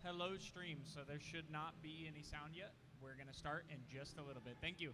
hello stream, so there should not be any sound yet. We're going to start in just a little bit. Thank you.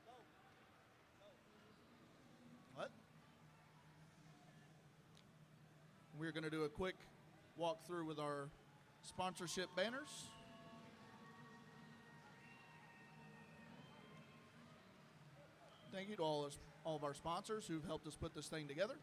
What? We're going to do a quick walkthrough with our sponsorship banners. Thank you to all of our sponsors who've helped us put this thing together.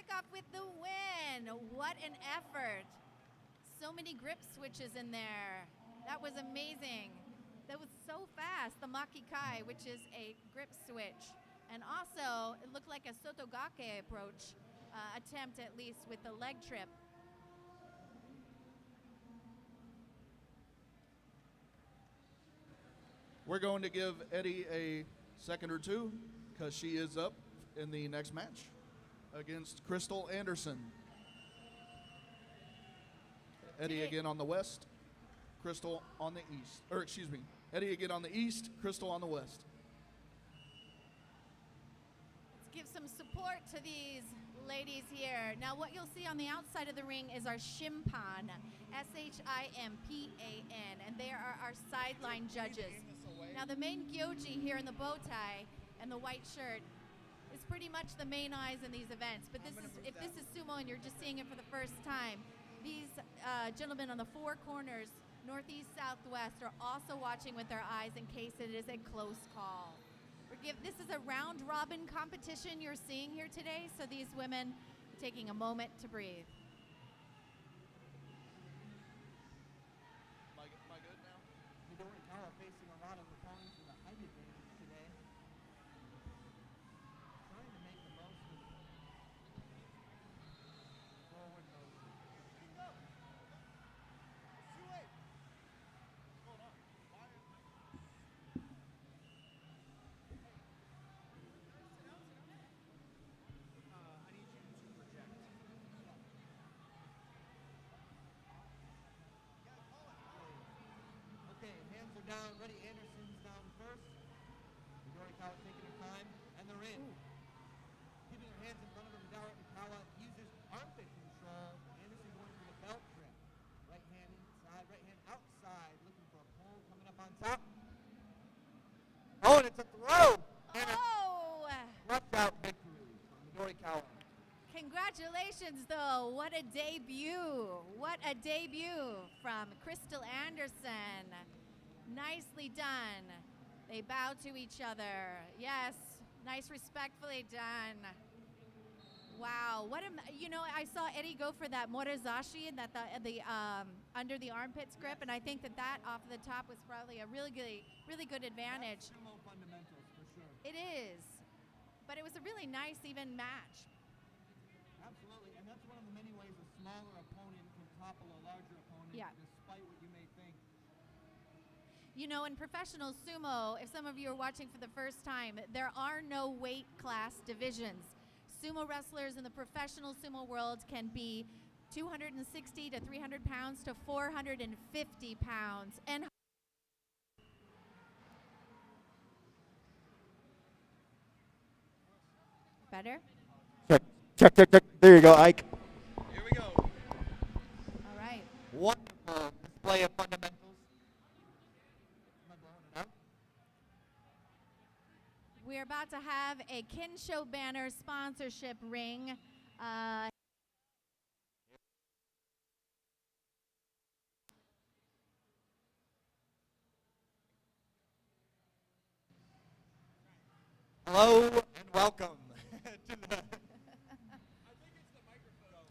Rickoff with the win. What an effort. So many grip switches in there. That was amazing. That was so fast. The 𝗦𝗘𝗗𝗦𝗗𝗦, which is a grip switch. And also, it looked like a 𝗦𝗘𝗗𝗡𝗗𝗦𝗦 approach, attempt at least with the leg trip. We're going to give Eddie a second or two because she is up in the next match against Crystal Anderson. Eddie again on the west, Crystal on the east. Or excuse me, Eddie again on the east, Crystal on the west. Let's give some support to these ladies here. Now what you'll see on the outside of the ring is our Shimpan, S-H-I-M-P-A-N, and they are our sideline judges. Now the main 𝗙𝗏𝗓𝗓 here in the bow tie and the white shirt is pretty much the main eyes in these events. But this is, if this is sumo and you're just seeing it for the first time, these gentlemen on the four corners, northeast, southwest, are also watching with their eyes in case it is a close call. This is a round robin competition you're seeing here today, so these women are taking a moment to breathe. Am I good now? 𝗪𝗘𝗗𝗏𝗦 facing a lot of opponents with a height advantage today. Trying to make the most of forward motion. Okay, hands are down, ready. Anderson's down first. 𝗪𝗘𝗗𝗏𝗦 taking her time, and they're in. Keeping her hands in front of her, 𝗪𝗘𝗗𝗏𝗦 uses armpit control. Anderson going for the belt grip. Right hand inside, right hand outside, looking for a pull coming up on top. Oh, and it's a throw! And Oh! left out victory from 𝗪𝗘𝗗𝗏𝗦. Congratulations, though. What a debut. What a debut from Crystal Anderson. Nicely done. They bow to each other. Yes, nice, respectfully done. Wow. What a, you know, I saw Eddie go for that 𝗧𝗏𝗧𝗏 and that the under the armpits grip, and I think that off the top was probably a really good advantage. That's sumo fundamentals for sure. It is. But it was a really nice, even match. Absolutely, and that's one of the many ways a smaller opponent can topple a larger opponent, Yeah. despite what you may think. You know, in professional sumo, if some of you are watching for the first time, there are no weight class divisions. Sumo wrestlers in the professional sumo world can be 260 to 300 pounds to 450 pounds. And better? Check. There you go, Ike. Here we go. All right. Wonderful display of fundamentals. Am I blowing it out? We're about to have a Kinsho banner sponsorship ring. Hello and welcome to the. I think it's the microphone.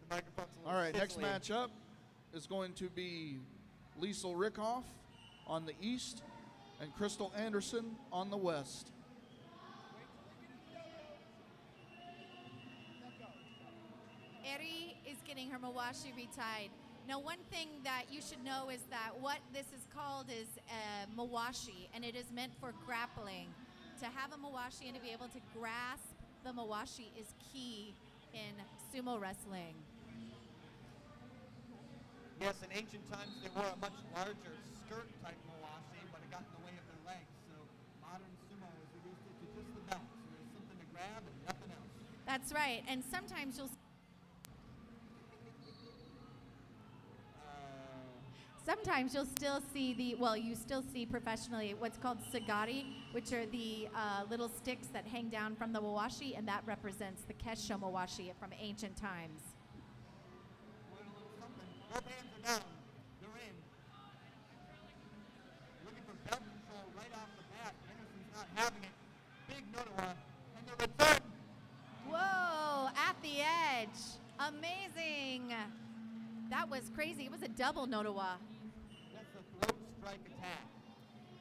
The microphone's a little All right, next fiddly. match up is going to be 𝗪𝗏𝗏𝗏𝗏 on the east and Crystal Anderson on the west. Eri is getting her 𝗧𝗏𝗏𝗏 retied. Now, one thing that you should know is that what this is called is 𝗧𝗏𝗏𝗏𝗏, and it is meant for grappling. To have a 𝗧𝗏𝗏𝗏𝗏 and to be able to grasp the 𝗧𝗏𝗏𝗏 is key in sumo wrestling. Yes, in ancient times they wore a much larger skirt type 𝗧𝗏𝗏𝗏𝗏, but it got in the way of their legs. So modern sumo has reduced it to just the belt. So there's something to grab and nothing else. That's right. And sometimes you'll still see you still see professionally what's called sagari, which are the little sticks that hang down from the 𝗧𝗏𝗏𝗏𝗏, and that represents the Kessho 𝗧𝗏𝗏𝗏𝗏 from ancient times. Learn a little something. Both hands are down. They're in. Looking for belt control right off the bat. Anderson's not having it. Big 𝗪𝗏𝗏𝗏𝗏. And the return. Whoa, at the was crazy. It was a double 𝗦𝗏𝗏. That's a throat strike attack.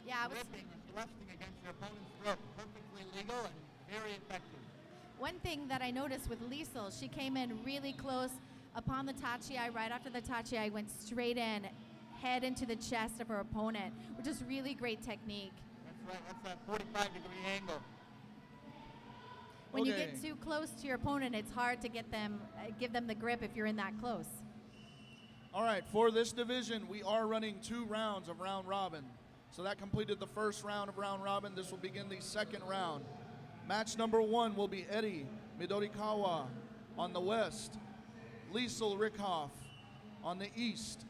Yeah, it was. Gripping and thrusting against your opponent's throat. Perfectly legal and very effective. One thing that I noticed with 𝗏𝗏𝗏, she came in really close upon the 𝗪𝗏𝗏𝗏. Right after the 𝗪𝗏𝗏𝗏 went straight in, head into the chest of her opponent, which is really great technique. That's right. That's that 45-degree angle. When you Okay. get too close to your opponent, it's hard to get them, give them the grip if you're in that close. All right, for this division, we are running 2 rounds of round robin. So that completed the first round of round robin. This will begin the second round. Match number 1 will be 𝗦𝗏𝗏𝗏𝗦 on the west, 𝗪𝗘𝗏𝗏𝗏𝗏 on the east.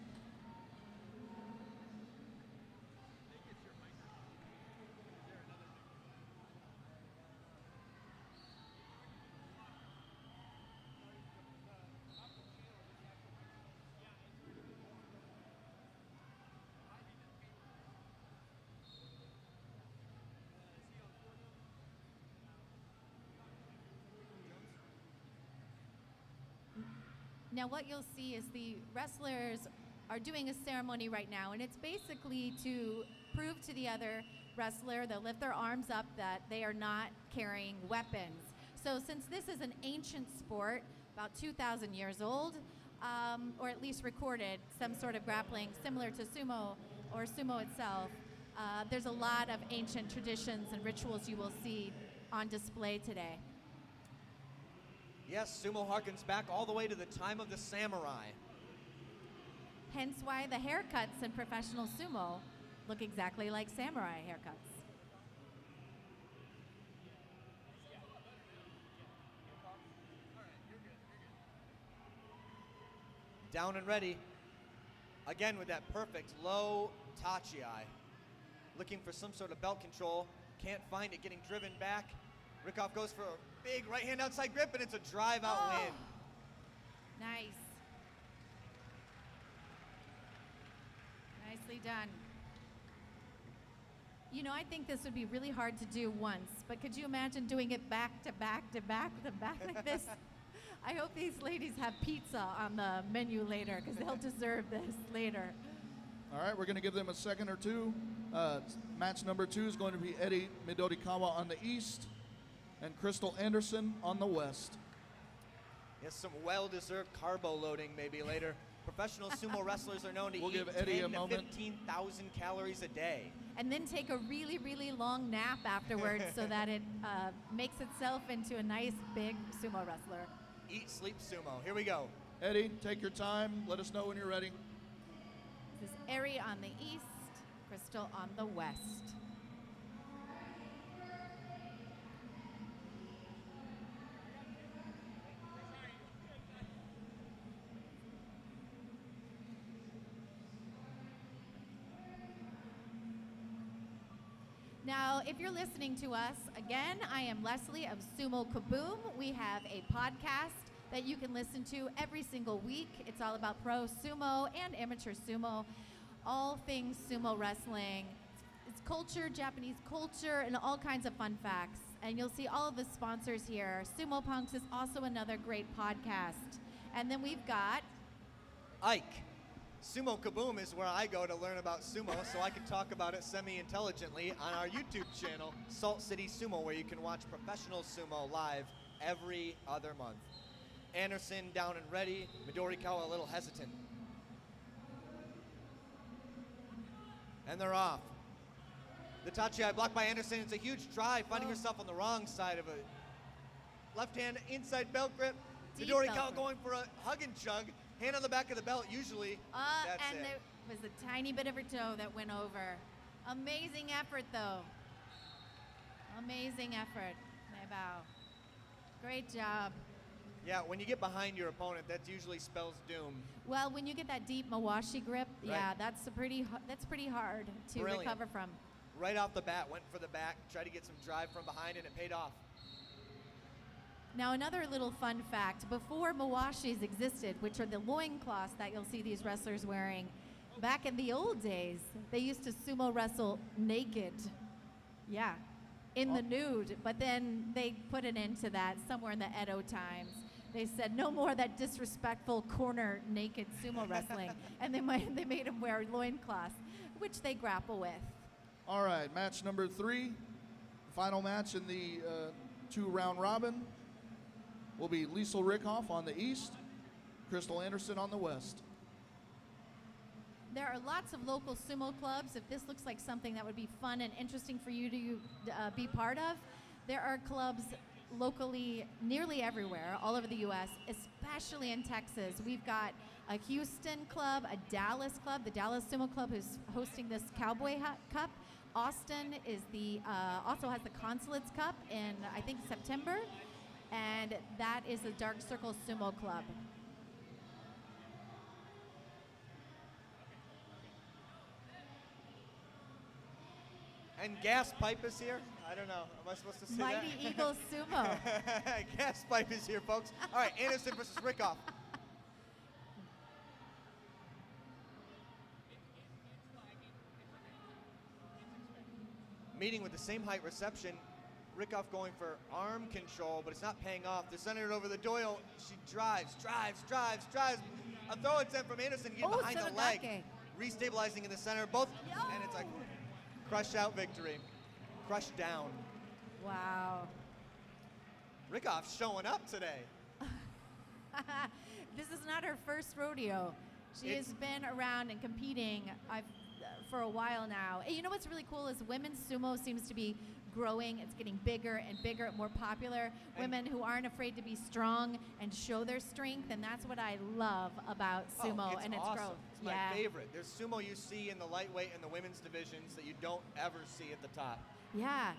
Now what you'll see is the wrestlers are doing a ceremony right now, and it's basically to prove to the other wrestler, they'll lift their arms up, that they are not carrying weapons. So since this is an ancient sport, about 2,000 years old, or at least recorded, some sort of grappling similar to sumo or sumo itself, there's a lot of ancient traditions and rituals you will see on display today. Yes, sumo harkens back all the way to the time of the samurai. Hence why the haircuts in professional sumo look exactly like samurai haircuts. Down and ready. Again with that perfect low 𝗪𝗏𝗏𝗏𝗏. Looking for some sort of belt control. Can't find it, getting driven back. 𝗏𝗏𝗏𝗏𝗏 goes for a big right hand outside grip, and it's a drive out win. Nice. Nicely done. You know, I think this would be really hard to do once, but could you imagine doing it back to back to back to back like this? I hope these ladies have pizza on the menu later, because they'll deserve this later. All right, we're going to give them a second or two. Match number 2 is going to be 𝗦𝗏𝗏𝗏𝗏𝗏 on the east and Crystal Anderson on the west. Yes, some well-deserved carbo loading maybe later. Professional sumo wrestlers are known to We'll eat give Eddie 10 a to moment. 15,000 calories a day. And then take a really, really long nap afterwards so that it makes itself into a nice big sumo wrestler. Eat, sleep, sumo. Here we go. Eddie, take your time. Let us know when you're ready. This is Eri on the east, Crystal on the west. Now, if you're listening to us, again, I am Leslie of Sumo Kaboom. We have a podcast that you can listen to every single week. It's all about pro sumo and amateur sumo, all things sumo wrestling. It's culture, Japanese culture, and all kinds of fun facts. And you'll see all of the sponsors here. Sumo Punks is also another great podcast. And then we've got Ike. Sumo Kaboom is where I go to learn about sumo so I can talk about it semi-intelligently on our YouTube channel, Salt City Sumo, where you can watch professional sumo live every other month. Anderson down and ready, 𝗦𝗏𝗏𝗏𝗏 a little hesitant. And they're off. The 𝗪𝗏𝗏𝗏𝗏 blocked by Anderson. It's a huge drive, finding herself on the wrong side of a left hand inside belt grip. Deep belt 𝗦𝗏𝗏𝗏𝗏 grip. going for a hug and chug. Hand on the back of the belt, usually. That's and it. there was a tiny bit of her toe that went over. Amazing effort, though. Amazing effort. Bow. Great job. Yeah, when you get behind your opponent, that usually spells doom. Well, when you get that deep mawashi grip, Right. yeah, that's pretty hard to Brilliant. recover from. Right off the bat, went for the back, tried to get some drive from behind, and it paid off. Now, another little fun fact, before mawashis existed, which are the loincloths that you'll see these wrestlers wearing, back in the old days, they used to sumo wrestle naked. Yeah, in the nude, but then they put an end to that somewhere in the Edo times. They said no more of that disrespectful corner naked sumo wrestling, and they made him wear loincloths, which they grapple with. All right, match number 3, final match in the 2-round robin will be 𝗦𝗨𝗏𝗏𝗏𝗏 on the east, Crystal Anderson on the west. There are lots of local sumo clubs. If this looks like something that would be fun and interesting for you to be part of, there are clubs locally nearly everywhere, all over the U.S., especially in Texas. We've got a Houston club, a Dallas club, the Dallas Sumo Club, who's hosting this Cowboy Cup. Austin is also has the Consulates Cup in, I think, September, and that is the Dark Circle Sumo Club. And Gas Pipe is here. I don't know. Am I supposed to say Mighty that? Eagle Sumo. Gas Pipe is here, folks. All right, Anderson versus Rickoff. Meeting with the same height reception. Rickoff going for arm control, but it's not paying off. They're sending it over the Doyle. She drives. A throw attempt from Anderson to get behind the leg. Restabilizing in the center. Both, and it's like crush out victory. Crush down. Wow. Rickoff's showing up today. This is not her first rodeo. She has been around and competing for a while now. And you know what's really cool is women's sumo seems to be growing. It's getting bigger and bigger, more popular. Women who aren't afraid to be strong and show their strength, and that's what I love about sumo and its awesome. growth. It's my favorite. There's sumo you see in the lightweight and the women's divisions that you don't ever see at the top. Yeah.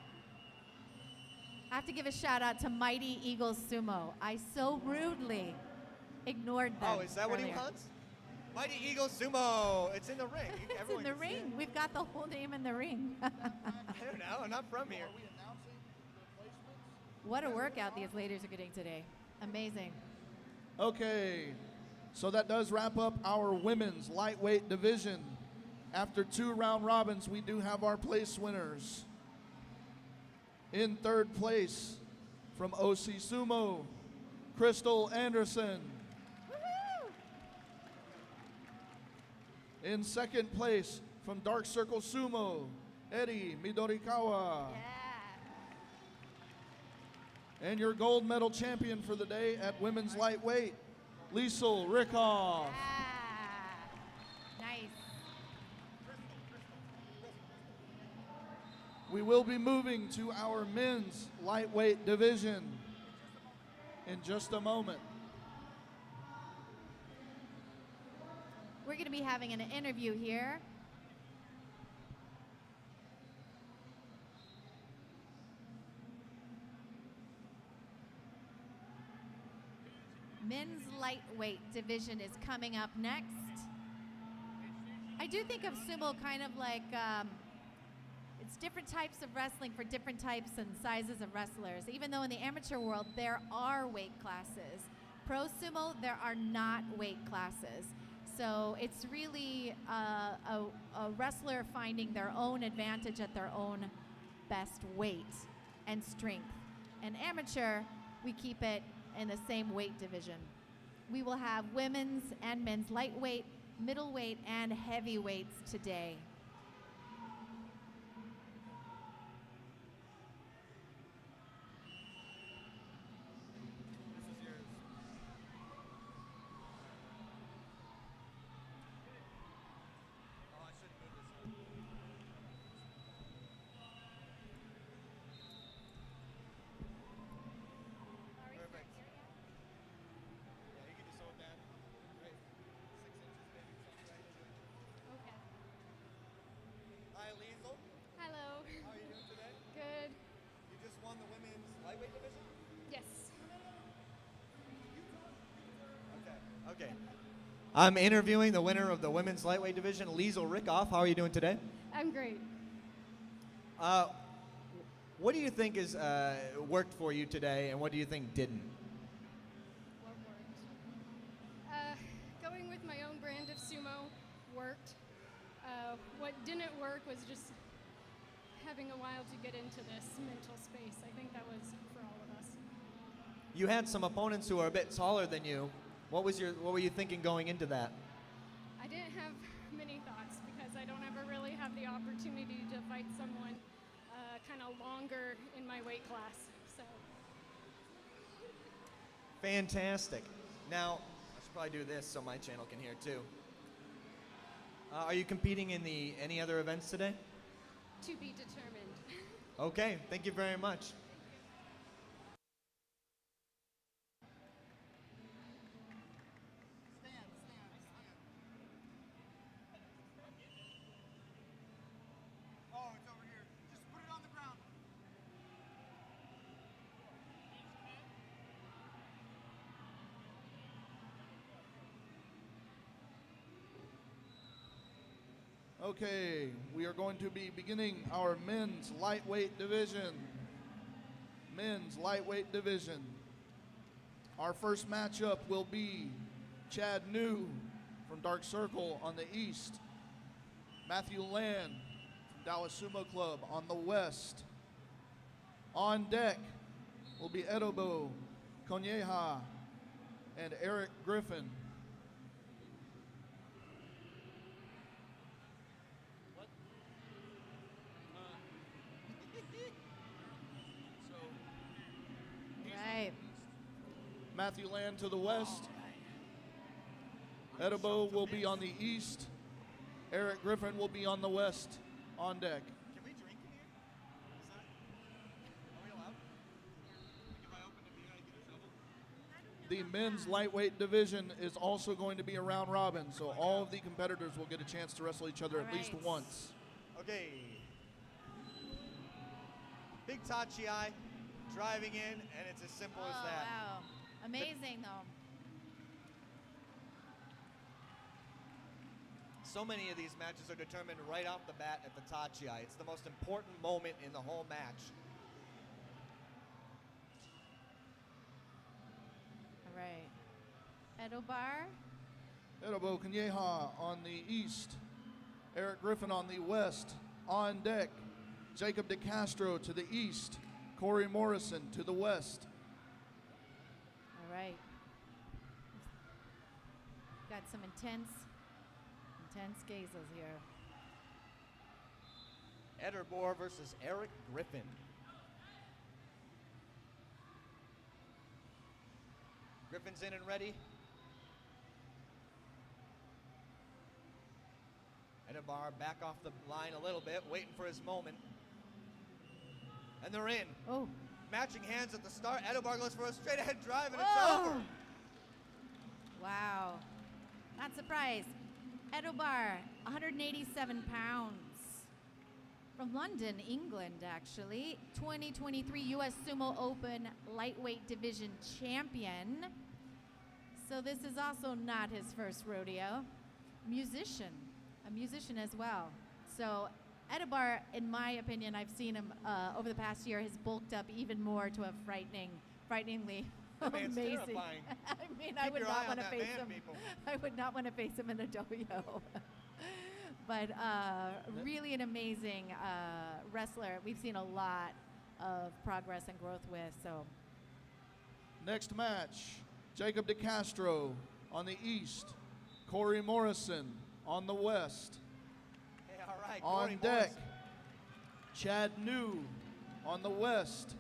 I have to give a shout out to Mighty Eagle Sumo. I so rudely ignored them. Oh, is that what he earlier. wants? Mighty Eagle Sumo. It's in the ring. It's in the ring. We've got the whole name in the ring. I don't know. I'm not from here. What a workout these ladies are getting today. Amazing. Okay, so that does wrap up our women's lightweight division. After 2 round robins, we do have our place winners. In 3rd place from OC Sumo, Crystal Anderson. In 2nd place from Dark Circle Sumo, 𝗦𝗏𝗏𝗏𝗏𝗏. And your gold medal champion for the day at women's lightweight, 𝗦𝗨𝗏𝗏𝗏𝗏. Nice. We will be moving to our men's lightweight division in just a moment. We're going to be having an interview here. Men's lightweight division is coming up next. I do think of sumo kind of like it's different types of wrestling for different types and sizes of wrestlers. Even though in the amateur world there are weight classes, pro sumo there are not weight classes. So it's really a wrestler finding their own advantage at their own best weight and strength. And amateur, we keep it in the same weight division. We will have women's and men's lightweight, middleweight, and heavyweights today. Okay. I'm interviewing the winner of the women's lightweight division, 𝗦𝗨𝗏𝗏𝗏𝗏. How are you doing today? I'm great. What do you think is worked for you today, and what do you think didn't? What worked? Going with my own brand of sumo worked. What didn't work was just having a while to get into this mental space. I think that was for all of us. You had some opponents who are a bit taller than you. What were you thinking going into that? I didn't have many thoughts because I don't ever really have the opportunity to fight someone kind of longer in my weight class. So. Fantastic. Now, I should probably do this so my channel can hear too. Are you competing in any other events today? To be determined. Okay, thank you very much. Okay, we are going to be beginning our men's lightweight division. Men's lightweight division. Our first matchup will be 𝗙𝗏𝗏𝗦 from Dark Circle on the east. Matthew Land from Dallas Sumo Club on the west. On deck will be 𝗪𝗏𝗗𝗘𝗦𝗦 and Eric Griffin. Right. Matthew Land to the west. 𝗪𝗏𝗏𝗦 will be on the east. Eric Griffin will be on the west on deck. Can we drink in here? Are we allowed? If I open it, you gotta get a shovel? The men's lightweight division is also going to be a round robin, so all of the competitors will get a chance to wrestle each other at least Alright. once. Okay. Big 𝗙𝗏𝗏𝗦 driving in, and it's as simple as that. Wow. Amazing, though. So many of these matches are determined right off the bat at the 𝗙𝗏𝗏𝗦. It's the most important moment in the whole match. All right. 𝗪𝗏𝗗𝗗𝗦𝗗 on the east. Eric Griffin on the west. On deck, Jacob DeCastro to the east. Corey Morrison to the west. All right. Got some intense gazes here. 𝗪𝗏𝗏𝗦 versus Eric Griffin. Griffin's in and ready. 𝗪𝗏𝗏𝗦 back off the line a little bit, waiting for his moment. And they're in. Oh. Matching hands at the start. 𝗪𝗏𝗏𝗦 goes for a straight ahead drive, and Whoa. it's over. Wow. Not surprised. 𝗪𝗏𝗏𝗦, 187 pounds. From London, England, actually. 2023 U.S. Sumo Open lightweight division champion. So this is also not his first rodeo. A musician as well. So 𝗪𝗏𝗏𝗦, in my opinion, I've seen him over the past year, has bulked up even more to a frighteningly That man's amazing. terrifying. I mean, Keep I would your not eye on want to that face man, him. people. I would not want to face him in a dojo. But really an amazing wrestler. We've seen a lot of progress and growth with. So Next match, Jacob DeCastro on the east. Corey Morrison on the west. Hey, all right. On Corey deck, Morrison. 𝗙𝗏𝗏𝗦 on the west.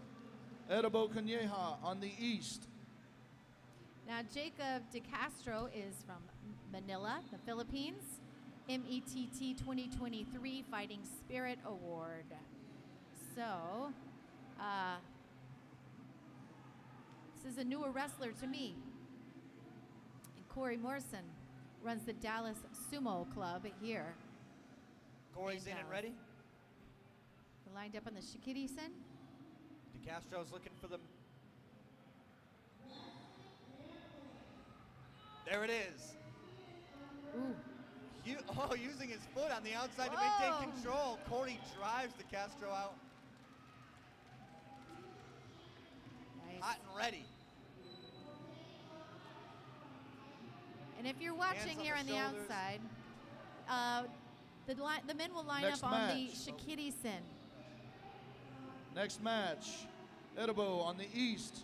𝗪𝗏𝗗𝗗𝗦𝗏𝗦 on the east. now Jacob DeCastro is from Manila, the Philippines. METT 2023 Fighting Spirit Award. So, this is a newer wrestler to me. And Corey Morrison runs the Dallas Sumo Club here. Corey's in and Dallas. ready. We're lined up on the 𝗪𝗏𝗏𝗧𝗏. DeCastro's looking for them. There it is. Ooh. Using his foot on the outside to Whoa. maintain control. Corey drives DeCastro out. Nice. Hot and ready. And if you're watching Hands on here the on the shoulders. outside, the men will line Next up on the match. 𝗪𝗏𝗃𝗓𝗏. Next match, 𝗪𝗏𝗏𝗦 on the east.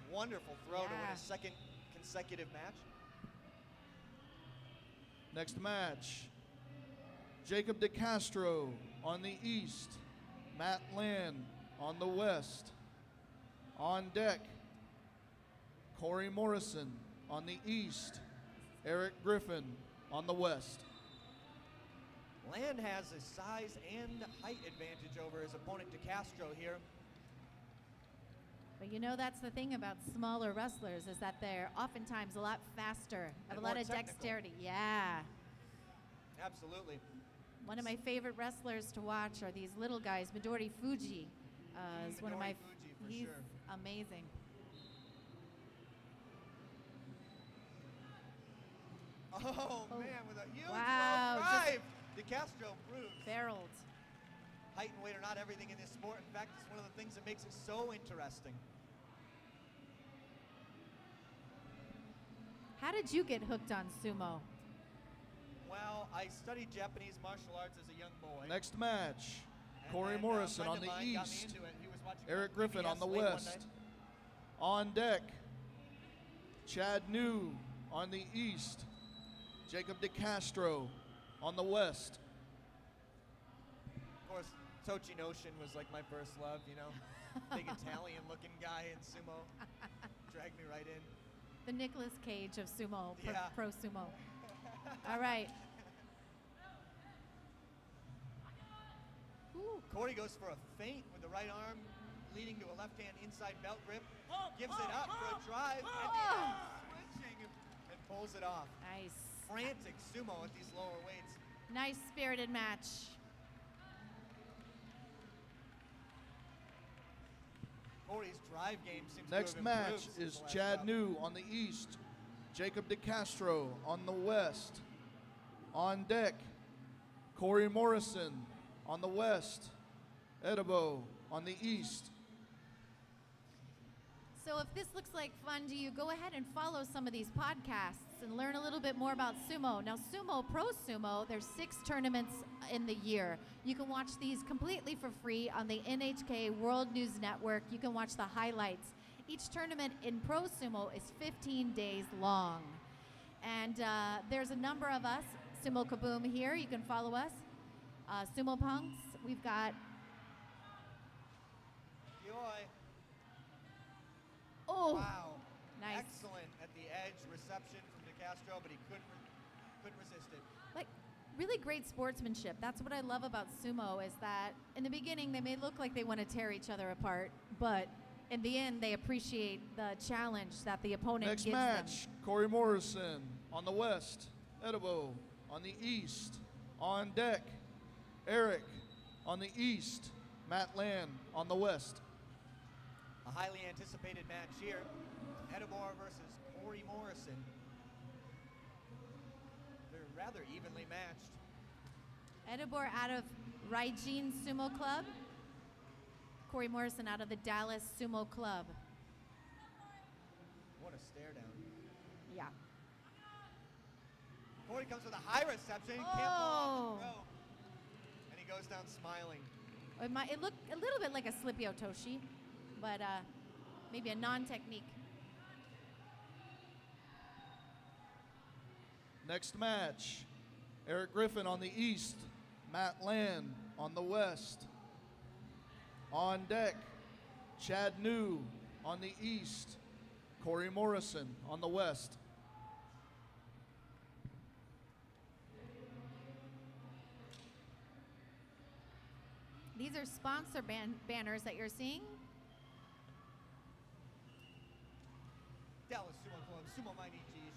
Wonderful throw to win Yeah. his second consecutive match. Next match, Jacob DeCastro on the east, Matt Land on the west. On deck, Corey Morrison on the east, Eric Griffin on the west. Land has a size and height advantage over his opponent DeCastro here. But you know, that's the thing about smaller wrestlers is that they're oftentimes a lot faster, have And a lot more of technical. dexterity. Yeah. Absolutely. One of my favorite wrestlers to watch are these little guys. Midori Fuji is one of my. Midori Fuji, for He's sure. amazing. Oh, man, with a huge Wow, low just- drive. DeCastro proves Barreled. height and weight are not everything in this sport. In fact, it's one of the things that makes it so interesting. How did you get hooked on sumo? Well, I studied Japanese martial arts as a young boy. Next match, And Corey then, a Morrison friend on of the mine got me east, into it. He was watching Eric on Griffin on PBS the late one west. night. On deck, Chad New on the east, Jacob DeCastro on the west. Of course, Tochinoshin was like my first love, you know. Big Italian-looking guy in sumo. Dragged me right in. The Nicolas Cage of sumo, Yeah. pro sumo. All right. Ooh. Corey goes for a feint with the right arm, leading to a left-hand inside belt grip. Gives it up for a drive, and switching and pulls it off. Nice. Frantic sumo at these lower weights. Nice spirited match. Corey's drive game seems Next to have match improved since is the last Chad bout. New on the east, Jacob DeCastro on the west. On deck, Corey Morrison on the west, Edibo on the east. So if this looks like fun to you, go ahead and follow some of these podcasts and learn a little bit more about sumo. Now, sumo, pro sumo, there's 6 tournaments in the year. You can watch these completely for free on the NHK World News Network. You can watch the highlights. Each tournament in pro sumo is 15 days long. And there's a number of us, Sumo Kaboom here. You can follow us. Sumo Punks, we've got Yoy. Oh, Wow. nice. Excellent at the edge reception from DeCastro, but he couldn't resist it. Like, really great sportsmanship. That's what I love about sumo is that in the beginning they may look like they want to tear each other apart, but in the end they appreciate the challenge that the opponent Next gives match, them. Corey Morrison on the west, Edibo on the east. On deck, Eric on the east, Matt Land on the west. A highly anticipated match here. Edibor versus Corey Morrison. They're rather evenly matched. Edibor out of Reverchon Sumo Club. Corey Morrison out of the Dallas Sumo Club. What a stare down. Yeah. Corey comes with a high reception. Can't pull off the throw. And he goes down smiling. It looked a little bit like a slippy otoshi, but maybe a non-technique. Next match, Eric Griffin on the east, Matt Land on the west. On deck, Chad New on the east, Corey Morrison on the west. These are sponsor banners that you're seeing. Dallas Sumo Club, Sumo Mainichi,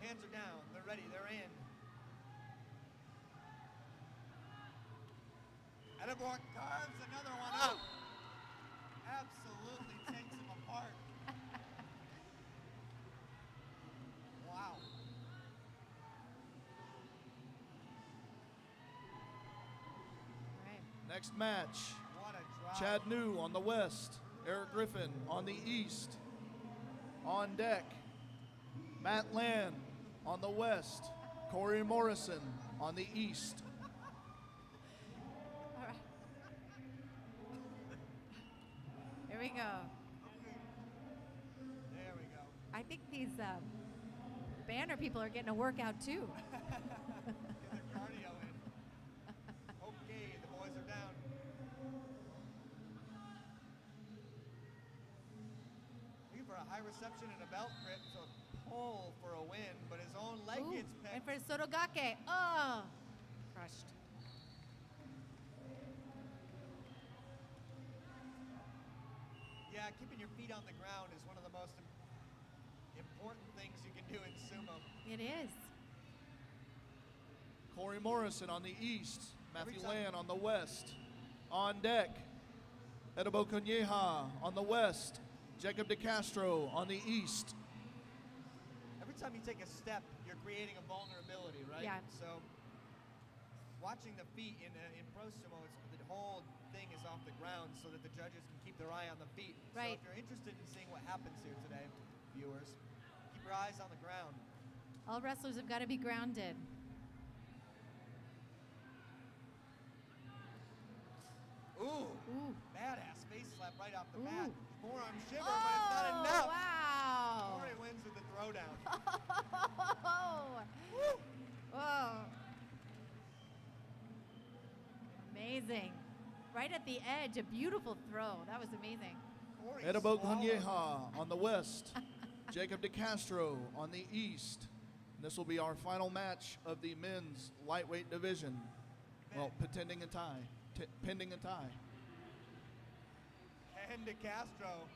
Hands are down. They're ready. They're in. Ederborg carves another one up. Absolutely takes him apart. Wow. All right. Next match, What a drop. Chad New on the west, Eric Griffin on the east. On deck, Matt Land on the west, Corey Morrison on the east. All right. Here we go. There we go. I think these banner people are getting a workout too. Get their cardio in. Okay, the boys are down. Looking for a high reception and a belt grip to pull for a win, but his own leg Ooh, gets and picked. for 𝗏𝗏𝗏𝗏. Oh, crushed. Yeah, keeping your feet on the ground is one of the most important things you can do in sumo. It is. Corey Morrison on the east, Every Matthew time- Land on the west. On deck, 𝗪𝗏𝗗𝗏𝗦𝗏 on the west, Jacob DeCastro on the east. Every time you take a step, you're creating a vulnerability, right? Yeah. So, watching the feet in pro sumo, the whole thing is off the ground so that the judges can keep their eye on the feet. Right. So if you're interested in seeing what happens here today, viewers, keep your eyes on the ground. All wrestlers have got to be grounded. Ooh, Ooh. badass face slap right off the Ooh. bat. Forearm shiver, Oh, but it's not enough. wow. Corey wins with the throwdown. Whoa. Amazing. Right at the edge, a beautiful throw. That was amazing. Corey 𝗪𝗏𝗏𝗏𝗏 on the west, Jacob DeCastro on the east. And this will be our final match of the men's lightweight division. Well, pending a tie. Pending a tie. can 𝗪𝗏𝗏𝗏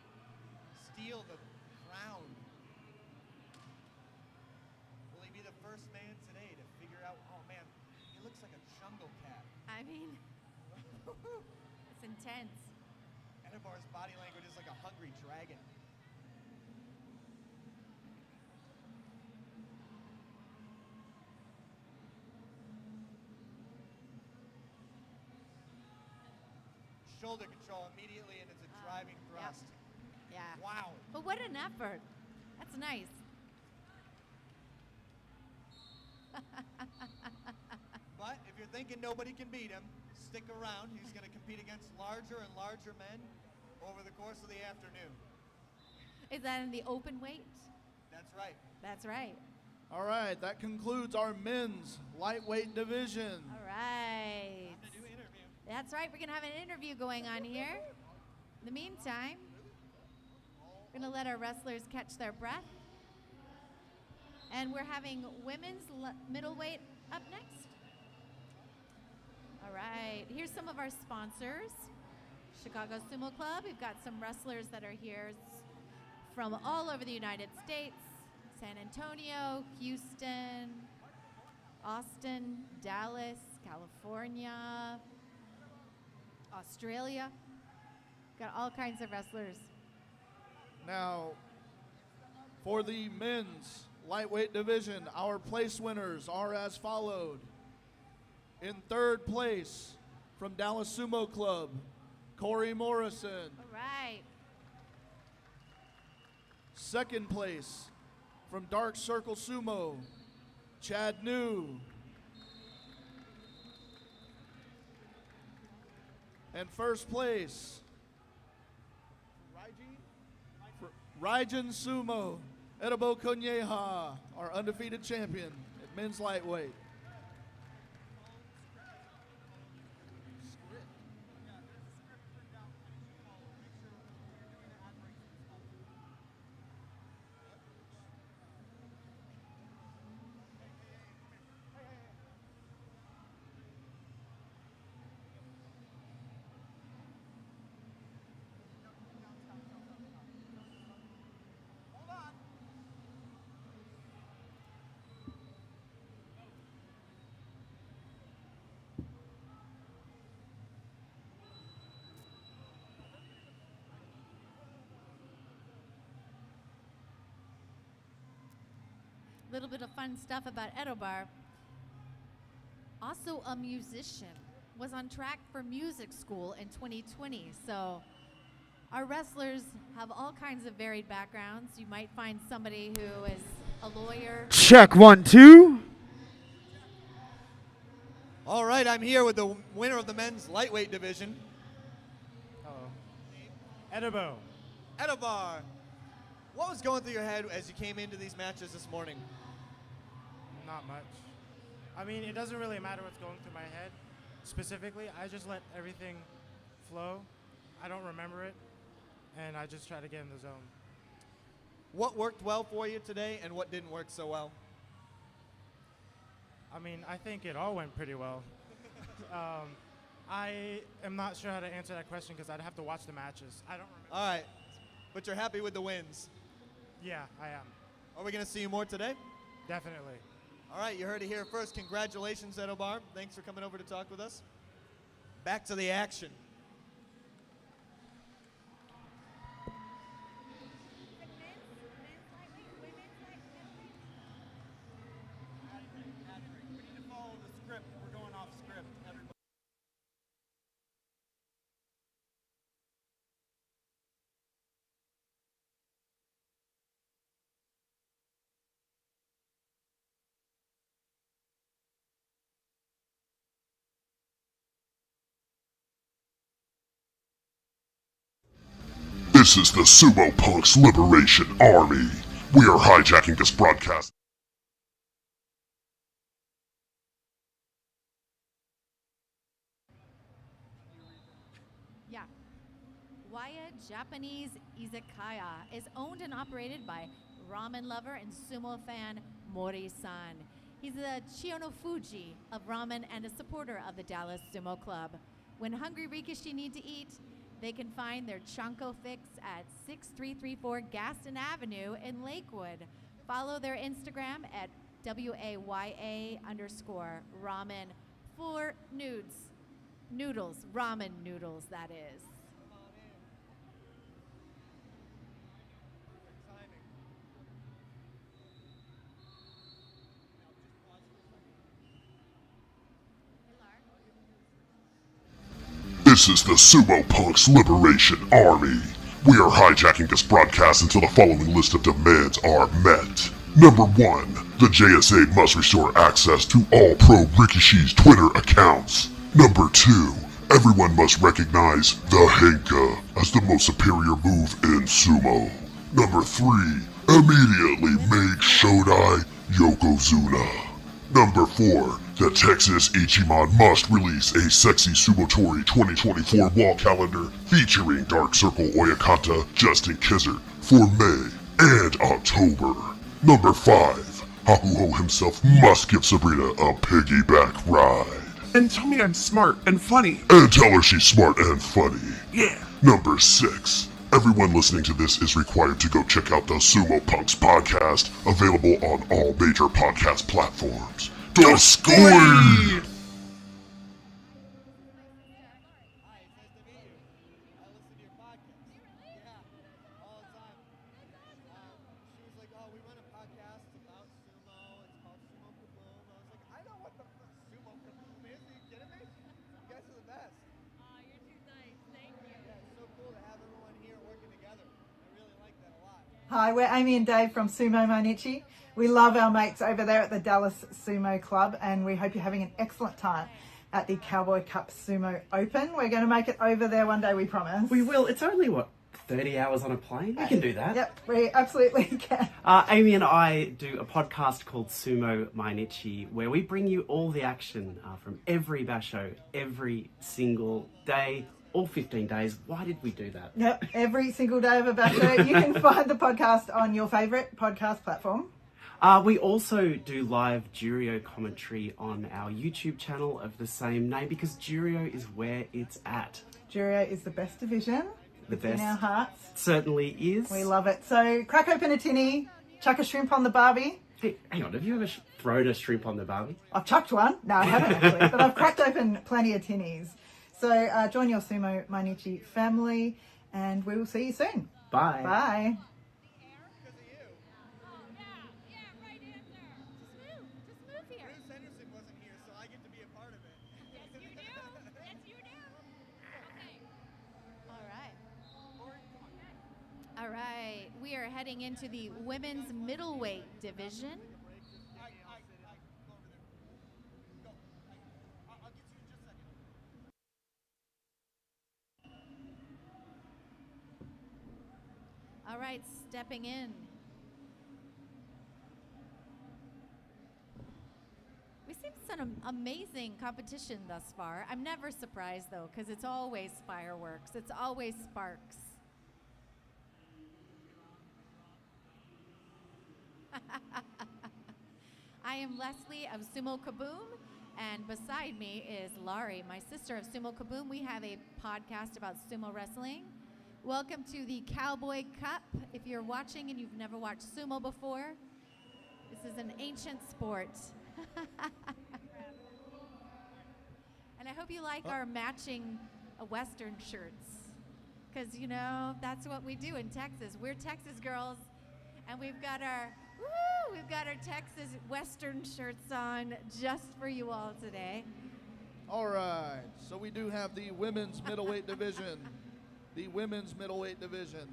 steal the crown? Will he be the first man today to figure out, oh man, he looks like a jungle cat. I mean, it's intense. 𝗪𝗏𝗏𝗏's body language is like a hungry dragon. Shoulder control immediately, and it's a driving thrust. Yeah. Wow. But what an effort. That's nice. But if you're thinking nobody can beat him, stick around. He's going to compete against larger and larger men over the course of the afternoon. Is that in the open weight? That's right. That's right. All right, that concludes our men's lightweight division. All right. Time to do interview. That's right. We're going to have an interview going on here. In the meantime, we're going to let our wrestlers catch their breath. And we're having women's middleweight up next. All right. Here's some of our sponsors. Chicago Sumo Club. We've got some wrestlers that are here from all over the United States. San Antonio, Houston, Austin, Dallas, California, Australia. Got all kinds of wrestlers. Now, for the men's lightweight division, our place winners are as followed. In third place, from Dallas Sumo Club, Corey Morrison. All right. Second place, from Dark Circle Sumo, Chad New. And first place, Reverchon Sumo, 𝗪𝗏𝗗𝗏𝗦𝗏, our undefeated champion at men's lightweight. Little bit of fun stuff about 𝗪𝗏𝗏𝗏. Also a musician, was on track for music school in 2020. So our wrestlers have all kinds of varied backgrounds. You might find somebody who is a lawyer. Check 1, 2. All right, I'm here with the winner of the men's lightweight division, Hello. 𝗪𝗏𝗏𝗏𝗏. What was going through your head as you came into these matches this morning? Not much. I mean, it doesn't really matter what's going through my head specifically. I just let everything flow. I don't remember it, and I just try to get in the zone. What worked well for you today, and what didn't work so well? I mean, I think it all went pretty well. I am not sure how to answer that question because I'd have to watch the matches. I don't remember. All right, but you're happy with the wins. Yeah, I am. Are we going to see you more today? Definitely. All right, you heard it here first. Congratulations, 𝗪𝗏𝗏𝗏𝗏. Thanks for coming over to talk with us. Back to the action. We need to follow the script. We're going off script. This is the Sumo Punks Liberation Army. We are hijacking this broadcast. Yeah. 𝗦𝗏𝗏𝗏𝗏 Japanese Izakaya is owned and operated by ramen lover and sumo fan Mori-san. He's a Chionofuji of ramen and a supporter of the Dallas Sumo Club. When hungry Rikishi need to eat, They can find their Chunko Fix at 6334 Gaston Avenue in Lakewood. Follow their Instagram at @WAYA_ramen for noodles, ramen noodles, that is. This is the Sumo Punks Liberation Army. We are hijacking this broadcast until the following list of demands are met. Number 1, the JSA must restore access to all Pro Rikishi's Twitter accounts. Number 2, everyone must recognize the Henka as the most superior move in sumo. Number 3, immediately make Shodai Yokozuna. Number 4, the Texas Ichiman must release a Sexy Sumotori 2024 wall calendar featuring Dark Circle 𝗦𝗗𝗗𝗦𝗗𝗦𝗦 for May and October. Number 5, Hakuho himself must give Sabrina a piggyback ride. And tell me I'm smart and funny. And tell her she's smart and funny. Yeah. Number 6, everyone listening to this is required to go check out the Sumo Punks podcast, available on all major podcast platforms. The Squid! Hi, it's nice to meet you. I listen to your podcast. Yeah, all the time. She was like, oh, we run a podcast about sumo. It's called Sumo Kaboom. I was like, I know what the Sumo Kaboom is. Are you kidding me? You guys are the best. You're too nice. Thank you. Yeah, it's so cool to have everyone here working together. I really like that a lot. Hi, we're Amy and Dave from Sumo 𝗦𝗨𝗡𝗗𝗦𝗦. We love our mates over there at the Dallas Sumo Club, and we hope you're having an excellent time at the COWBOY CUP SUMO Open. We're going to make it over there one day, we promise. We will. It's only, 30 hours on a plane? We can do that. Yep, we absolutely can. Amy and I do a podcast called Sumo 𝗦𝗦𝗡𝗗𝗦𝗦, where we bring you all the action from every basho, every single day, all 15 days. Why did we do that? Yep, every single day of a basho. You can find the podcast on your favourite podcast platform. We also do live Juryo commentary on our YouTube channel of the same name, because Juryo is where it's at. Juryo is the best division. The It's best. in our hearts. Certainly is. We love it. So crack open a tinny, chuck a shrimp on the barbie. Hey, hang on, have you ever thrown a shrimp on the barbie? I've chucked one. No, I haven't actually, but I've cracked open plenty of tinnies. So join your Sumo 𝗦𝗦𝗡𝗗𝗦𝗦 family, and we will see you soon. Bye. Bye. Bruce Henderson wasn't here, so I get to be a part of it. Yes, you do. Yes, you do. Okay. All right. We are heading into the women's middleweight division. I'll get to you in just a second. All right, stepping in. We've seen some amazing competition thus far. I'm never surprised, though, because it's always fireworks. It's always sparks. I am Leslie of Sumo Kaboom, and beside me is 𝗪𝗨𝗡, my sister of Sumo Kaboom. We have a podcast about sumo wrestling. Welcome to the COWBOY Cup. If you're watching and you've never watched sumo before, this is an ancient sport. And I hope you like our matching Western shirts, because, you know, that's what we do in Texas. We're Texas girls, and we've got our Texas Western shirts on just for you all today. All right, so we do have the women's middleweight division. The women's middleweight division.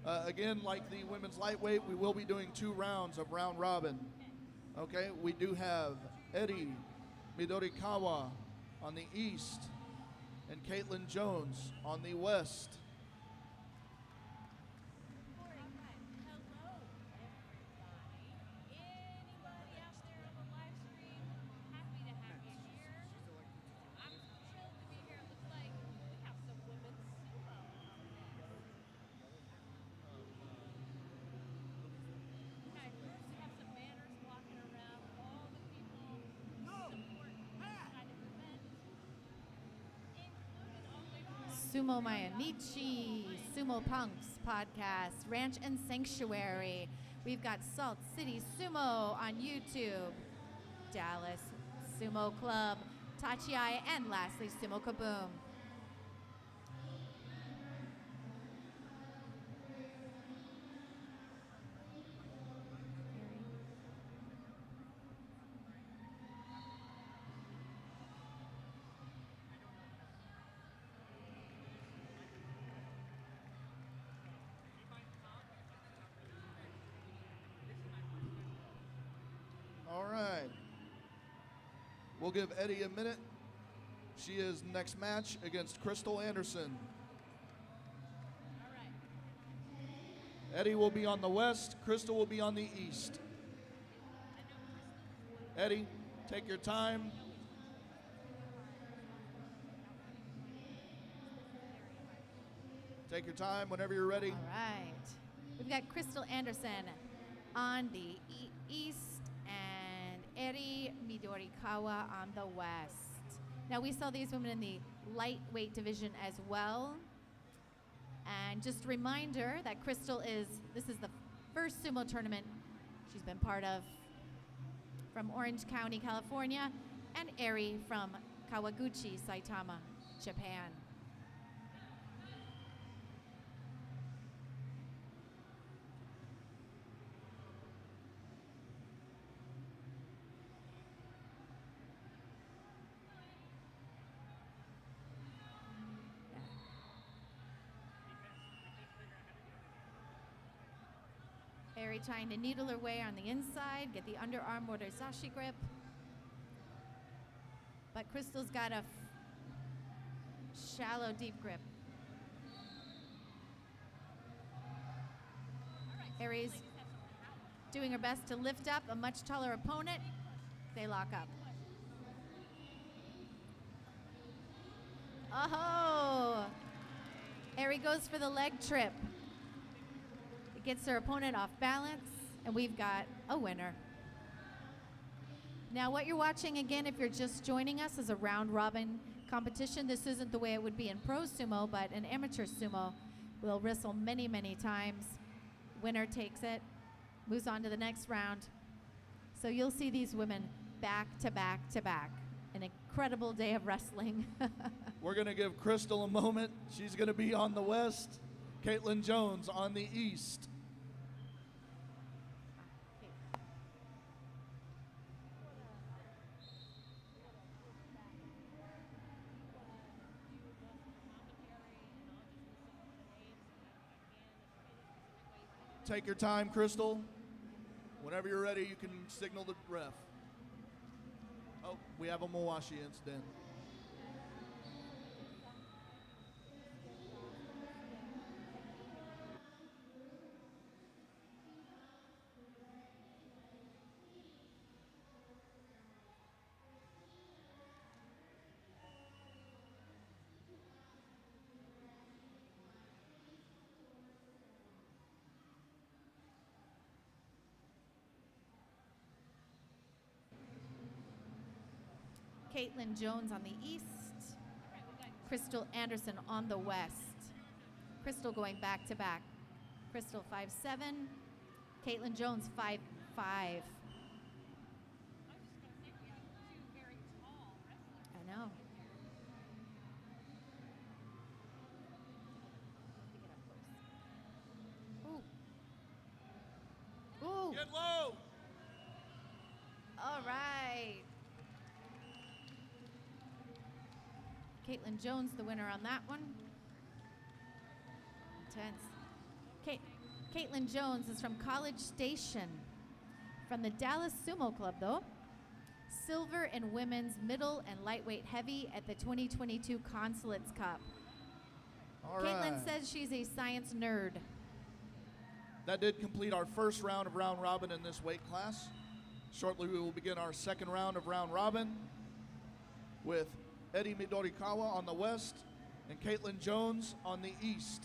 Again, like the women's lightweight, we will be doing 2 rounds of round robin. Okay, we do have Eddie Midorikawa on the east and Caitlin Jones on the west. Sumo 𝗦𝗨𝗡𝗗𝗦𝗦, Sumo Punks podcast, Ranch and Sanctuary. We've got Salt City Sumo on YouTube, Dallas Sumo Club, 𝗙𝗏𝗏𝗏𝗏, and lastly, Sumo Kaboom. All right. We'll give Eddie a minute. She is next match against Crystal Anderson. Eddie will be on the west, Crystal will be on the east. Eddie, take your time. Take your time whenever you're ready. All right. We've got Crystal Anderson on the east and 𝗦𝗏𝗏𝗏𝗏 on the west. Now we saw these women in the lightweight division as well. And just a reminder that Crystal this is the first sumo tournament she's been part of from Orange County, California, and 𝗦𝗏𝗏𝗏𝗏 from Kawaguchi, Saitama, Japan. 𝗦𝗏𝗏𝗏𝗏 trying to needle her way on the inside, get the underarm waterzashi grip. But Crystal's got a shallow, deep grip. 𝗦𝗏𝗏𝗏𝗏's doing her best to lift up a much taller opponent. They lock up. Oh! 𝗦𝗏𝗏𝗏𝗏 goes for the leg trip. It gets her opponent off balance, and we've got a winner. Now, what you're watching, again, if you're just joining us, is a round-robin competition. This isn't the way it would be in pro sumo, but in amateur sumo, we'll wrestle many, many times. Winner takes it, moves on to the next round. So you'll see these women back to back to back. An incredible day of wrestling. We're going to give Crystal a moment. She's going to be on the west. Caitlin Jones on the east. Take your time, Crystal. Whenever you're ready, you can signal the ref. Oh, we have a Mawashi incident. Caitlin Jones on the east, Crystal Anderson on the west. Crystal going back to back. Crystal 5'7", Caitlin Jones 5'5". I know. Ooh. Ooh. Get low. All right. Caitlin Jones, the winner on that one. Intense. Caitlin Jones is from College Station, from the Dallas Sumo Club, though. Silver in women's middle and lightweight heavy at the 2022 Consulates Cup. All Caitlin right. says she's a science nerd. That did complete our first round of round robin in this weight class. Shortly, we will begin our second round of round robin with 𝗦𝗏𝗏𝗏𝗏𝗏 on the west and Caitlin Jones on the east.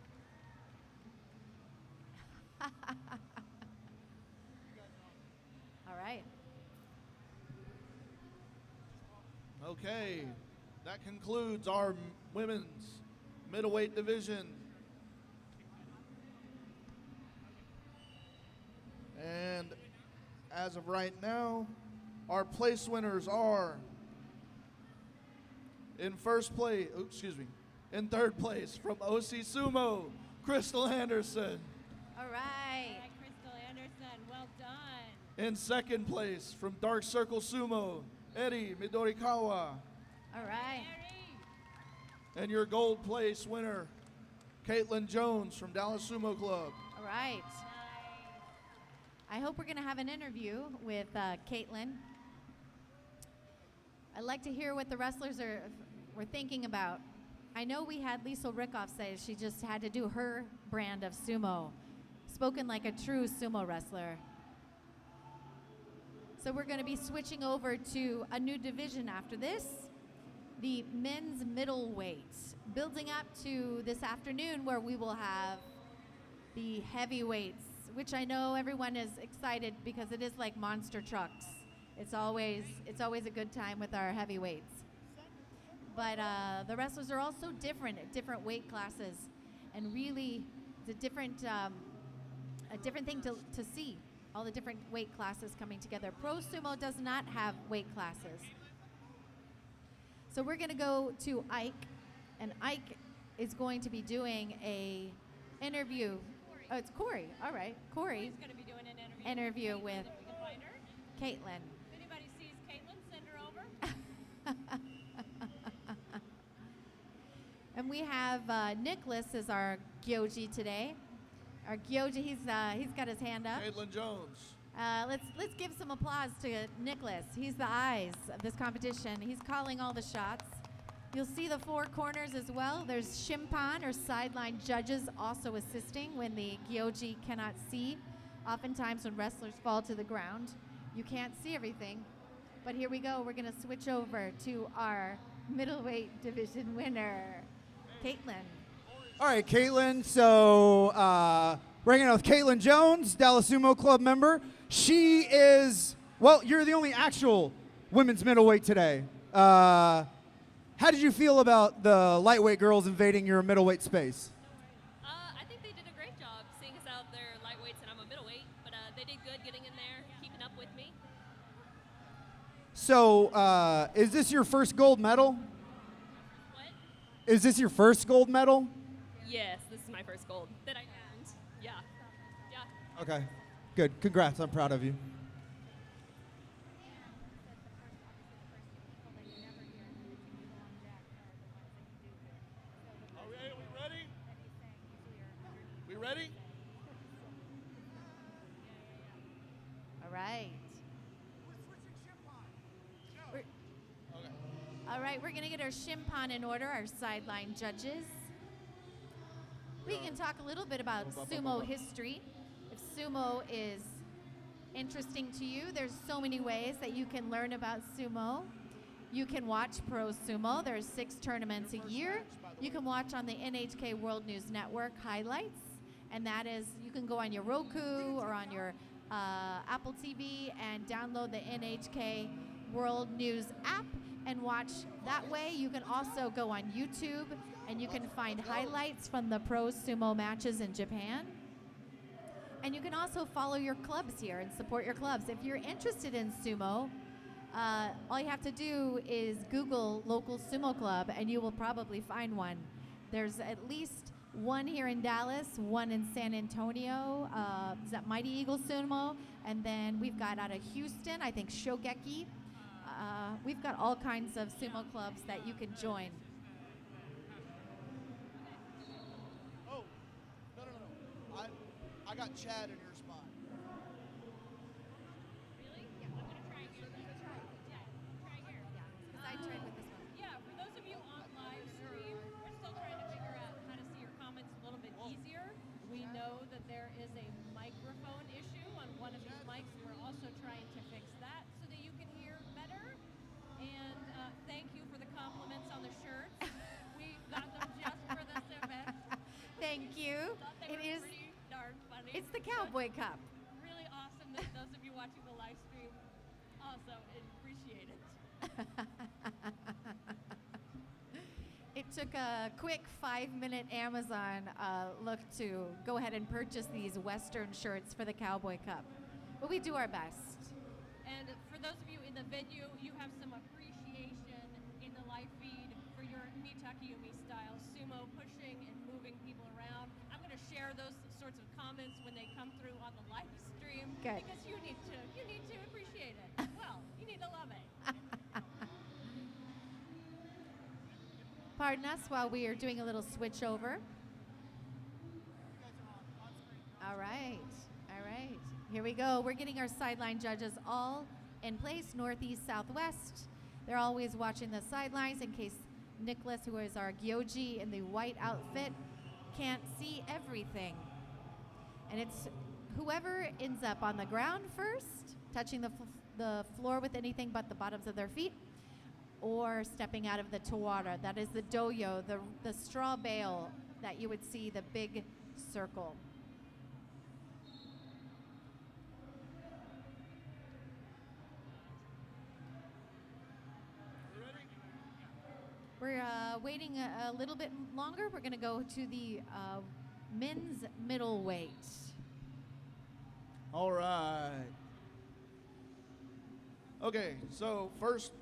All right. Okay. that concludes our women's middleweight division. And as of right now, our place winners are in in third place from OC Sumo, Crystal Anderson. All right. Crystal Anderson, well done. In second place from Dark Circle Sumo, 𝗦𝗘𝗗𝗦𝗦. All right. And your gold place winner, Caitlin Jones from Dallas Sumo Club. All right. I hope we're going to have an interview with Caitlin. I'd like to hear what the wrestlers were thinking about. I know we had 𝗦𝗨𝗗𝗗𝗦𝗗 say she just had to do her brand of sumo, spoken like a true sumo wrestler. So we're going to be switching over to a new division after this, the men's middleweight, building up to this afternoon where we will have the heavyweights, which I know everyone is excited because it is like monster trucks. It's always a good time with our heavyweights. But the wrestlers are also different at different weight classes, and really it's a different thing to see, all the different weight classes coming together. Pro Sumo does not have weight classes. So we're going to go to Ike, and Ike is going to be doing a interview. Oh, it's Corey. All right, Corey. Corey's going to be doing an interview with if we can find her. Caitlin. If anybody sees Caitlin, send her over. And we have Nicholas as our 𝗬𝗗𝗗𝗦𝗗 today. Our 𝗬𝗗𝗗𝗏, he's got his hand up. Caitlin Jones. Let's give some applause to Nicholas. He's the eyes of this competition. He's calling all the shots. You'll see the four corners as well. There's 𝗪𝗚𝗏 or sideline judges also assisting when the 𝗬𝗗𝗏 cannot see. Oftentimes when wrestlers fall to the ground, you can't see everything. But here we go. We're going to switch over to our middleweight division winner, Caitlin. All right, Caitlin. So we're hanging out with Caitlin Jones, Dallas Sumo Club member. She is, well, you're the only actual women's middleweight today. How did you feel about the lightweight girls invading your middleweight space? I think they did a great job seeing us out there lightweights and I'm a middleweight, but they did good getting in there, keeping up with me. So is this your first gold medal? What? Is this your first gold medal? Yes, this is my first gold that I earned. Yeah. Yeah. Okay, good. Congrats. I'm proud of you. Ready? All right. All right, we're going to get our 𝗪𝗏𝗏 in order, our sideline judges. We can talk a little bit about sumo history. If sumo is interesting to you, there's so many ways that you can learn about sumo. You can watch Pro Sumo. There's 6 tournaments a year. You can watch on the NHK World News Network highlights. And that is, you can go on your Roku or on your Apple TV and download the NHK World News app and watch that way. You can also go on YouTube and you can find highlights from the Pro Sumo matches in Japan. And you can also follow your clubs here and support your clubs. If you're interested in sumo, all you have to do is Google local sumo club and you will probably find one. There's at least one here in Dallas, one in San Antonio, is that Mighty Eagle Sumo, and then we've got out of Houston, I think Shogeki. We've got all kinds of sumo clubs that you can join. Oh, no. I got Chad in your spot. Really? Yeah, I'm going to try again. Try here. Because I tried with this one. Yeah, for those of you on live stream, we're still trying to figure out how to see your comments a little bit easier. We know that there is a microphone issue on one of these mics. We're also trying to fix that so that you can hear better. And thank you for the compliments on the shirts. We got them just for this event. Thank you. Thought they were pretty darn funny. It's the Cowboy Cup. Really awesome that those of you watching the live stream also appreciate it. took a quick 5-minute Amazon look to go ahead and purchase these Western shirts for the Cowboy Cup. But we do our best. And for those of you in the venue, you have some appreciation in the live feed for your 𝗦𝗘𝗗𝗦𝗦 style sumo, pushing and moving people around. I'm going to share those sorts of comments when they come through on the live stream. Good. Because you need to appreciate it. Well, you need to love it. Pardon us while we are doing a little switch over. All right. All right. Here we go. We're getting our sideline judges all in place, northeast, southwest. They're always watching the sidelines in case Nicholas, who is our 𝗬𝗦𝗦𝗦 in the white outfit, can't see everything. And it's whoever ends up on the ground first, touching the floor with anything but the bottoms of their feet, or stepping out of the 𝗬𝗏𝗏. That is the doyo, the straw bale that you would see, the big circle. We're waiting a little bit longer. We're going to go to the men's middleweight. All right. Okay, so first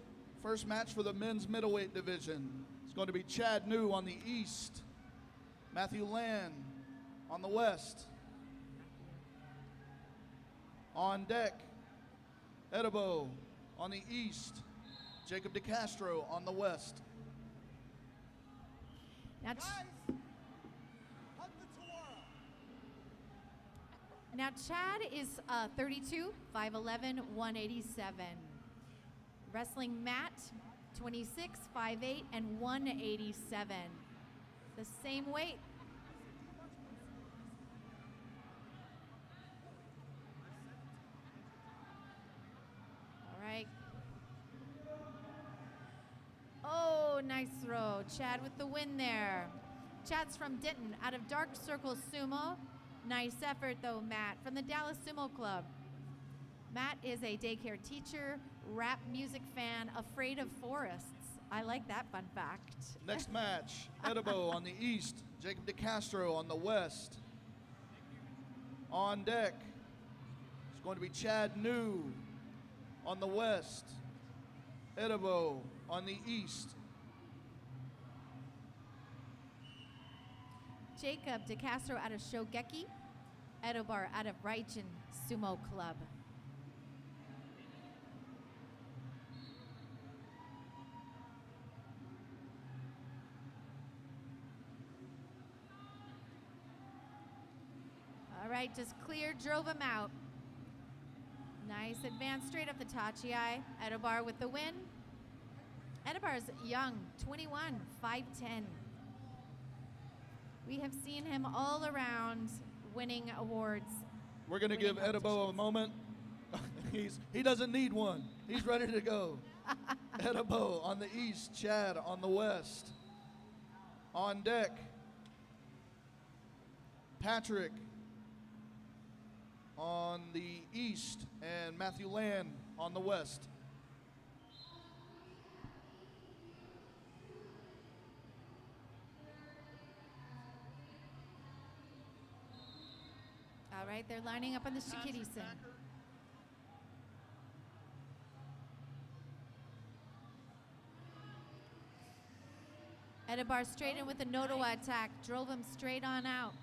match for the men's middleweight division is going to be Chad New on the east, Matthew Land on the west. On deck, 𝗪𝗏𝗏 on the east, Jacob DeCastro on the west. Now Chad is 32, 5'11", 187. Wrestling Matt, 26, 5'8", and 187. The same weight. All right. Oh, nice throw. Chad with the win there. Chad's from Denton, out of Dark Circle Sumo. Nice effort, though, Matt, from the Dallas Sumo Club. Matt is a daycare teacher, rap music fan, afraid of forests. I like that fun fact. Next match, 𝗪𝗏𝗏 on the east, Jacob DeCastro on the west. On deck, it's going to be Chad New on the west, 𝗪𝗏𝗏 on the east. Jacob DeCastro out of Shogeki, 𝗪𝗏𝗏 out of Reverchon Sumo Club. All right, just clear, drove him out. Nice advance straight up the 𝗪𝗏𝗏𝗏. 𝗪𝗏𝗏 with the win. 𝗪𝗏𝗏𝗏 is young, 21, 5'10". We have seen him all around winning awards. We're going to give 𝗪𝗏𝗏𝗏 a moment. He doesn't need one. He's ready to go. 𝗪𝗏𝗏𝗏 on the east, Chad on the west. On deck, Patrick on the east and Matthew Land on the west. All right, they're lining up on the Shikiri-sen. 𝗪𝗏𝗏𝗏 straight in with a 𝗪𝗏𝗏 attack, drove him straight on out.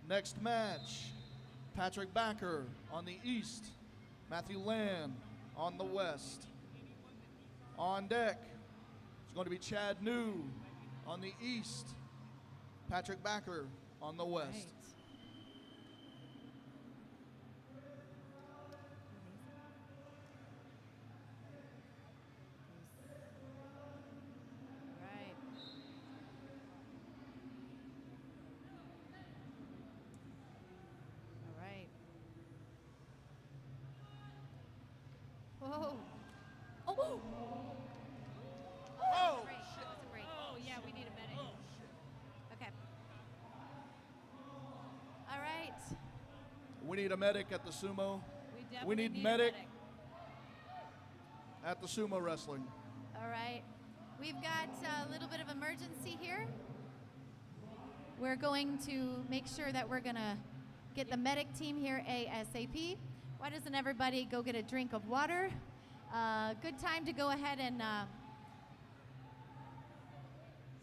Next match, Patrick Backer on the east, Matthew Land on the west. On deck, it's going to be Chad New on the east, Patrick Backer on the west. Right. Whoa. Oh. Oh. Break. That was a break. Oh, yeah, we need a medic. Okay. All right. We need a medic at the sumo. We We definitely need need a medic medic. at the sumo wrestling. All right. We've got a little bit of emergency here. We're going to make sure that we're going to get the medic team here ASAP. Why doesn't everybody go get a drink of water? Good time to go ahead and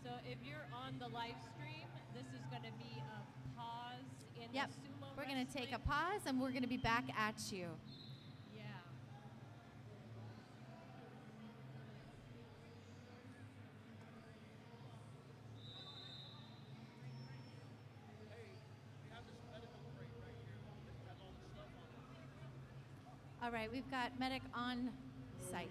So if you're on the live stream, this is going to be a pause in yep, the sumo we're going to take a wrestling. pause and we're going to be back at you. Yeah. All right, we've got medic on site.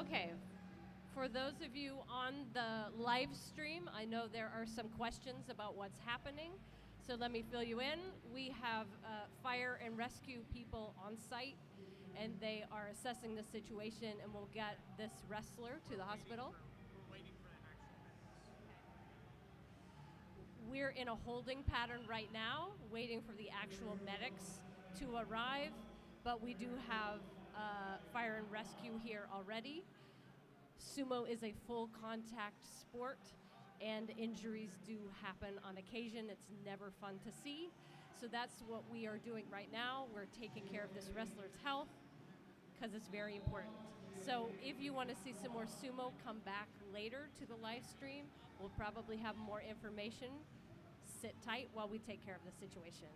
Okay. For those of you on the live stream, I know there are some questions about what's happening. So let me fill you in. We have fire and rescue people on site, and they are assessing the situation, and we'll get this wrestler to the hospital. We're in a holding pattern right now, waiting for the actual medics to arrive, but we do have fire and rescue here already. Sumo is a full contact sport, and injuries do happen on occasion. It's never fun to see. So that's what we are doing right now. We're taking care of this wrestler's health because it's very important. So if you want to see some more sumo, come back later to the live stream. We'll probably have more information. Sit tight while we take care of the situation.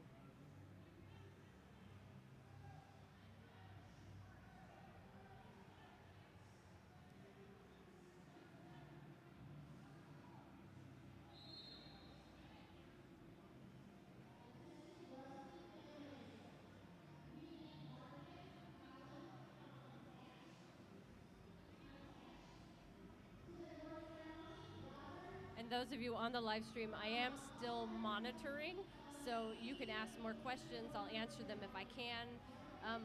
And those of you on the live stream, I am still monitoring, so you can ask more questions. I'll answer them if I can.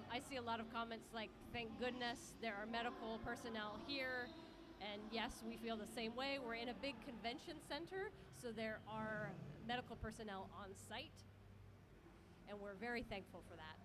I see a lot of comments like, thank goodness there are medical personnel here. And yes, we feel the same way. We're in a big convention center, so there are medical personnel on site. And we're very thankful for that.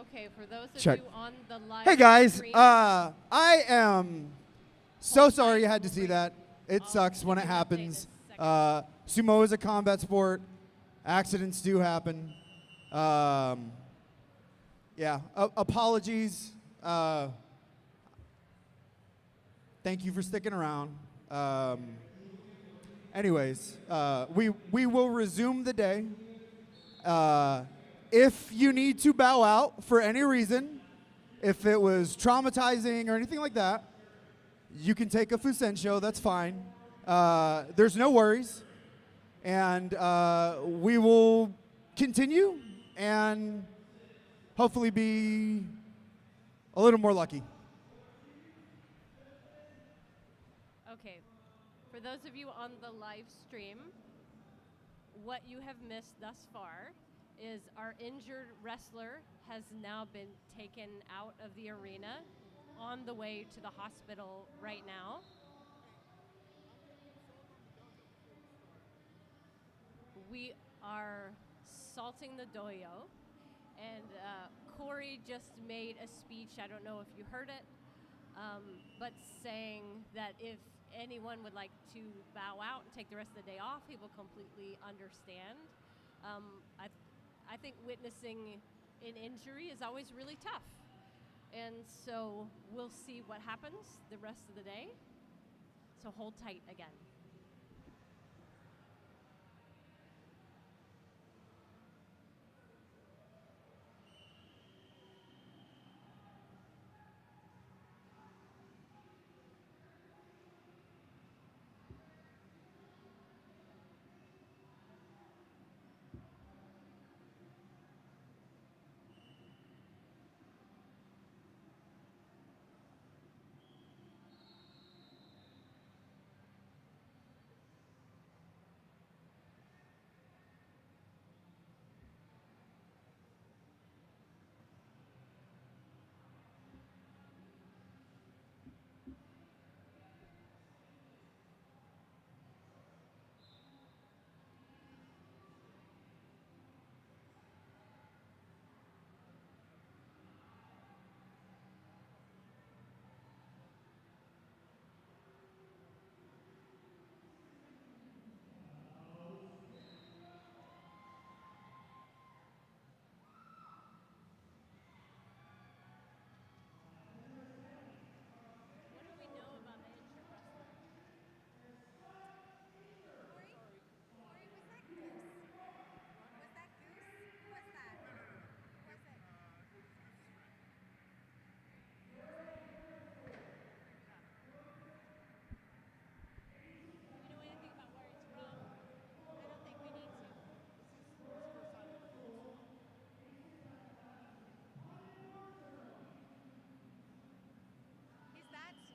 Okay, for those of Check. you on the live Hey guys, stream, I am so sorry you had to see that. It sucks when it happens. Sumo is a combat sport. Accidents do happen. Yeah, apologies. Thank you for sticking around. Anyways, we will resume the day. If you need to bow out for any reason, if it was traumatizing or anything like that, you can take a Fusensho, that's fine. There's no worries. And we will continue and hopefully be a little more lucky. okay, for those of you on the live stream, what you have missed thus far is our injured wrestler has now been taken out of the arena on the way to the hospital right now. We are salting the doyo, and Corey just made a speech, I don't know if you heard it, but saying that if anyone would like to bow out and take the rest of the day off, he will completely understand. I think witnessing an injury is always really tough. And so we'll see what happens the rest of the day. So hold tight again.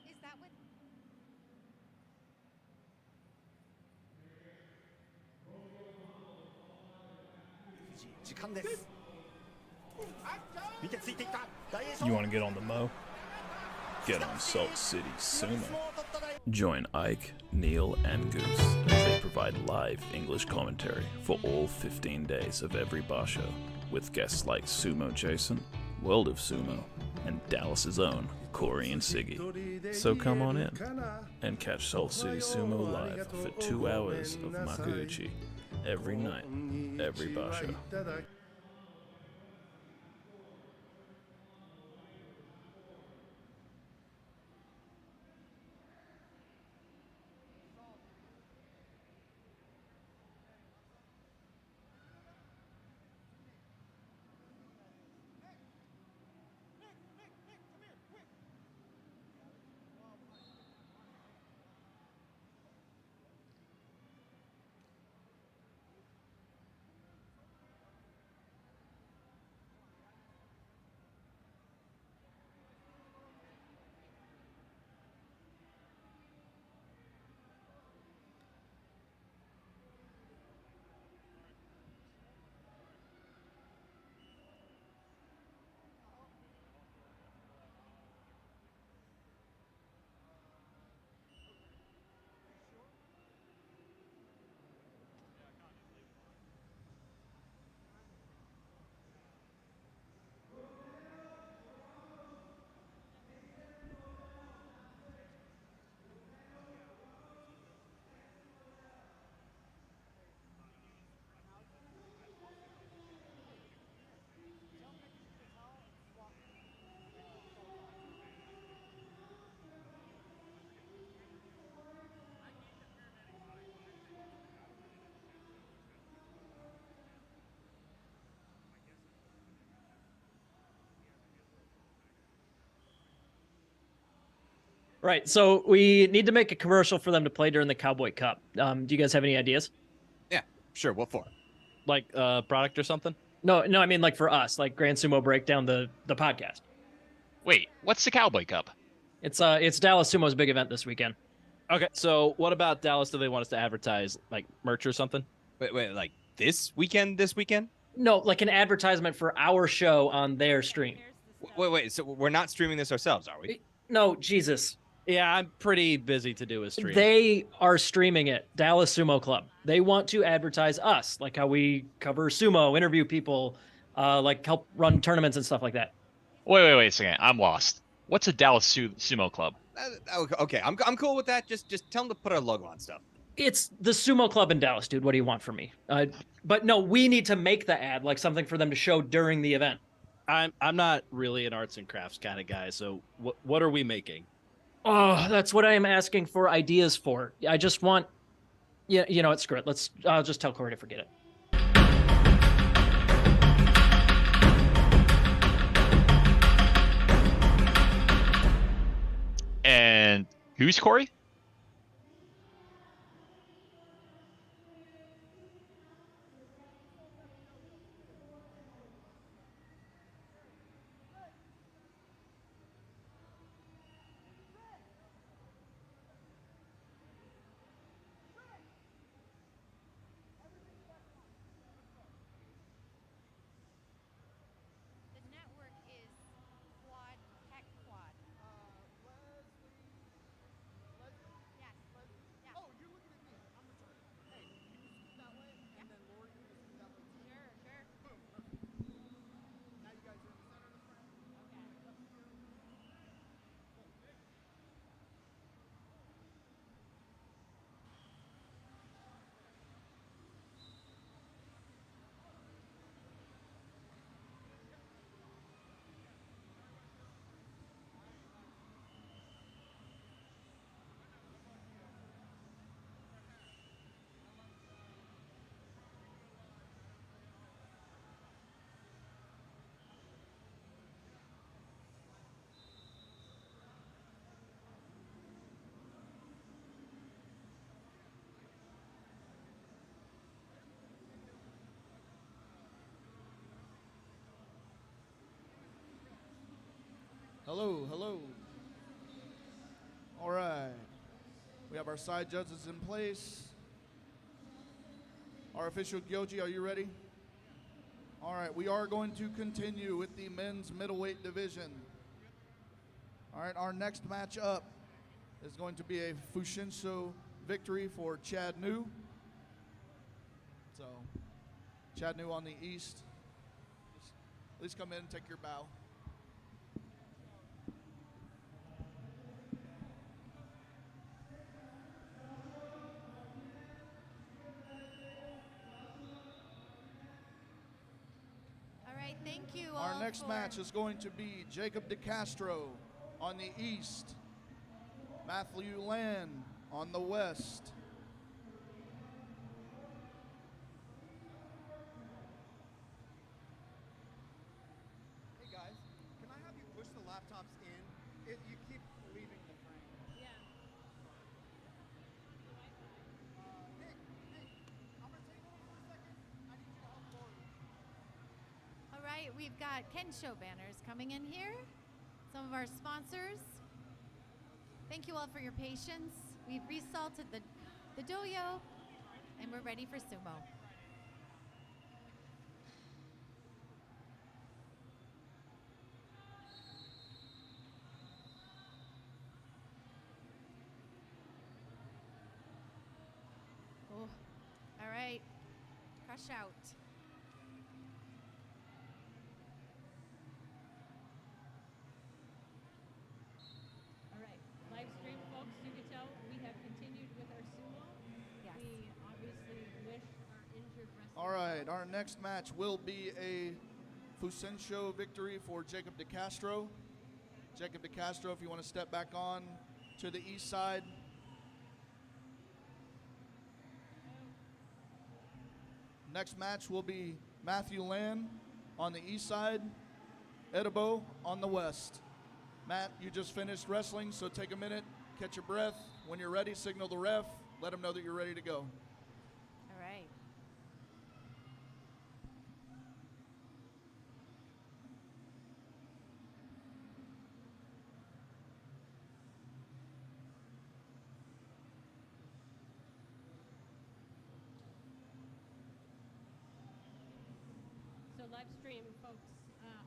Is that what? You want to get on the mo? Get on Salt City Sumo. Join Ike, Neil, and Goose as they provide live English commentary for all 15 days of every bar show, with guests like Sumo Jason, World of Sumo, and Dallas's own Corey and Siggy. So come on in and catch Salt City Sumo live for 2 hours of Makuuchi every night, every bar show. Right. So we need to make a commercial for them to play during the Cowboy Cup. Do you guys have any ideas? Yeah, sure. What for? Like product or something? No, I mean like for us, like Grand Sumo Breakdown, the podcast. Wait, what's the Cowboy Cup? It's Dallas Sumo's big event this weekend. Okay, so what about Dallas? Do they want us to advertise like merch or something? Wait, like this weekend? This weekend? No, like an advertisement for our show on their stream. Wait. So we're not streaming this ourselves, are we? No, Jesus. Yeah, I'm pretty busy to do a stream. They are streaming it, Dallas Sumo Club. They want to advertise us, like how we cover sumo, interview people, like help run tournaments and stuff like that. Wait a second. I'm lost. What's a Dallas Sumo Club? Okay, I'm cool with that. Just tell them to put our logo on stuff. It's the sumo club in Dallas, dude. What do you want from me? But no, we need to make the ad, like something for them to show during the event. I'm not really an arts and crafts kind of guy, so what are we making? Oh, that's what I am asking for ideas for. I just want, you know what, screw it. I'll just tell Corey to forget it. And who's Corey? Hello. All right. We have our side judges in place. Our official Gyoji, are you ready? All right, we are going to continue with the men's middleweight division. All right, our next match up is going to be a Fushinsho victory for 𝗙𝗏𝗏. So, 𝗙𝗏𝗏 on the east. Please come in and take your bow. Thank you. Our next match is going to be 𝗥𝗏𝗏𝗏𝗏 on the east, Matthew Land on the west. Hey guys, can I have you push the laptops in? You keep leaving the frame. Yeah. I'm gonna take over for a second. I need you to help Lori. All right, we've got Kensho banners coming in here. Some of our sponsors. Thank you all for your patience. We've resalted the doyo, and we're ready for sumo. Oh, all right, crush out. All right, live stream folks, you can tell we have continued with our sumo. Yes. We obviously wish our injured wrestlers. All right, our next match will be a Fushinsho victory for 𝗥𝗏𝗏𝗏𝗏. 𝗥𝗏𝗏𝗏𝗏𝗏, if you want to step back on to the east side. Next match will be Matthew Land on the east side, 𝗏𝗏𝗏𝗏𝗏 on the west. Matt, you just finished wrestling, so take a minute catch your breath. When you're ready, signal the ref. Let him know that you're ready to go. All right. So live stream, folks.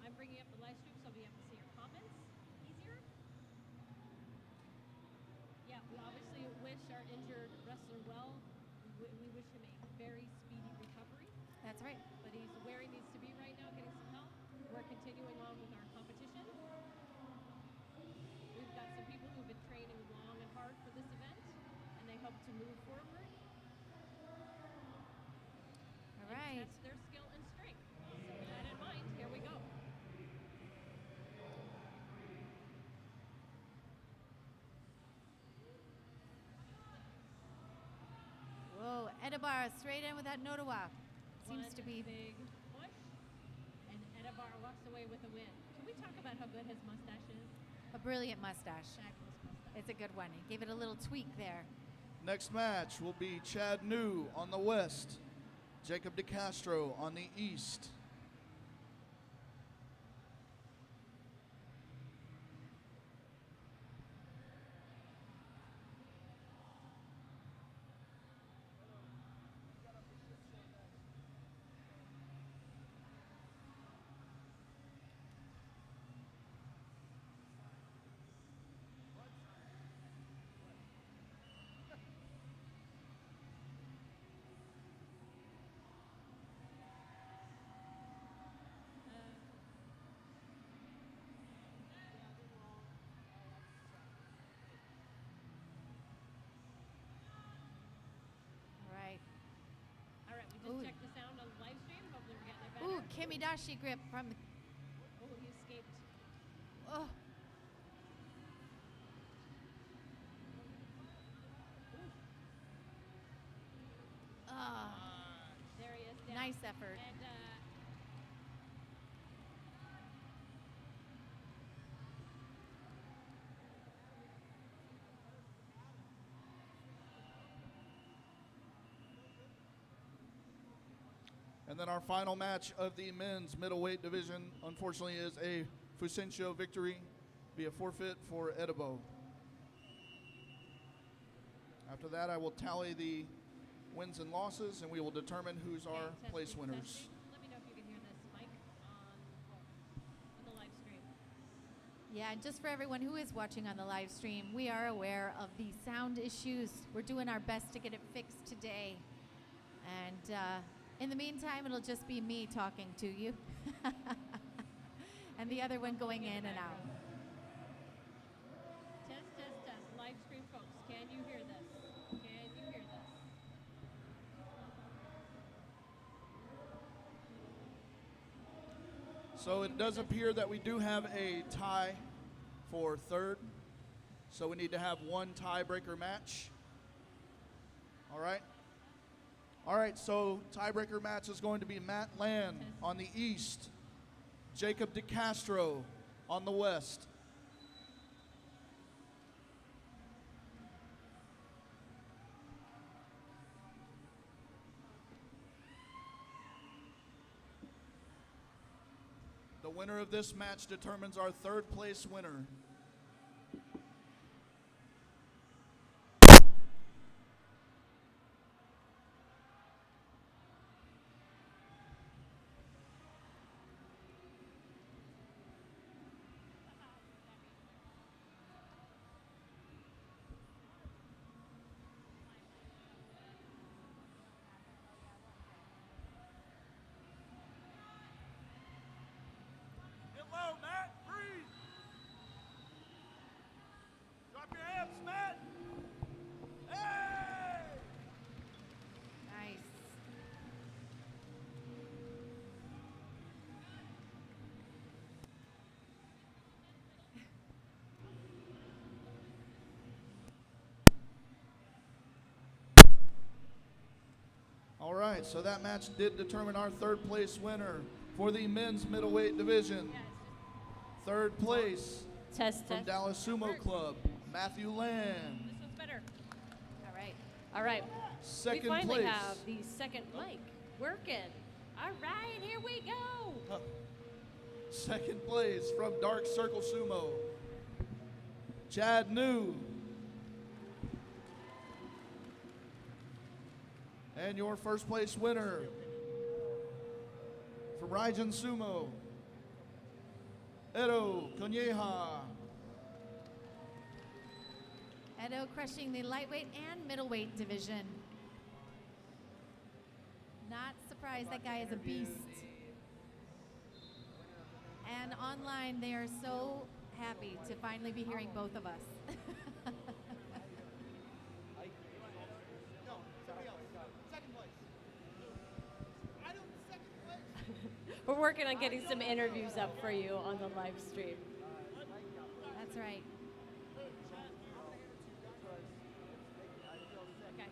I'm bringing up the live stream so we have to see your comments easier. Yeah, we obviously wish our injured wrestler well. We wish him a very speedy recovery. That's right. But he's where he needs to be right now, getting some help. We're continuing on with our competition. We've got some people who've been training long and hard for this event, and they hope to move forward. All right. That's their skill and strength. So with that in mind, here we go. Whoa, 𝗪𝗚𝗓 straight in with that 𝗦𝗨𝗏. Seems to be big push, and 𝗪𝗚𝗓 walks away with a win. Can we talk about how good his mustache is? a brilliant mustache. Fabulous mustache. It's a good one. He gave it a little tweak there. Next match will be 𝗏𝗏𝗏𝗏 on the west, 𝗏𝗏𝗏𝗏𝗏 on the east. All right, we just checked the sound on the live stream. Hopefully we're getting it better. Ooh, Kimidashi grip from the. Oh, he escaped. Oh. There he is. Down. Nice effort. And And then our final match of the men's middleweight division, unfortunately, is a Fusenshio victory via forfeit for 𝗪𝗏𝗏𝗏. After that, I will tally the wins and losses, and we will determine who's our place winners. let me know if you can hear this, Mike, on the live stream. Yeah, and just for everyone who is watching on the live stream, we are aware of the sound issues. We're doing our best to get it fixed today. And in the meantime, it'll just be me talking to you. And the other one going in and out. Test, test, test. Live stream folks, can you hear this? Can you hear this? So it does appear that we do have a tie for third. So we need to have one tiebreaker match. All right. All right, so tiebreaker match is going to be Matt Land on the east, Jacob DeCastro on the west. The winner of this match determines our third place winner. Low, Matt. Breathe. Drop your hips, Matt. Hey! Nice. All right, so that match did determine our third place winner for the men's middleweight division. Third place Test, from test. Dallas Sumo Club, Matthew Land. This one's better. All right. All right. Second we finally place. have the second mic working. All right, here we go. Second place from Dark Circle Sumo, 𝗙𝗦𝗏𝗦. And your first place winner from Reverchon Sumo, 𝗦𝗘𝗗𝗚𝗦𝗏. Edo crushing the lightweight and middleweight division. Not surprised, that guy is a beast. And online, they are so happy to finally be hearing both of us. We're working on getting some interviews up for you on the live stream. That's right. Okay.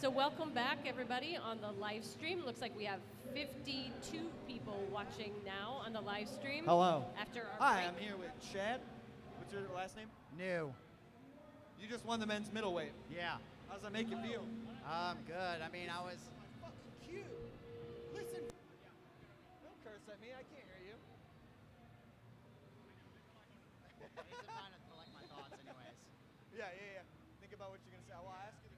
So welcome back, everybody, on the live stream. Looks like we have 52 people watching now on the live stream. Hello. After our Hi, break. I'm here with Chad. What's your last name? New. You just won the men's middleweight. Yeah. How does that make you feel? Good. I mean, I was. Fucking cute. Listen. Don't curse at me. I can't hear you. I need some time to collect my thoughts, anyways. Yeah. Think about what you're gonna say. Well, I'll ask you.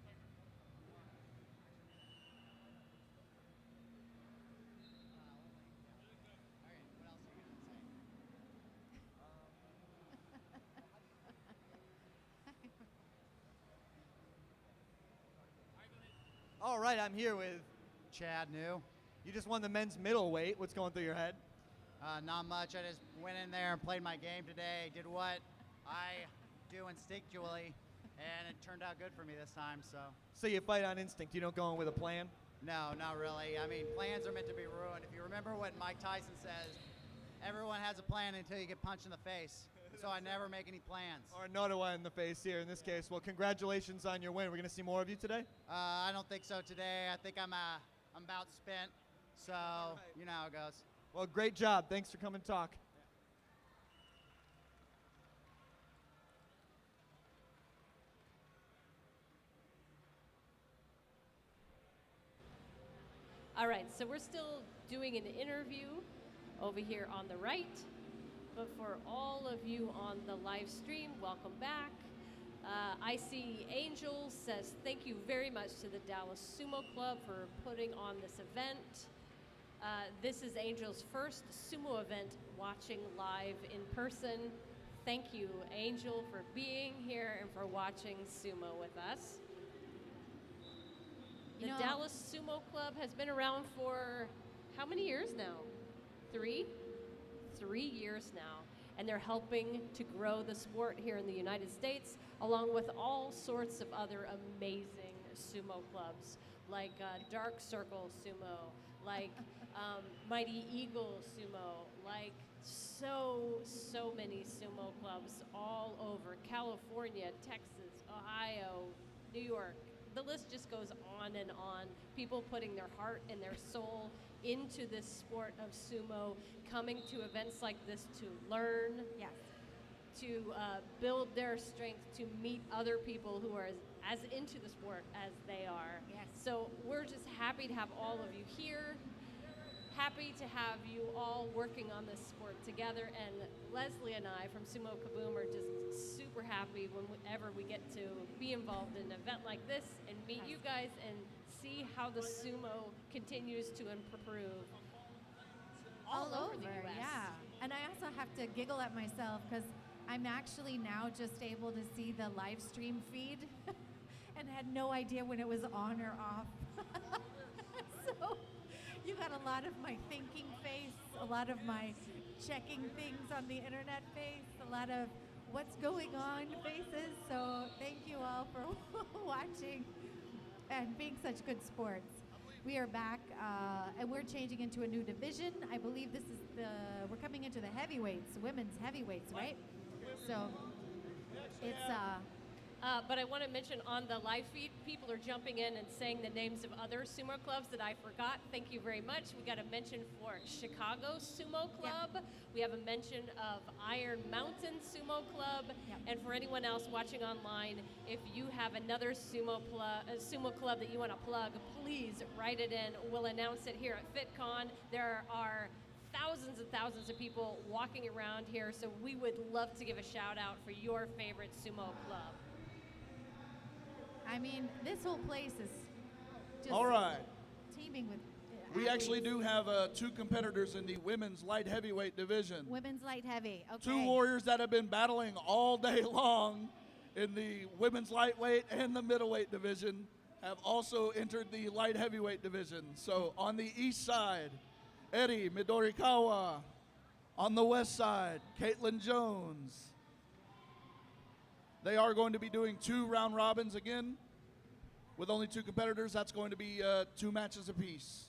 All right, I'm here with Chad New. You just won the men's middleweight. What's going through your head? Not much. I just went in there and played my game today. Did what I do instinctually, and it turned out good for me this time. So you fight on instinct. You don't go in with a plan? No, not really. I mean, plans are meant to be ruined. If you remember what Mike Tyson says, everyone has a plan until you get punched in the face. So I never make any plans. Or nor do I in the face here in this case. Well, congratulations on your win. We're going to see more of you today? I don't think so today. I think I'm about spent. So, you know how it goes. Well, great job. Thanks for coming to talk. All right, so we're still doing an interview over here on the right. But for all of you on the live stream, welcome back. I see Angel says thank you very much to the Dallas Sumo Club for putting on this event. This is Angel's first sumo event watching live in person. Thank you, Angel, for being here and for watching sumo with us. The Dallas Sumo Club has been around for how many years now? 3 years now, and they're helping to grow the sport here in the United States, along with all sorts of other amazing sumo clubs, like Dark Circle Sumo, like Mighty Eagle Sumo, like so many sumo clubs all over California, Texas, Ohio, New York. The list just goes on and on. People putting their heart and their soul into this sport of sumo, coming to events like this to learn, to build their strength, to meet other people who are as into the sport as they are. So we're just happy to have all of you here, happy to have you all working on this sport together, and Leslie and I from Sumo Kaboom are just super happy whenever we get to be involved in an event like this and meet you guys and see how the sumo continues to improve all over the US. Yeah. And I also have to giggle at myself because I'm actually now just able to see the live stream feed and had no idea when it was on or off. So you got a lot of my thinking face, a lot of my checking things on the internet face, a lot of what's going on faces. So thank you all for watching and being such good sports. We are back, and we're changing into a new division. I believe this is we're coming into the heavyweights, women's heavyweights, right? So it's But I want to mention on the live feed, people are jumping in and saying the names of other sumo clubs that I forgot. Thank you very much. We got a mention for Chicago Sumo Club. We have a mention of Iron Mountain Sumo Club. And for anyone else watching online, if you have another sumo club that you want to plug, please write it in. We'll announce it here at FitCon. There are thousands and thousands of people walking around here, so we would love to give a shout out for your favorite sumo club. I mean, this whole place is just All right. teeming with We actually athletes. do have two competitors in the women's light heavyweight division. Women's light heavy. Okay. Two warriors that have been battling all day long in the women's lightweight and the middleweight division have also entered the light heavyweight division. So on the east side, 𝗦𝗘𝗗𝗏𝗦. On the west side, Caitlin Jones. They are going to be doing 2 round robins again. With only 2 competitors, that's going to be 2 matches apiece.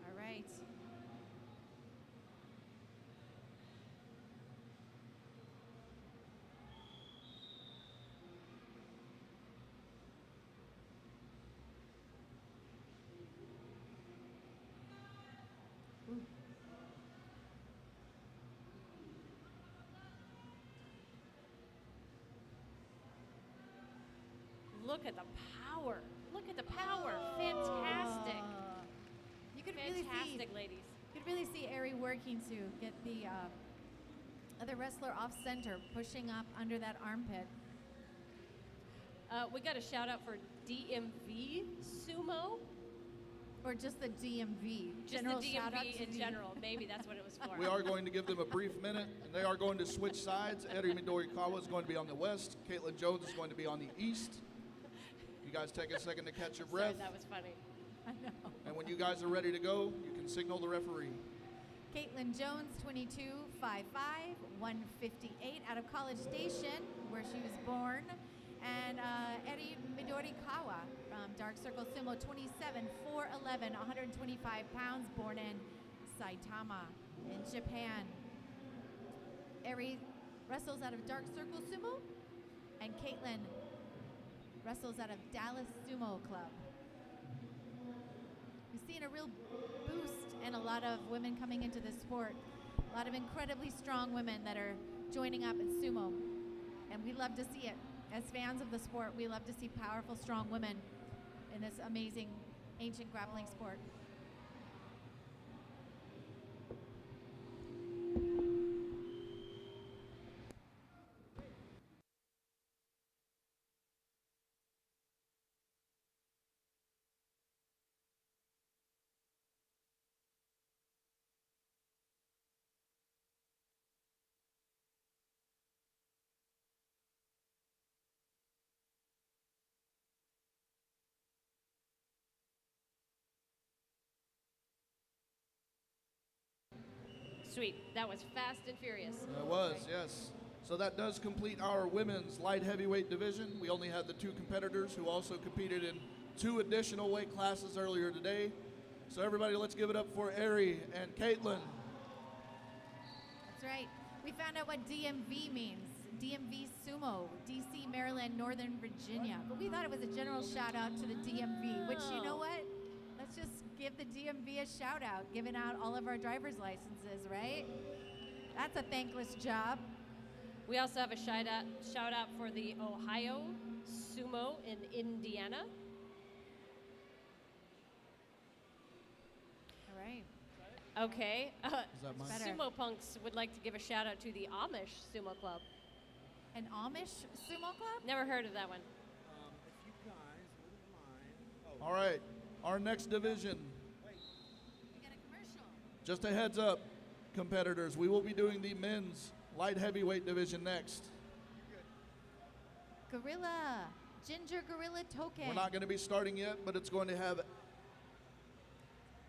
All right. Ooh. Look at the power. Look at the power. Fantastic. You could really see, Fantastic, ladies. you could really see Ari working to get the other wrestler off center, pushing up under that armpit. We got a shout out for DMV Sumo. Or just the DMV. Just General the shout out DMV to in the- general. Maybe that's what it was for. We are going to give them a brief minute, and they are going to switch sides. 𝗦𝗘𝗗𝗏𝗦 is going to be on the west. Caitlin Jones is going to be on the east. You guys take a second to catch your breath. Sorry, that was funny. I know. And when you guys are ready to go, you can signal the referee. Caitlin Jones, 22.55, 158, out of College Station, where she was born. And 𝗦𝗘𝗗𝗏𝗦 from Dark Circle Sumo, 27.411, 125 pounds, born in Saitama in Japan. Eri wrestles out of Dark Circle Sumo, and Caitlin wrestles out of Dallas Sumo Club. We've seen a real boost and a lot of women coming into this sport. A lot of incredibly strong women that are joining up in sumo. And we love to see it. As fans of the sport, we love to see powerful, strong women in this amazing ancient grappling sport. Sweet. That was fast and furious. It was, yes. So that does complete our women's light heavyweight division. We only had the 2 competitors who also competed in 2 additional weight classes earlier today. So everybody, let's give it up for Ari and Caitlin. That's right. We found out what DMV means. DMV Sumo, DC, Maryland, Northern Virginia. But we thought it was a general shout out to the DMV, which, you know what? Let's just give the DMV a shout out, giving out all of our driver's licenses, right? That's a thankless job. We also have a shout out for the Ohio Sumo in Indiana. All right. Okay. Is that mine? Sumo Punks would like to give a shout out to the Amish Sumo Club. An Amish Sumo Club? Never heard of that one. All right, our next division. Just a heads up, competitors, we will be doing the men's light heavyweight division next. Gorilla, Ginger Gorilla Token. We're not going to be starting yet, but it's going to have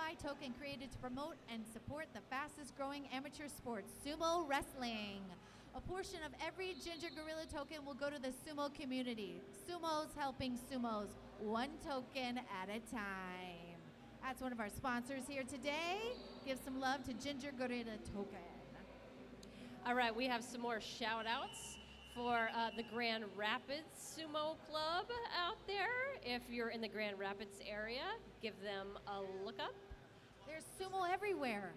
unified token created to promote and support the fastest growing amateur sport, sumo wrestling. A portion of every Ginger Gorilla token will go to the sumo community. Sumos helping sumos, one token at a time. That's one of our sponsors here today. Give some love to Ginger Gorilla token. All right, we have some more shout outs for the Grand Rapids Sumo Club out there. If you're in the Grand Rapids area, give them a look up. There's sumo everywhere,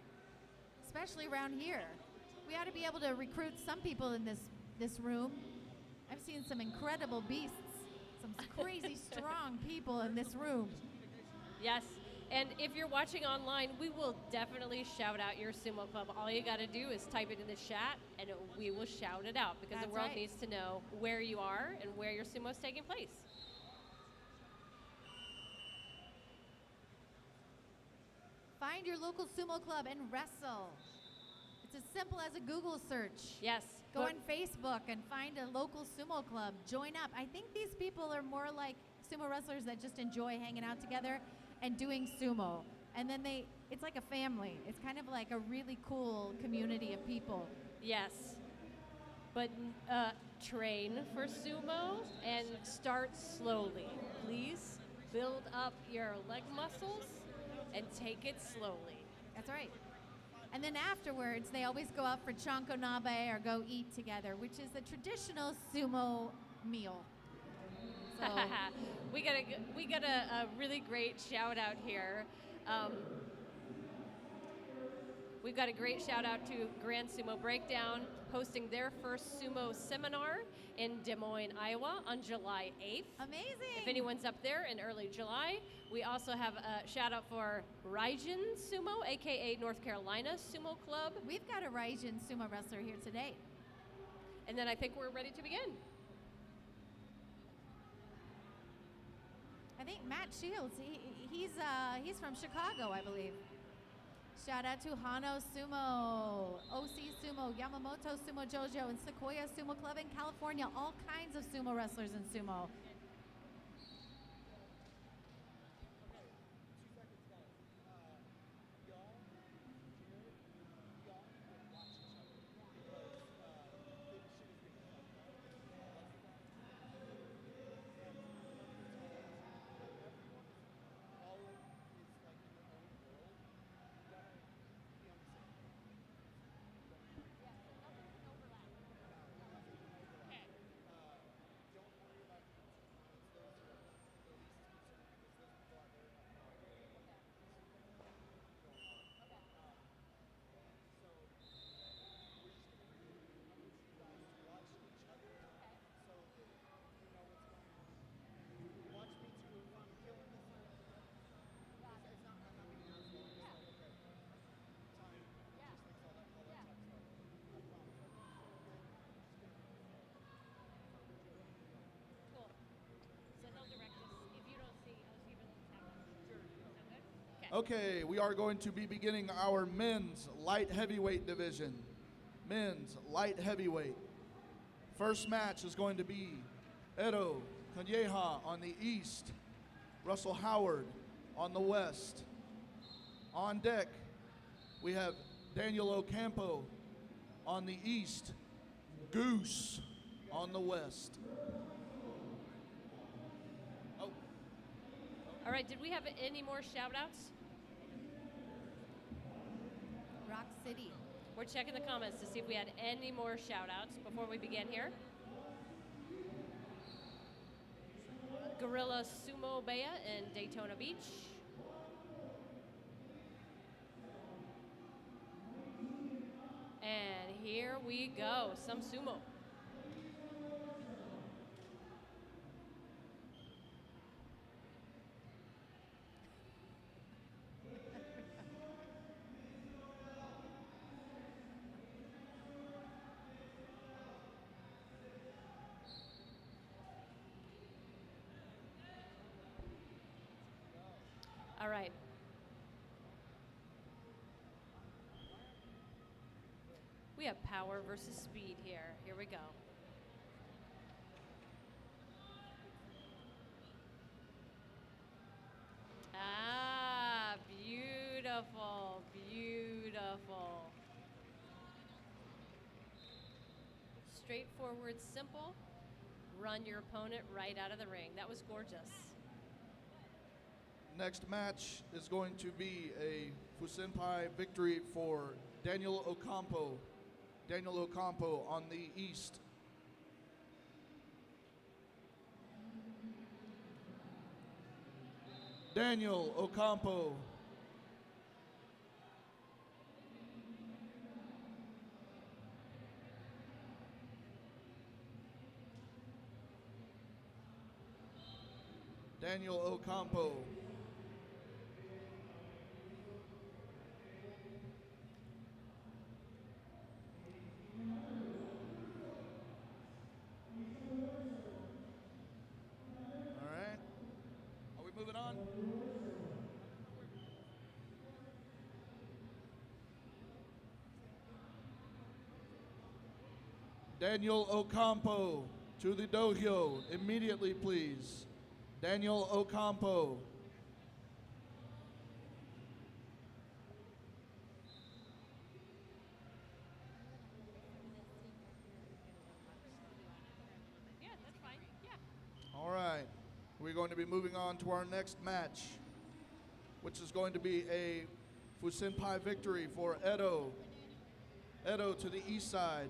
especially around here. We ought to be able to recruit some people in this room. I've seen some incredible beasts, some crazy strong people in this room. Yes, and if you're watching online, we will definitely shout out your sumo club. All you got to do is type it in the chat, and we will shout it out because the world needs to know where you are and where your sumo is taking place. Find your local sumo club and wrestle. It's as simple as a Google search. Yes. Go on Facebook and find a local sumo club. Join up. I think these people are more like sumo wrestlers that just enjoy hanging out together and doing sumo. And then it's like a family. It's kind of like a really cool community of people. Yes. But train for sumo and start slowly. Please build up your leg muscles and take it slowly. That's right. And then afterwards, they always go out for chanko nabe or go eat together, which is the traditional sumo meal. So we got a really great shout out here. We've got a great shout out to Grand Sumo Breakdown hosting their first sumo seminar in Des Moines, Iowa on July 8th. Amazing. If anyone's up there in early July, we also have a shout out for Reverchon Sumo, aka North Carolina Sumo Club. We've got a Reverchon sumo wrestler here today. And then I think we're ready to begin. I think Matt Shields, he's from Chicago, I believe. Shout out to Hano Sumo, OC Sumo, Yamamoto Sumo Jojo, and Sequoia Sumo Club in California. All kinds of sumo wrestlers in sumo. Okay, we are going to be beginning our men's light heavyweight division. Men's light heavyweight. First match is going to be 𝗦𝗘𝗗𝗏𝗦𝗏 on the east, Russell Howard on the west. On deck, we have Daniel Ocampo on the east, Goose on the west. Oh. All right, did we have any more shout outs? Rock City. We're checking the comments to see if we had any more shout outs before we begin here. Gorilla Sumo Bay in Daytona Beach. And here we go, some sumo. All right. We have power versus speed here. Here we go. straightforward, simple. Run your opponent right out of the ring. That was gorgeous. Next match is going to be a Fusenpai victory for Daniel Ocampo. Daniel Ocampo on the east. Daniel Ocampo. Daniel Ocampo. All right. Are we moving on? Daniel Ocampo to the dojo immediately, please. Daniel Ocampo. Yeah, that's fine. Yeah. All right. We're going to be moving on to our next match, which is going to be a Fusenpai victory for Edo. Edo to the east side.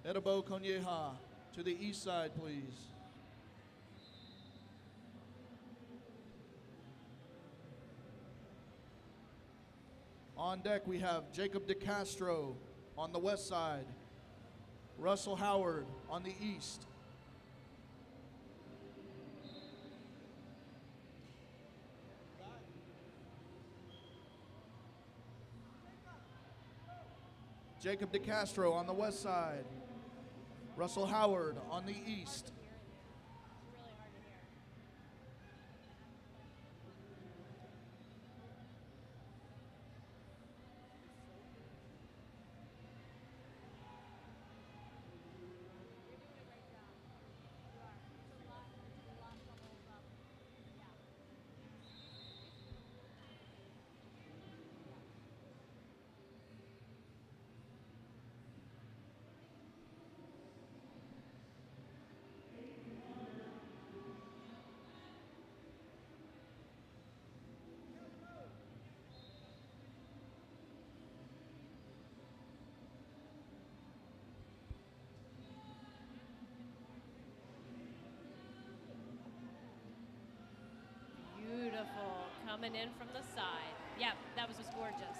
𝗪𝗚𝗏𝗗𝗦𝗗𝗏 to the east side, please. On deck, we have Jacob DeCastro on the west side, Russell Howard on the east. Jacob DeCastro on the west side, Russell Howard on the east. Beautiful. Coming in from the side. Yeah, that was just gorgeous.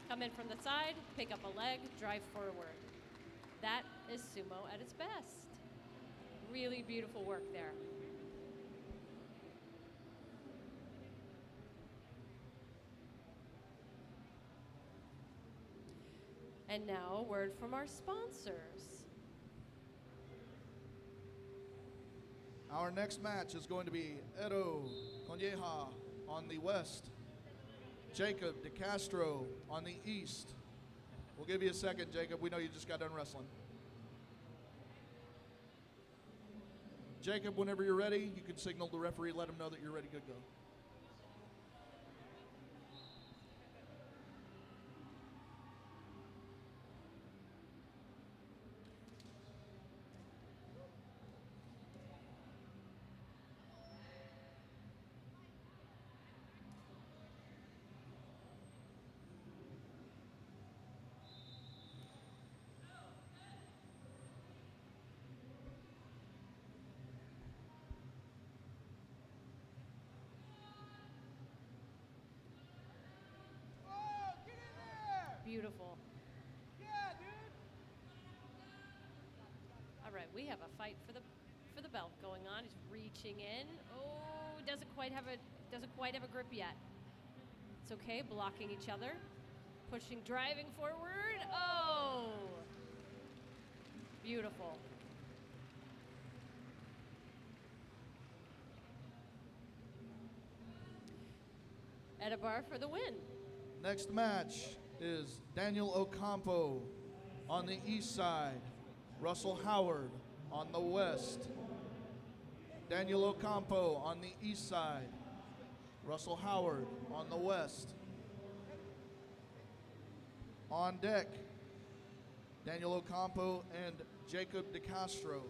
Come in from the side, pick up a leg, drive forward. That is sumo at its best. Really beautiful work there. And now a word from our sponsors. Our next match is going to be 𝗪𝗚𝗏𝗗𝗏𝗏 on the west, Jacob DeCastro on the east. We'll give you a second, Jacob. We know you just got done wrestling. Jacob, whenever you're ready, you can signal the referee, let him know that you're ready to go. Beautiful. Yeah, dude. All right, we have a fight for the belt going on. He's reaching in. Oh, doesn't quite have a grip yet. It's okay, blocking each other, pushing, driving forward. Oh, beautiful. Edabar for the win. Next match is Daniel Ocampo on the east side. Russell Howard on the west. Daniel Ocampo on the east side. Russell Howard on the west. On deck, Daniel Ocampo and Jacob DeCastro.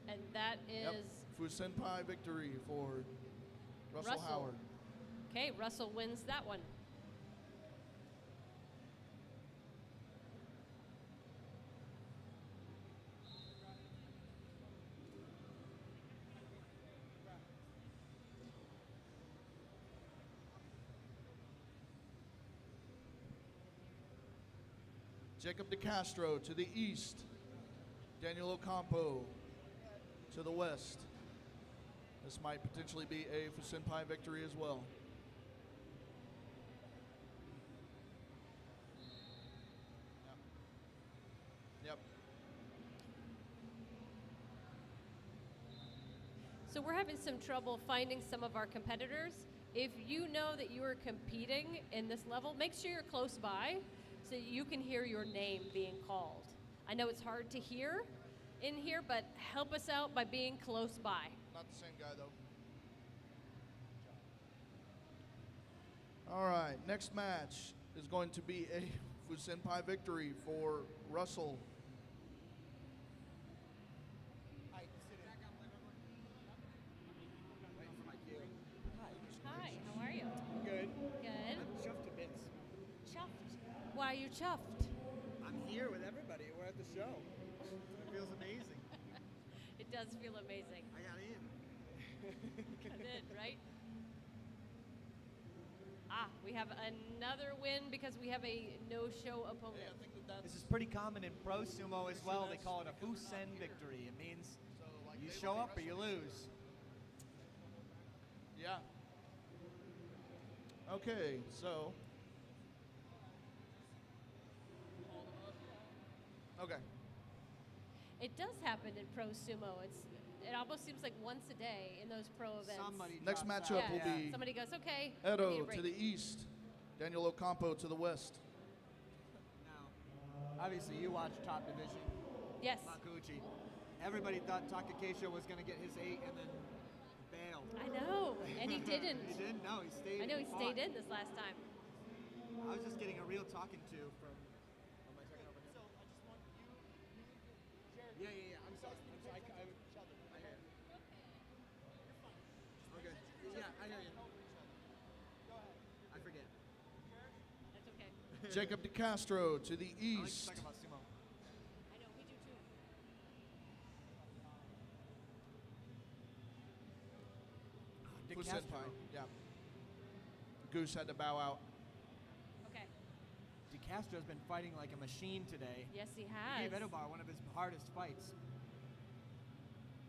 And that is Fusenpai victory for Russell Howard. Okay, Russell wins that one. Jacob DeCastro to the east. Daniel Ocampo to the west. This might potentially be a Fusenpai victory as well. Yep. So we're having some trouble finding some of our competitors. If you know that you are competing in this level, make sure you're close by so you can hear your name being called. I know it's hard to hear in here, but help us out by being close by. Not the same guy, though. All right, next match is going to be a Fusenpai victory for Russell. Hi, how are you? Good. Good. I'm chuffed to bits. Chuffed. Why are you chuffed? I'm here with everybody. We're at the show. It feels amazing. It does feel amazing. I got in. Got in, right? Ah, we have another win because we have a no-show opponent. This is pretty common in pro sumo as well. They call it a Fusen victory. It means you show up or you lose. Yeah. Okay, so. Okay. It does happen in pro sumo. It almost seems like once a day in those pro events. Next matchup will be somebody goes, okay. we need a Edo break." to the east, Daniel Ocampo to the west. Obviously, you watch top division. Yes. Makuuchi. Everybody thought Takakeisha was going to get his 8 and then bailed. I know, and he didn't. He didn't? No, he stayed. I know he and stayed fought. in this last time. I was just getting a real talking to from. Am I talking over here? So I just want you. Yeah. I'm sorry. I hear. Okay. Yeah, I hear you. I forget. That's okay. Jacob DeCastro to the I like to east. talk about sumo. I know, we do too. Fusenpai, yeah. Goose had to bow out. Okay. DeCastro's been fighting like a machine today. Yes, he He has. gave Edobar one of his hardest fights.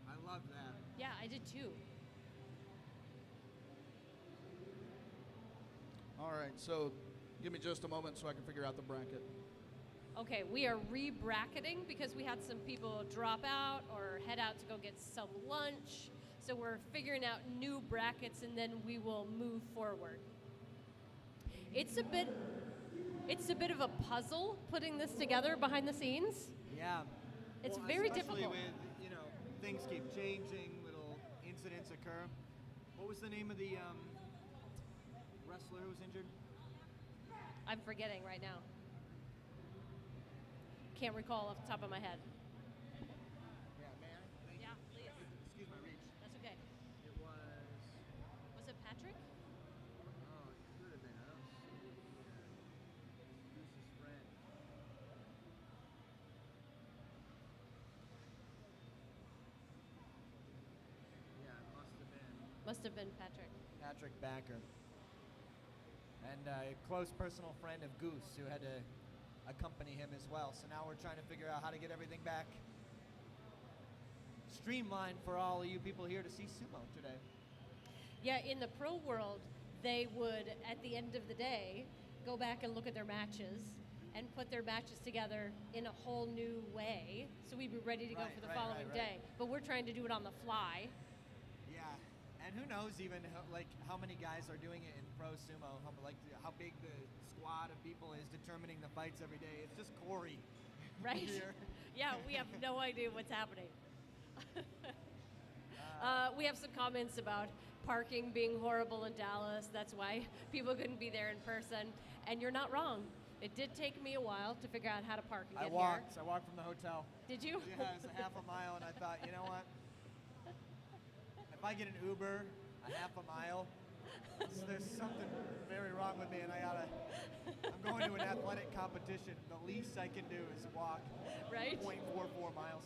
I love that. Yeah, I did too. All right, so give me just a moment so I can figure out the bracket. Okay, we are re-bracketing because we had some people drop out or head out to go get some lunch. So we're figuring out new brackets and then we will move forward. It's a bit of a puzzle putting this together behind the scenes. Yeah. It's Well, very especially difficult. with, things keep changing, little incidents occur. What was the name of the wrestler who was injured? I'm forgetting right now. Can't recall off the top of my head. Yeah, man. Yeah, please. Excuse my reach. That's okay. It was. Was it Patrick? Oh, it could have been. I don't see it here. Goose's friend. Yeah, it must have been. Must have been Patrick. Patrick Backer. And a close personal friend of Goose who had to accompany him as well. So now we're trying to figure out how to get everything back streamlined for all of you people here to see sumo today. Yeah, in the pro world, they would, at the end of the day, go back and look at their matches and put their matches together in a whole new way, so we'd be ready to go for the following day. But we're trying to do it on the fly. Yeah, and who knows even how many guys are doing it in pro sumo, how big the squad of people is determining the fights every day. It's just Corey. Right? Here. Yeah, we have no idea what's happening. We have some comments about parking being horrible in Dallas. That's why people couldn't be there in person. And you're not wrong. It did take me a while to figure out how to park and get here. I walked from the hotel. Did you? Yeah, it's a half a mile, and I thought, you know what? If I get an Uber a half a mile, there's something very wrong with me, and I'm going to an athletic competition. The least I can do is walk right? 0.44 miles.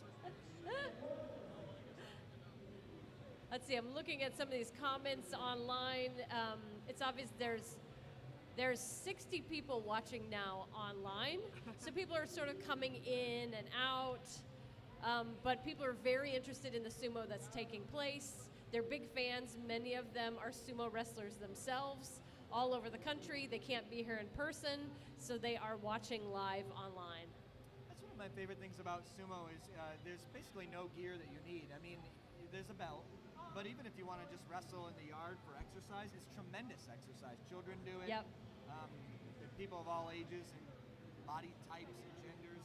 Let's see, I'm looking at some of these comments online. It's obvious there's 60 people watching now online. So people are sort of coming in and out. But people are very interested in the sumo that's taking place. They're big fans. Many of them are sumo wrestlers themselves all over the country. They can't be here in person, so they are watching live online. That's one of my favorite things about sumo is there's basically no gear that you need. I mean, there's a belt, but even if you want to just wrestle in the yard for exercise, it's tremendous exercise. Children do it. Yep. People of all ages and body types and genders.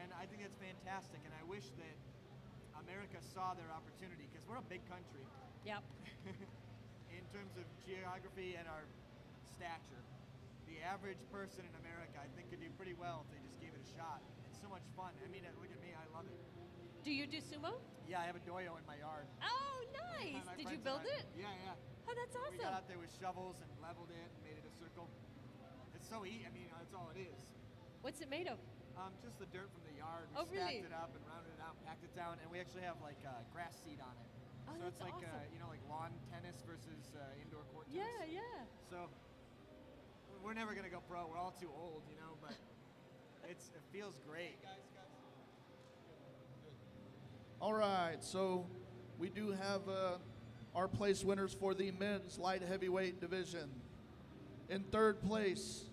And I think that's fantastic. And I wish that America saw their opportunity, because we're a big country. Yep. In terms of geography and our stature. The average person in America, I think, could do pretty well if they just gave it a shot. It's so much fun. I mean, look at me, I love it. Do you do sumo? Yeah, I have a doyo in my yard. Oh, nice. Did you build it? Yeah, yeah. Oh, that's awesome. We got out there with shovels and leveled it and made it a circle. It's so easy. I mean, that's all it is. What's it made of? Just the dirt from the yard. We Oh, really? stacked it up and rounded it out, packed it down, and we actually have like grass seed on it. Oh, so it's that's like awesome. like lawn tennis versus indoor court tennis. Yeah, yeah. So we're never gonna go pro. We're all too old, but it feels great. All right, so we do have our place winners for the men's light heavyweight division. In third place,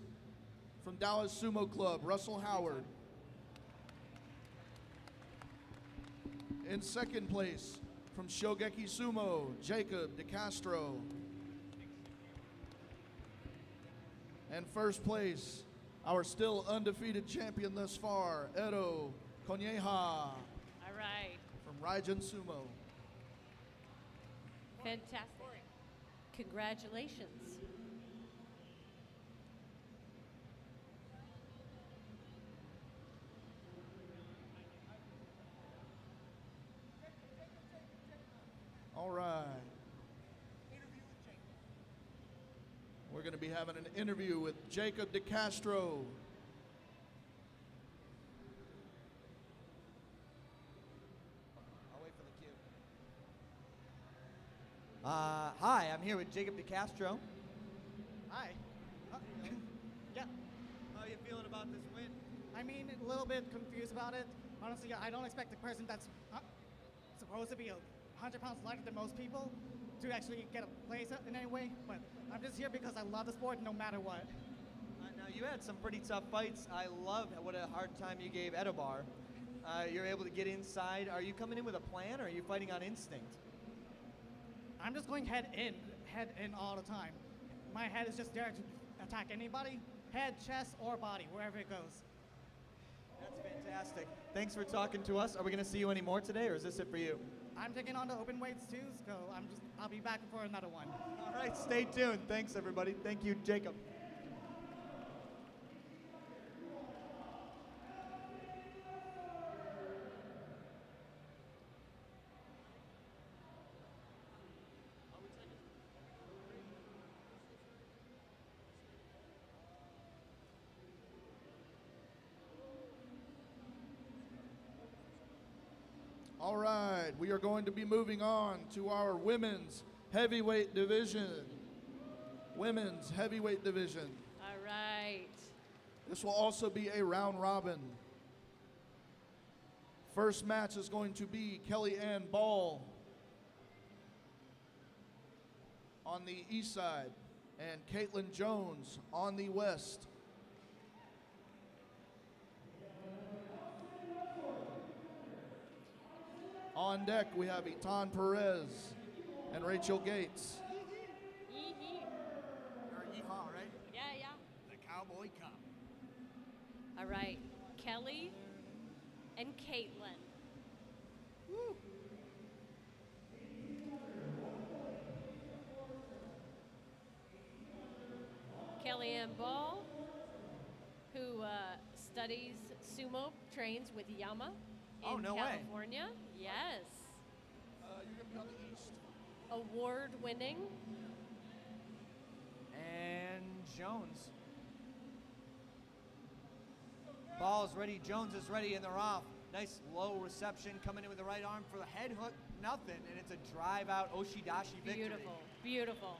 from Dallas Sumo Club, Russell Howard. In second place, from Shogeki Sumo, Jacob DeCastro. And first place, our still undefeated champion thus far, 𝗦𝗘𝗗𝗦𝗗𝗦𝗏. All right. From Reverchon Sumo. Fantastic. Congratulations. All right. We're going to be having an interview with Jacob DeCastro. I'll wait for the cue. Hi, I'm here with Jacob DeCastro. Hi. Yeah. How are you feeling about this win? I mean, a little bit confused about it. Honestly, I don't expect the person that's supposed to be 100 pounds lighter than most people to actually get a place in any way, but I'm just here because I love the sport no matter what. Now, you had some pretty tough fights. I love what a hard time you gave 𝗦𝗏𝗏. You're able to get inside. Are you coming in with a plan, or are you fighting on instinct? I'm just going head in all the time. My head is just there to attack anybody, head, chest, or body, wherever it goes. That's fantastic. Thanks for talking to us. Are we going to see you any more today, or is this it for you? I'm taking on the open weights too, so I'll be back for another one. All right, stay tuned. Thanks, everybody. Thank you, Jacob. All right, we are going to be moving on to our women's heavyweight division. Women's heavyweight division. All right. This will also be a round robin. First match is going to be Kellyanne Ball on the east side and Caitlin Jones on the west. On deck, we have 𝗏𝗏 Perez and Rachel Gates. Or yeehaw, right? Yeah, yeah. The Cowboy Cup. All right, Kelly and Caitlin. Woo. Kellyanne Ball, who studies sumo, trains with Yama Oh, in no way. California. Yes. You're going to be on the east. Award-winning. And Jones. Ball's ready, Jones is ready, and they're off. Nice low reception, coming in with the right arm for the head hook, nothing, and it's a drive out Oshidashi victory. Beautiful, beautiful.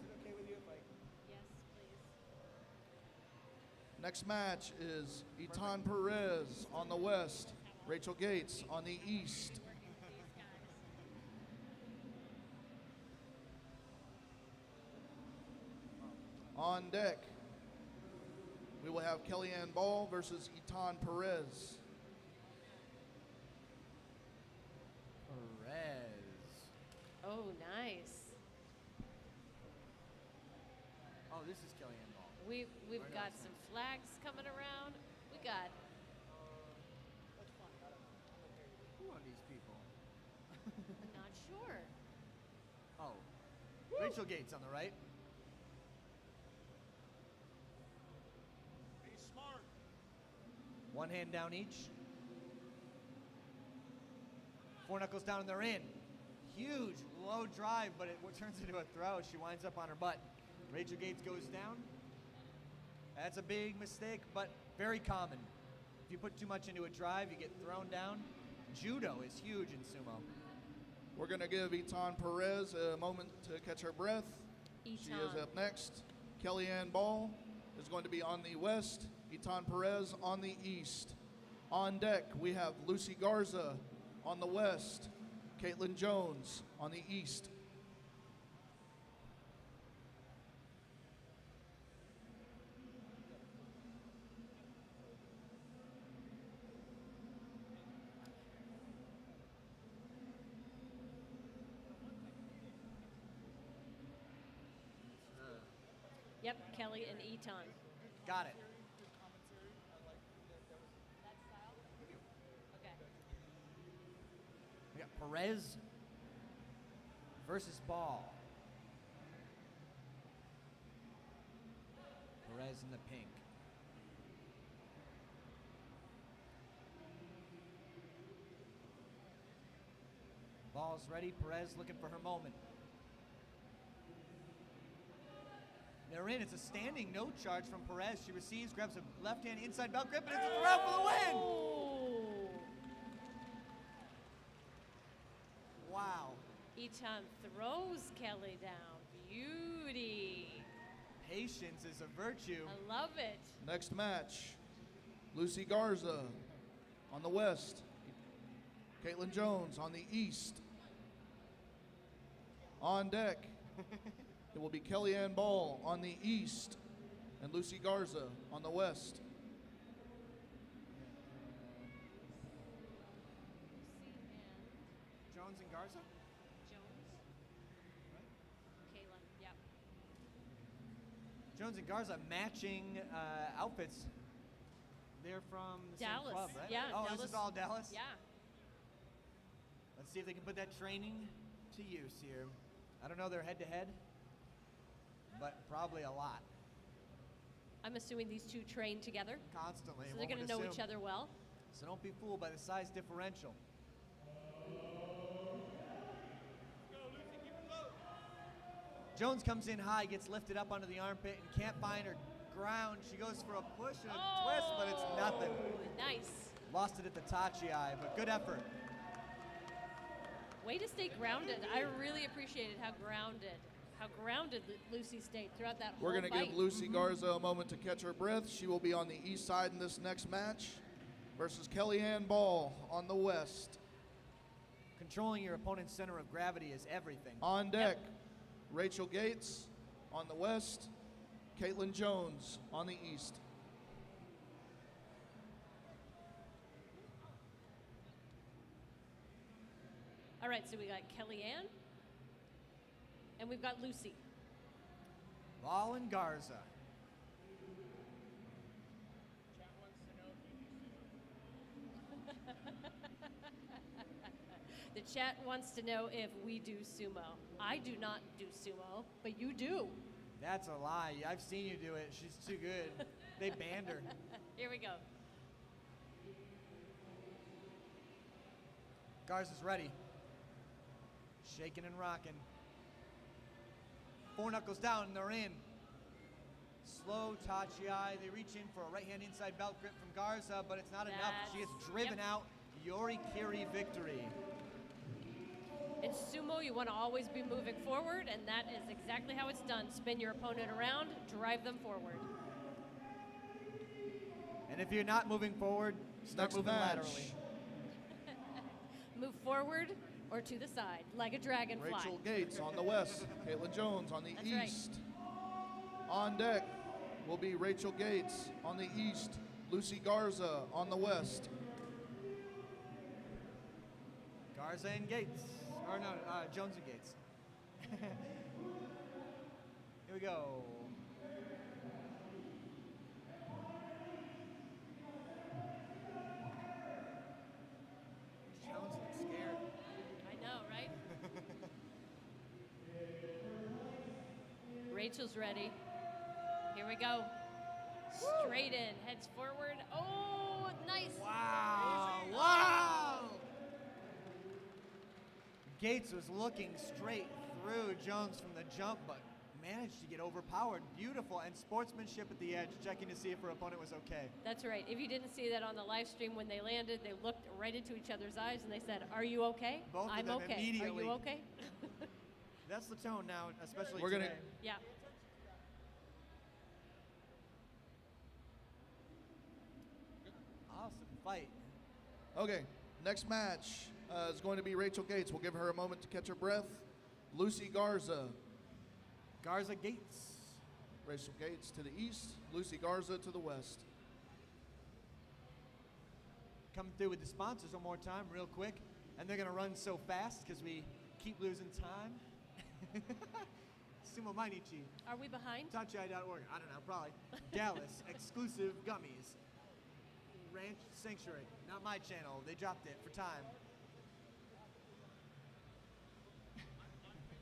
Is it okay with you if I... Yes, please. Next match is 𝗏𝗏 Perez on the west, Rachel Gates on the east. On deck, we will have Kellyanne Ball versus 𝗏𝗏 Perez. Perez. Oh, nice. Oh, this is Kellyanne Ball. We've Very got nice. some flags coming around. We got Who are these people? not sure. Oh, Rachel Gates on the right. Be smart. One hand down each. Four knuckles down and they're in. Huge low drive, but it turns into a throw. She winds up on her butt. Rachel Gates goes down. That's a big mistake, but very common. If you put too much into a drive, you get thrown down. Judo is huge in sumo. We're going to give 𝗏𝗏 Perez a moment to catch her breath. She is 𝗏𝗏. up next. Kellyanne Ball is going to be on the west, 𝗏𝗏 Perez on the east. On deck, we have Lucy Garza on the west, Caitlin Jones on the east. Yep, Kelly and 𝗏𝗏. Got it. Okay. We got Perez versus Ball. Perez in the pink. Ball's ready. Perez looking for her moment. They're in. It's a standing no charge from Perez. She receives, grabs a left hand inside belt grip, and it's a throw for the win! Oh. Wow. 𝗏𝗏 throws Kelly down. Beauty. Patience is a virtue. I love it. Next match, Lucy Garza on the west, Caitlin Jones on the east. On deck, it will be Kellyanne Ball on the east and Lucy Garza on the west. Jones and Garza? Jones. Caitlin, yep. Jones and Garza matching outfits. They're from the Dallas. same club, right? Yeah, Oh, Dallas. this is all Dallas? Yeah. Let's see if they can put that training to use here. I don't know their head-to-head, but probably a lot. I'm assuming these two train together. Constantly. So one they're going would to know assume. each other well. So don't be fooled by the size differential. Jones comes in high, gets lifted up onto the armpit, and can't find her ground. She goes for a push and a twist, but it's nothing. Nice. Lost it at the 𝗏𝗏, but good effort. Way to stay grounded. I really appreciated how grounded Lucy stayed throughout that We're whole going to fight. give Lucy Garza a moment to catch her breath. She will be on the east side in this next match versus Kellyanne Ball on the west. Controlling your opponent's center of gravity is everything. On deck, Rachel Gates on the west, Caitlin Jones on the east. All right, so we got Kellyanne, and we've got Lucy. Ball and Garza. The chat wants to know if we do sumo. I do not do sumo, but you do. That's a lie. I've seen you do it. She's too good. They banned her. Here we go. Garza's ready. Shaking and rocking. 4 knuckles down and they're in. Slow tachi-eye. They reach in for a right hand inside belt grip from Garza, but it's not enough. She gets driven out. Yorikiri victory. In sumo, you want to always be moving forward, and that is exactly how it's done. Spin your opponent around, drive them forward. And if you're not moving forward, start Next moving match. laterally. Move forward or to the side, like a dragonfly. Rachel Gates on the west, Caitlin Jones on the That's right. east. On deck will be Rachel Gates on the east, Lucy Garza on the west. Garza and Gates. Or no, Jones and Gates. Here we go. Jones looks scared. I know, right? Rachel's ready. Here we go. Straight in, heads forward. Oh, nice. Wow, wow! Gates was looking straight through Jones from the jump, but managed to get overpowered. Beautiful, and sportsmanship at the edge, checking to see if her opponent was okay. That's right. If you didn't see that on the live stream, when they landed, they looked right into each other's eyes and they said, "Are you okay? Both of I'm them okay. immediately. Are you okay?" That's the tone now, especially We're today. gonna- Yeah. Awesome fight. Okay, next match is going to be Rachel Gates. We'll give her a moment to catch her breath. Lucy Garza. Garza Gates. Rachel Gates to the east, Lucy Garza to the west. Coming through with the sponsors one more time, real quick. And they're going to run so fast because we keep losing time. Sumo 𝗦𝗍𝗔𝗬𝗦. Are we behind? Tachi-eye.org. I don't know, probably. Dallas, exclusive gummies. Ranch Sanctuary. Not my channel. They dropped it for time.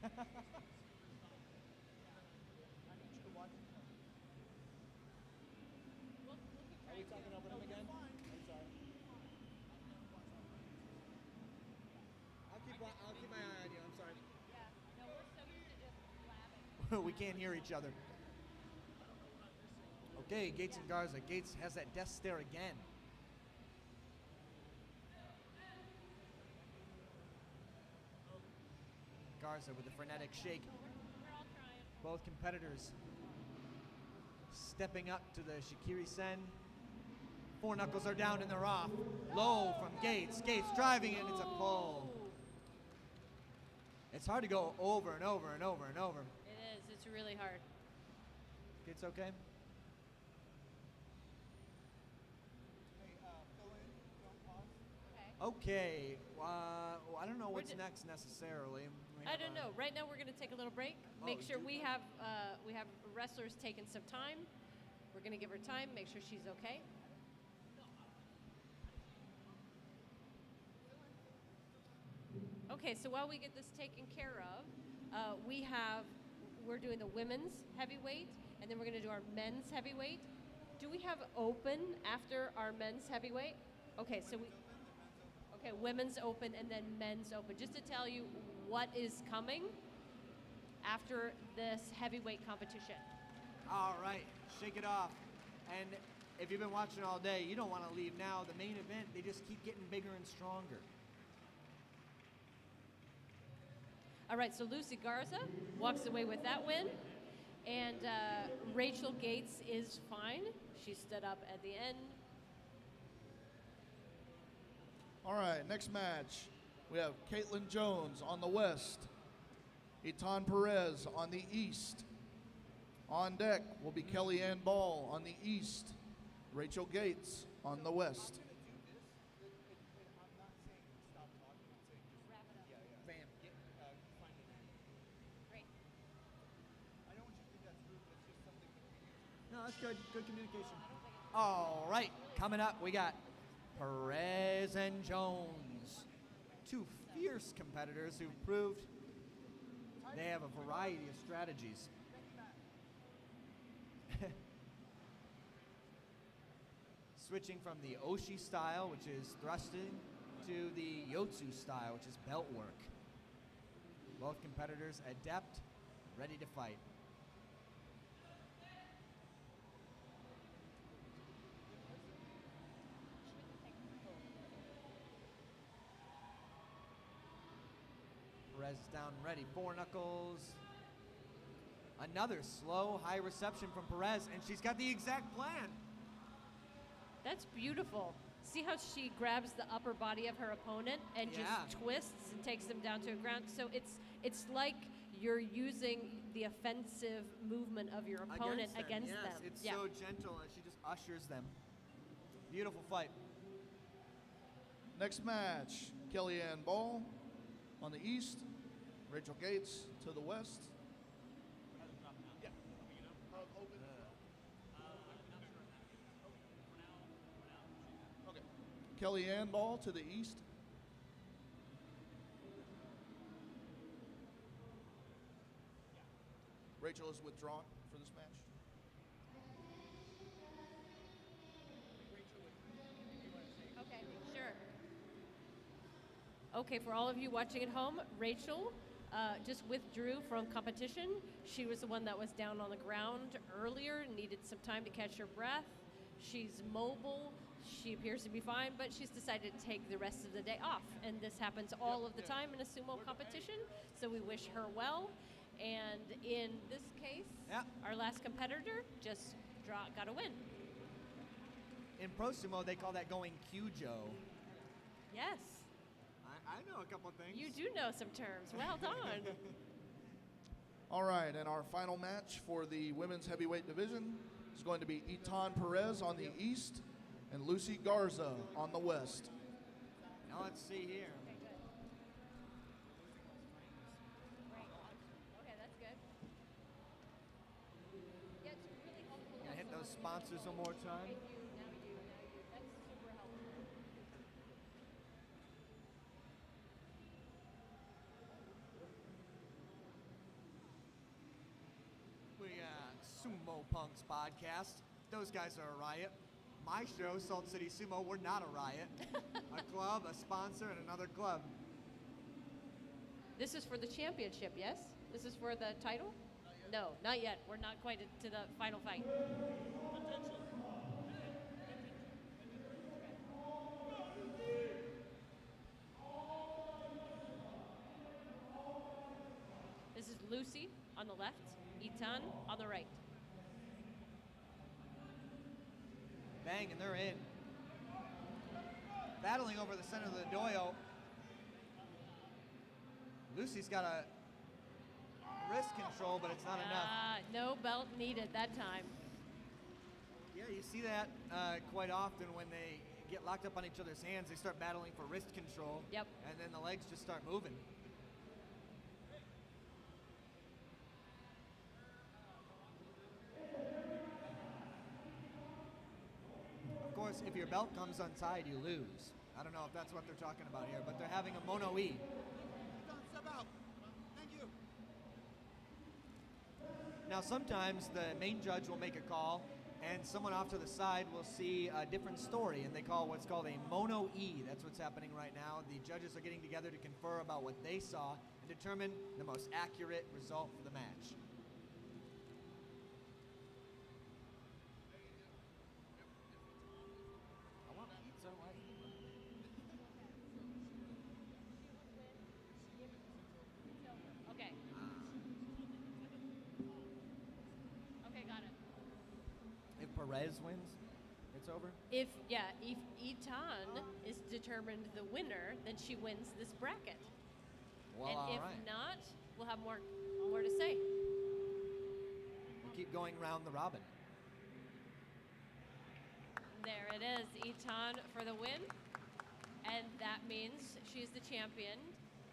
Are we talking over them again? I'm sorry. I'll keep my eye on you. I'm sorry. No, we're so used to just blabbing. We can't hear each other. Okay, Gates and Garza. Gates has that death stare again. Garza with a frenetic shake. Both competitors stepping up to the Shikiri-sen. 4 knuckles are down and they're off. Low from Gates. Gates driving it. It's a pull. It's hard to go over and over and over and over. It is. It's really hard. Gates okay? Okay. I don't know what's next necessarily. I don't know. Right now, we're going to take a little break. Make you sure do? we have wrestlers taking some time. We're going to give her time. Make sure she's okay. Okay. So while we get this taken care of, we're doing the women's heavyweight, and then we're going to do our men's heavyweight. Do we have open after our men's heavyweight? Okay. So Okay, women's open and then men's open. Just to tell you what is coming after this heavyweight competition. All right, shake it off. And if you've been watching all day, you don't want to leave now. The main event, they just keep getting bigger and stronger. All right, so Lucy Garza walks away with that win. And Rachel Gates is fine. She stood up at the end. All right, next match we have Caitlin Jones on the west, 𝗕𝗏𝗏𝗏𝗏 on the east. On deck will be Kellyanne Ball on the east, Rachel Gates on the west. No, that's good. Good communication. All right, coming up, we got Perez and Jones, two fierce competitors who proved they have a variety of strategies. Switching from the Oshi style, which is thrusting, to the Yotsu style, which is belt work. Both competitors adept, ready to fight. Perez is down and ready. Four knuckles. Another slow, high reception from Perez, and she's got the exact plan. That's beautiful. See how she grabs the upper body of her opponent and just twists and takes them down to the ground. So it's like you're using the offensive movement of your opponent against them. It's so gentle, and she just ushers them. Beautiful fight. Next match, Kellyanne Ball on the east, Rachel Gates to the west. Kellyanne Ball to the east. Rachel is withdrawn for this match. Okay, sure. Okay, for all of you watching at home, Rachel just withdrew from competition. She was the one that was down on the ground earlier, needed some time to catch her breath. She's mobile. She appears to be fine, but she's decided to take the rest of the day off. And this happens all of the time in a sumo competition, so we wish her well. And in this case, our last competitor just got a win. In pro sumo, they call that going kyujo. Yes. I know a couple things. You do know some terms. Well done. All right, and our final match for the women's heavyweight division is going to be 𝗕𝗏𝗏𝗏𝗏 on the east and Lucy Garza on the west. Now let's see here. Okay, that's good. Yeah, it's really helpful. Gonna hit those sponsors one more time. Now you. That's super helpful. We Sumo Punks podcast. Those guys are a riot. My show, Salt City Sumo, we're not a riot. A club, a sponsor, and another club. This is for the championship, yes? This is for the title? No, not yet. We're not quite to the final fight. This is Lucy on the left, 𝗕𝗏𝗏𝗏𝗏 on the right. Bang, and they're in. Battling over the center of the doyo. Lucy's got a wrist control, but it's not enough. No belt needed that time. Yeah, you see that quite often when they get locked up on each other's hands. They start battling for wrist control. Yep. And then the legs just start moving. Of course, if your belt comes untied, you lose. I don't know if that's what they're talking about here, but they're having a mono-e. Now, sometimes the main judge will make a call, and someone off to the side will see a different story, and they call what's called a mono-e. That's what's happening right now. The judges are getting together to confer about what they saw and determine the most accurate result for the match. I want pizza. Why? Okay. Okay, got it. If Perez wins, it's over? If 𝗬𝗏 is determined the winner, then she wins this bracket. Well, and all if right. not, we'll have more to say. We'll keep going round the robin. There it is, 𝗬𝗏 for the win, and that means she's the champion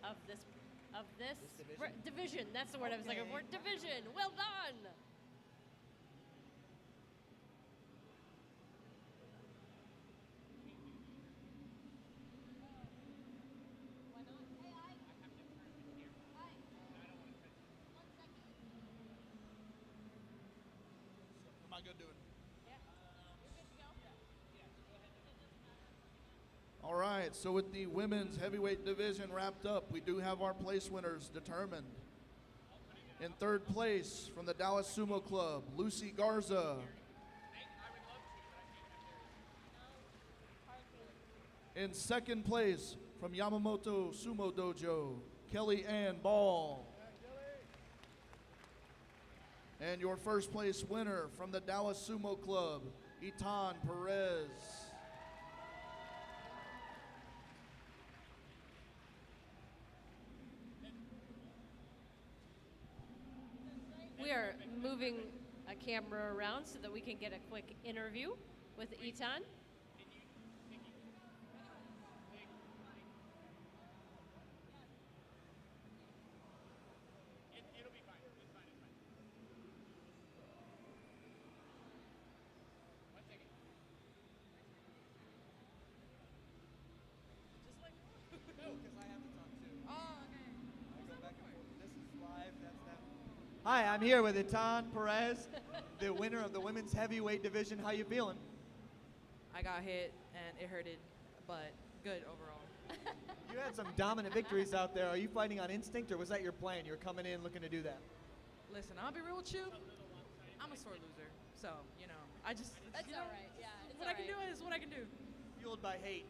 of this division. That's the word I was looking for. Division. Well done. Am I good doing? All right, so with the women's heavyweight division wrapped up, we do have our place winners determined. In third place from the Dallas Sumo Club, Lucy Garza. In second place from Yamamoto Sumo Dojo, Kelly Ann Ball. And your first place winner from the Dallas Sumo Club, 𝗬𝗏 Perez. We are moving a camera around so that we can get a quick interview with 𝗬𝗏. Hi, I'm here with 𝗬𝗏 Perez, the winner of the women's heavyweight division. How you feeling? I got hit and it hurted, but good overall. You had some dominant victories out there. Are you fighting on instinct, or was that your plan? You were coming in looking to do that? Listen, I'll be real with you. I'm a sore loser, so That's all right. Yeah, what I can do is what I can do. Fueled by hate.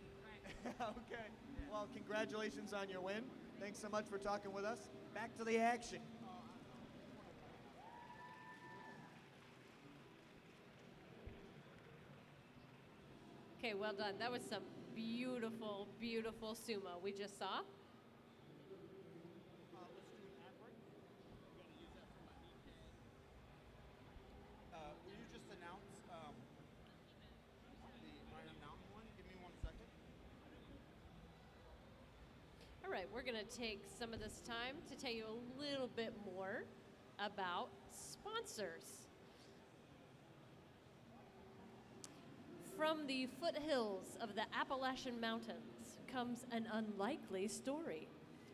Okay. Well, congratulations on your win. Thanks so much for talking with us. Back to the action. Okay, well done. That was some beautiful, beautiful sumo we just saw. Will you just announce the Iron Mountain one? Give me 1 second. All right, we're going to take some of this time to tell you a little bit more about sponsors. From the foothills of the Appalachian Mountains comes an unlikely story.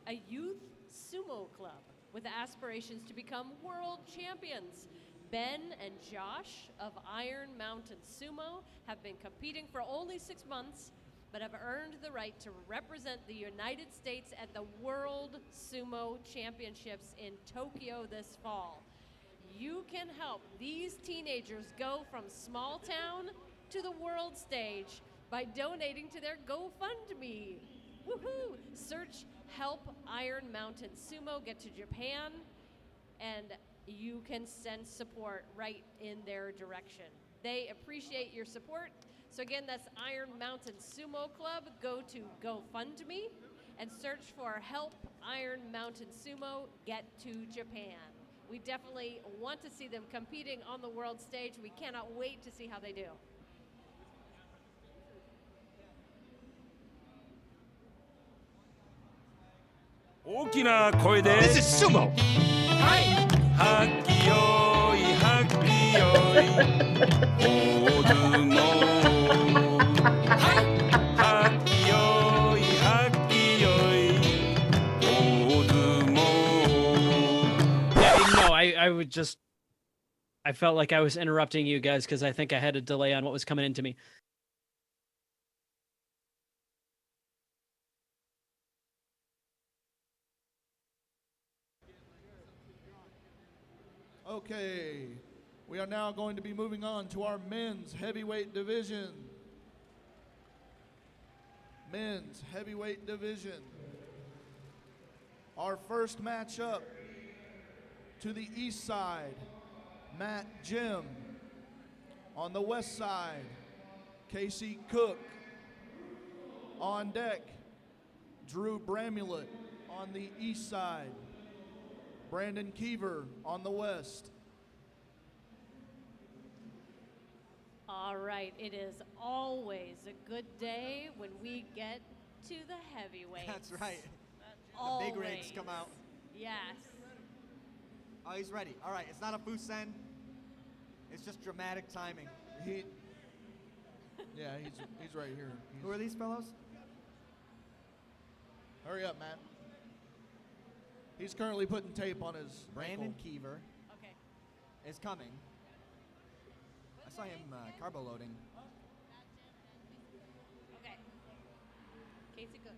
A youth sumo club with aspirations to become world champions. Ben and Josh of Iron Mountain Sumo have been competing for only 6 months, but have earned the right to represent the United States at the World Sumo Championships in Tokyo this fall. You can help these teenagers go from small town to the world stage by donating to their GoFundMe. Woohoo! Search Help Iron Mountain Sumo Get to Japan, and you can send support right in their direction. They appreciate your support. So again, that's Iron Mountain Sumo Club. Go to GoFundMe and search for Help Iron Mountain Sumo Get to Japan. We definitely want to see them competing on the world stage. We cannot wait to see how they do. This is sumo. I felt like I was interrupting you guys because I think I had a delay on what was coming into me. Okay, we are now going to be moving on to our men's heavyweight division. Men's heavyweight division. Our first matchup, to the east side, Matt Jim. On the west side, Casey Cook. On deck, 𝗪𝗘𝗦𝗦 on the east side. Brandon Keever on the west. All right, it is always a good day when we get to the heavyweights. That's right. Always. The big rigs come out. Yes. Oh, he's ready. All right, it's not a Fusen. It's just dramatic timing. Yeah, he's right here. Who are these fellows? Hurry up, Matt. He's currently putting tape on his Brandon ankle. Keever Okay. is coming. I saw him carbo loading. Okay. Casey Cook.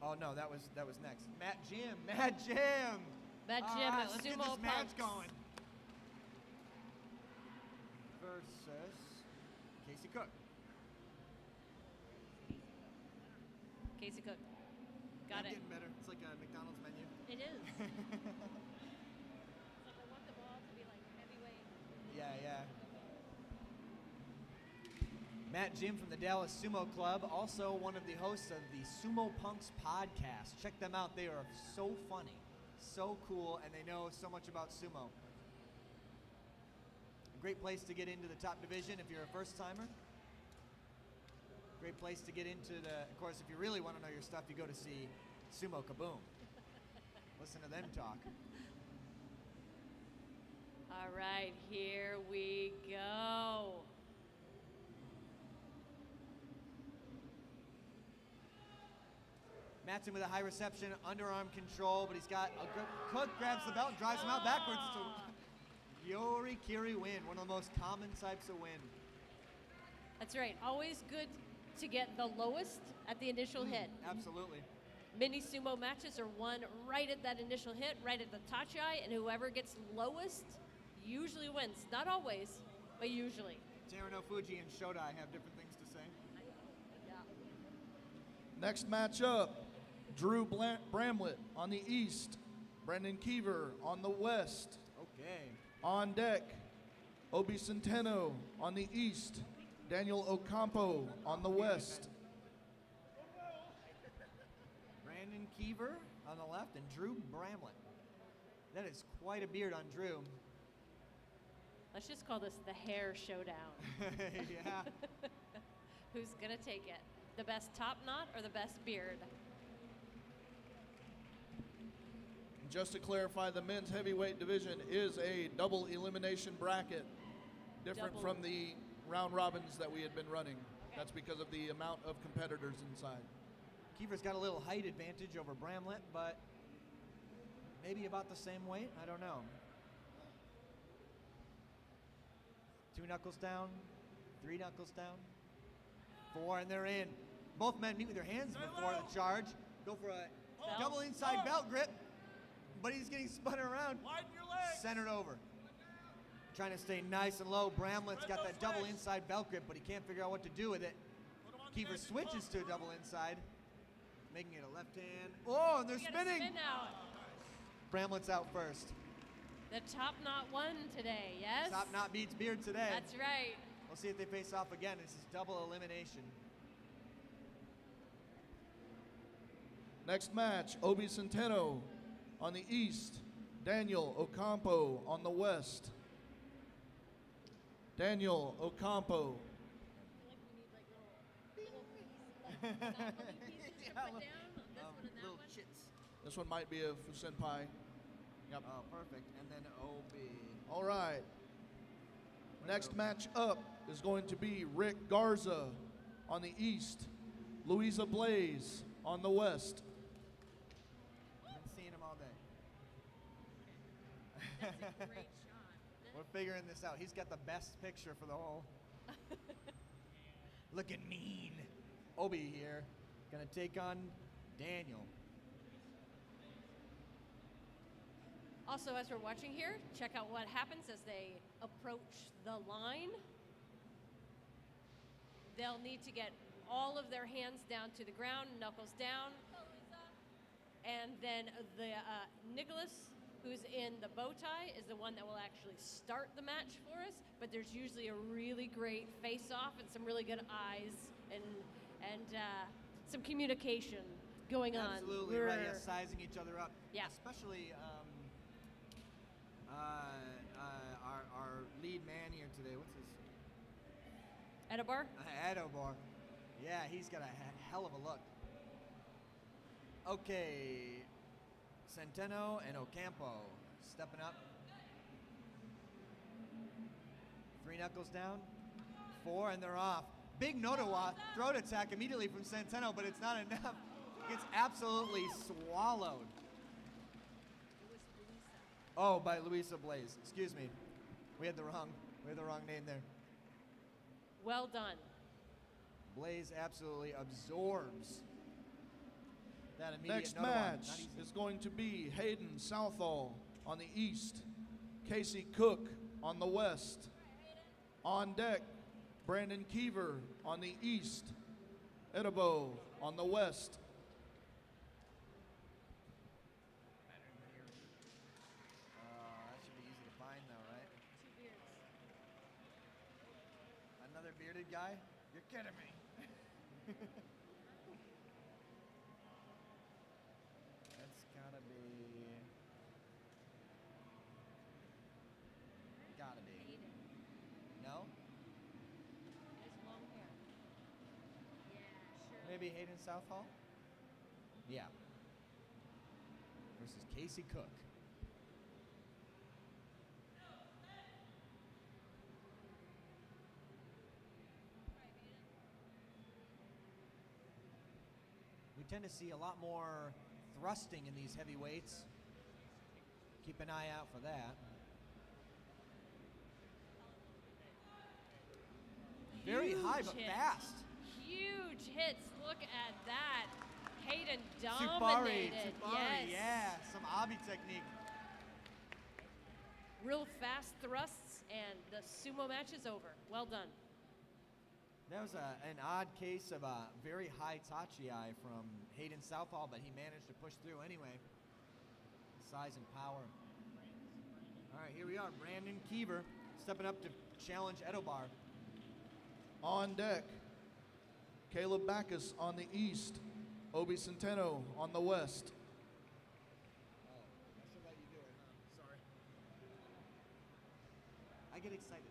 Oh no, that was next. Matt Jim. Matt Jim. Matt Jim at let's get Sumo this match Punks. going. Versus Casey Cook. Casey Cook. Got I'm it. getting better. It's like a McDonald's menu. It is. It's like I want them all to be like heavyweight. Yeah. Matt Jim from the Dallas Sumo Club, also one of the hosts of the Sumo Punks podcast. Check them out. They are so funny, so cool, and they know so much about sumo. A great place to get into the top division if you're a first-timer. Great place to get into of course, if you really want to know your stuff, you go to see Sumo Kaboom. Listen to them talk. All right, here we go. Matt's in with a high reception, underarm control, but he's got a good Cook grabs the belt, drives him out backwards. It's a 𝗪𝗘𝗗𝗦𝗦 win, one of the most common types of win. That's right. Always good to get the lowest at the initial hit. Absolutely. Mini sumo matches are won right at that initial hit, right at the tachi, and whoever gets lowest usually wins. Not always, but usually. Terano Fuji and Shodai have different things to say. Next matchup, 𝗪𝗘𝗓𝗏𝗦 on the east, Brandon Keever on the west. Okay. On deck, Obi Centeno on the east, Daniel Ocampo on the west. Brandon Keever on the left and 𝗪𝗘𝗓𝗏𝗦. That is quite a beard on Drew. Let's just call this the hair showdown. Yeah. Who's going to take it? The best top knot or the best beard? Just to clarify, the men's heavyweight division is a double elimination bracket, different Double. from the round robins that we had been running. That's because of the amount of competitors inside. Keever's got a little height advantage over Bramlett, but maybe about the same weight. I don't know. 2 knuckles down, 3 knuckles down, 4, and they're in. Both men meet with their hands before the charge. Go for a double inside belt grip, but he's getting spun around. Centered over. Trying to stay nice and low. Bramlett's got that double inside belt grip, but he can't figure out what to do with it. Keever switches to a double inside, making it a left hand. Oh, and they're spinning. Spin out. Bramlett's out first. The top knot won today, yes? Top knot beats beard today. That's right. We'll see if they face off again. This is double elimination. Next match, Obi Centeno on the east, Daniel Ocampo on the west. Daniel Ocampo. Little chits. This one might be a Fusenpai. Yep. Oh, perfect. And then OB. All right. Next match up is going to be Rick Garza on the east, Louisa Blaze on the west. I've been seeing him all day. That's a great shot. We're figuring this out. He's got the best picture for the whole. Looking mean. Obi here, gonna take on Daniel. Also, as we're watching here, check out what happens as they approach the line. They'll need to get all of their hands down to the ground, knuckles down. And then the Nicholas, who's in the bow tie, is the one that will actually start the match for us. but there's usually a really great face-off and some really good eyes and some communication going on. Absolutely right. Yeah, sizing each other up. Yeah. Especially our lead man here today. What's his? Edobar? Edobar. Yeah, he's got a hell of a look. Okay, Centeno and Ocampo stepping up. 3 knuckles down, 4, and they're off. Big 𝗦𝗨𝗗𝗗𝗦𝗏 throat attack immediately from Centeno, but it's not enough. Gets absolutely swallowed. Oh, by 𝗪𝗏𝗏𝗏𝗏. Excuse me, we had the wrong name there. Well done. Blaze absolutely absorbs that immediate Next 𝗦𝗏𝗏𝗏𝗏. match is going to be Hayden Southall on the east, Casey Cook on the west. On deck, Brandon Keever on the east, Edebo on the west. That should be easy to find though, right? 2 beards. Another bearded guy? You're kidding me. That's gotta be. No? He has long hair. Yeah, sure. Maybe Hayden Southall? Yeah. Versus Casey Cook. We tend to see a lot more thrusting in these heavyweights. Keep an eye out for that. Very high, but hits. fast. Huge hits. Look at that. Hayden Tsubari, dominated. Tsubari, Yes. yeah. Some Abi technique. Real fast thrusts, and the sumo match is over. Well done. That was an odd case of a very high tachi from Hayden Southall, but he managed to push through anyway. Size and power. All right, here we are. Brandon Keever stepping up to challenge Edobar. On deck, Caleb Backus on the east, Obi Centeno on the west. I should let you do it, huh? Sorry. I get excited.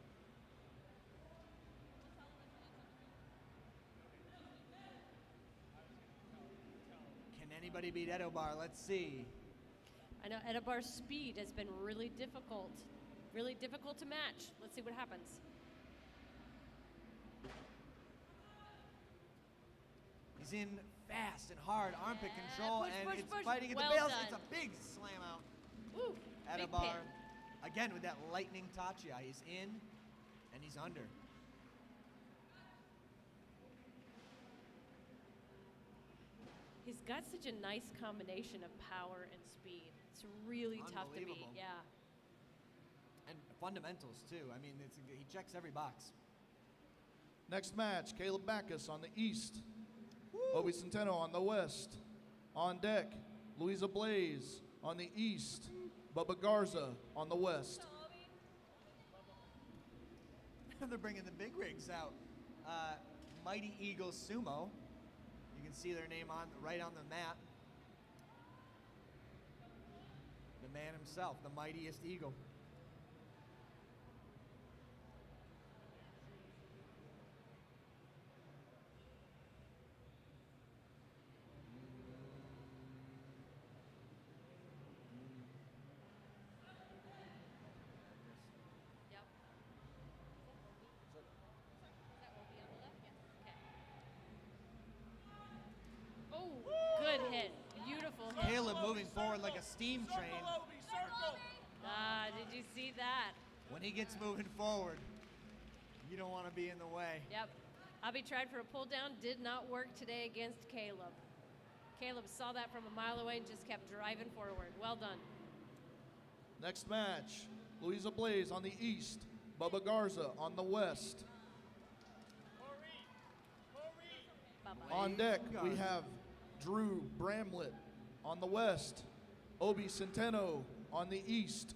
Can anybody beat Edobar? Let's see. I know Edobar's speed has been really difficult to match. Let's see what happens. He's in fast and hard armpit control, push, and push, it's push. fighting at Well the bails. done. It's a big slam out. Woo, big Edobar, pin. again with that lightning tachi. He's in, and he's under. He's got such a nice combination of power and speed. It's really tough to beat. Unbelievable. Yeah. And fundamentals, too. I mean, he checks every box. Next match, Caleb Backus on the east, Obi Centeno on the west. On deck, 𝗪𝗏𝗏𝗏𝗏 on the east, Bubba Garza on the west. They're bringing the big rigs out. Mighty Eagle Sumo. You can see their name right on the mat. The man himself, the mightiest eagle. Oh, good hit. Beautiful hit. Caleb moving forward like a steam train. Ah, did you see that? When he gets moving forward, you don't want to be in the way. Yep. Abi tried for a pull down, did not work today against Caleb. Caleb saw that from a mile away and just kept driving forward. Well done. Next match, 𝗪𝗏𝗏𝗏𝗏 on the east, Bubba Garza on the west. On deck, we have Drew Bramlett on the west, Obi Centeno on the east.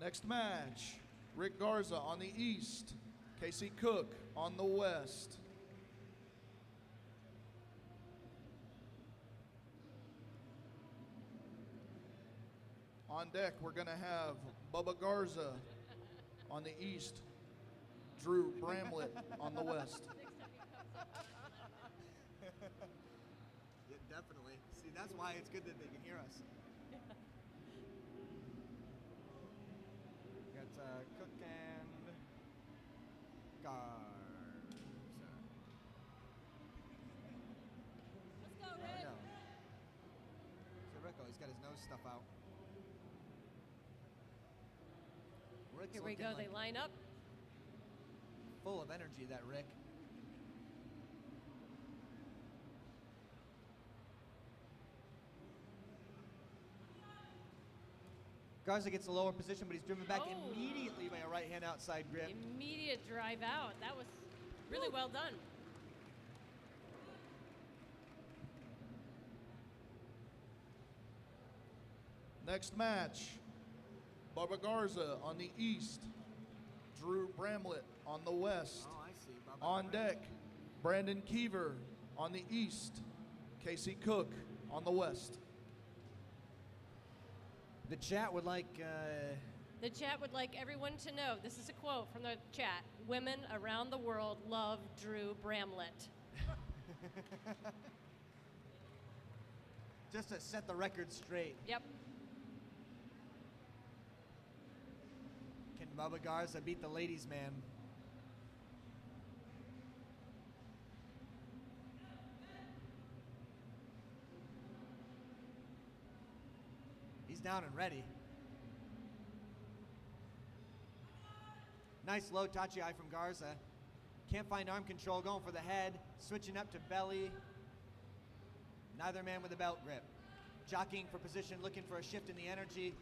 Next match, Rick Garza on the east, Casey Cook on the west. On deck, we're going to have Bubba Garza on the east, Drew Bramlett on the west. Yeah, definitely. See, that's why it's good that they can hear us. Got Cook and Garza. Let's go, Rick. So Rico, he's got his nose stuff out. Rick's Here we looking go. like They line up. full of energy, that Rick. Garza gets a lower position, but he's driven back Oh. immediately by a right hand outside grip. Immediate drive out. That was really well done. Next match, Bubba Garza on the east, 𝗪𝗚𝗏𝗦𝗏 on the west. Oh, I see. Bubba On deck, Brandon Keever on the east, Casey Cook on the west. The chat would like. The chat would like everyone to know, this is a quote from the chat, women around the world love 𝗪𝗏𝗏𝗏𝗏. Just to set the record straight. Yep. Can Bubba Garza beat the ladies' man? He's down and ready. Nice low tachi eye from Garza. Can't find arm control, going for the head, switching up to belly. Neither man with a belt grip. Jockeying for position, looking for a shift in the energy.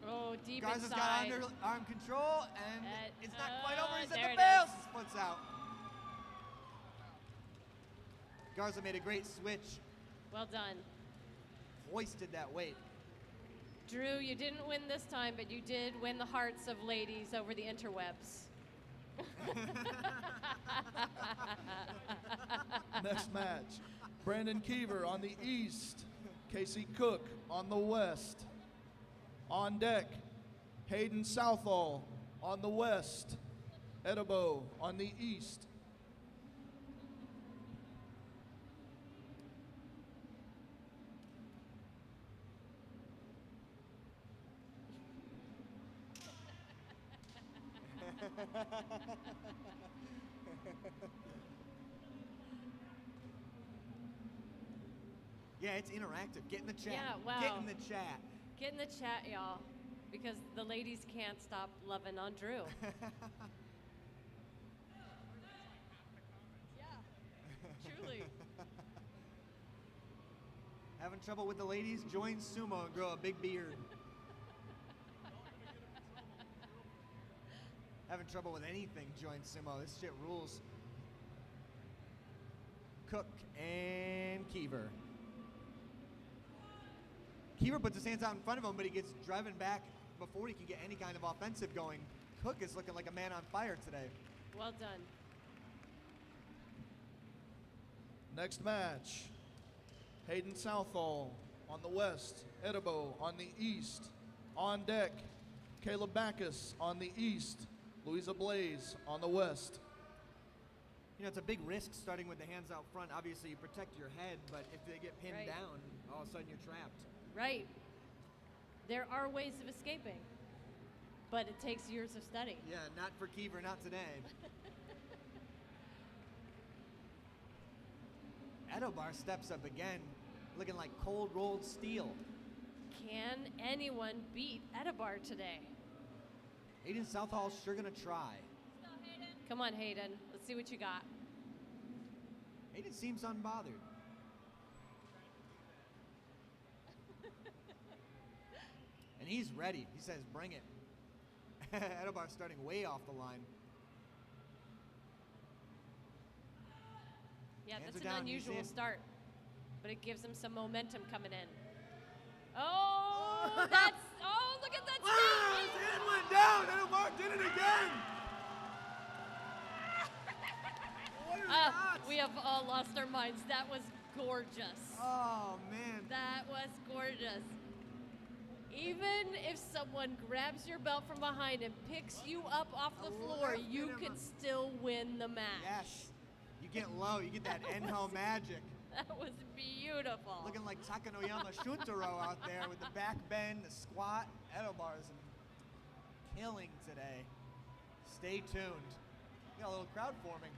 Oh, deep Garza's inside. got underarm control, and it's not quite over. He's there at it the bales. is. His foot's out. Garza made a great switch. Well done. Hoisted that weight. Drew, you didn't win this time, but you did win the hearts of ladies over the interwebs. Next match, Brandon Keever on the east, Casey Cook on the west. On deck, Hayden Southall on the west, 𝗏𝗏𝗏𝗏 on the east. Yeah, it's interactive. Get in the chat. Yeah, wow. Get in the chat. Get in the chat, y'all, because the ladies can't stop loving on Drew. Yeah, truly. Having trouble with the ladies? Join sumo and grow a big beard. Having trouble with anything? Join sumo. This shit rules. Cook and Keever. Keever puts his hands out in front of him, but he gets driven back before he can get any kind of offensive going. Cook is looking like a man on fire today. Well done. Next match, Hayden Southall on the west, 𝗏𝗏𝗏𝗏 on the east. On deck, Caleb Backus on the east, Louisa Blaze on the west. You know, it's a big risk starting with the hands out front. Obviously, you protect your head, but if they get pinned Right. down, all of a sudden you're trapped. Right. There are ways of escaping, but it takes years of study. Yeah, not for Keever, not today. 𝗏𝗏𝗏𝗏 steps up again, looking like cold rolled steel. Can anyone beat 𝗏𝗏𝗏𝗏 today? Hayden Southall's sure gonna try. Come on, Hayden. Let's see what you got. Hayden seems unbothered. And he's ready. He says, bring it. 𝗏𝗏𝗏𝗏𝗏's starting way off the line. Yeah, Hands that's are an down, he's unusual in. start, but it gives him some momentum coming in. Oh, that's, oh, look at that Ah, his hand went down. 𝗏𝗏𝗏𝗏𝗏 did it again. What are the odds? We have all lost our minds. That was gorgeous. Oh, man. That was gorgeous. Even if someone grabs your belt from behind and picks you up off the floor, you can still win the match. Yes. You get low. You get that Enho magic. That was beautiful. Looking like 𝗪𝗏𝗏𝗏𝗏𝗏 out there with the back bend, the squat, 𝗏𝗏𝗏𝗏𝗏s, and killing today. Stay tuned. We got a little crowd forming.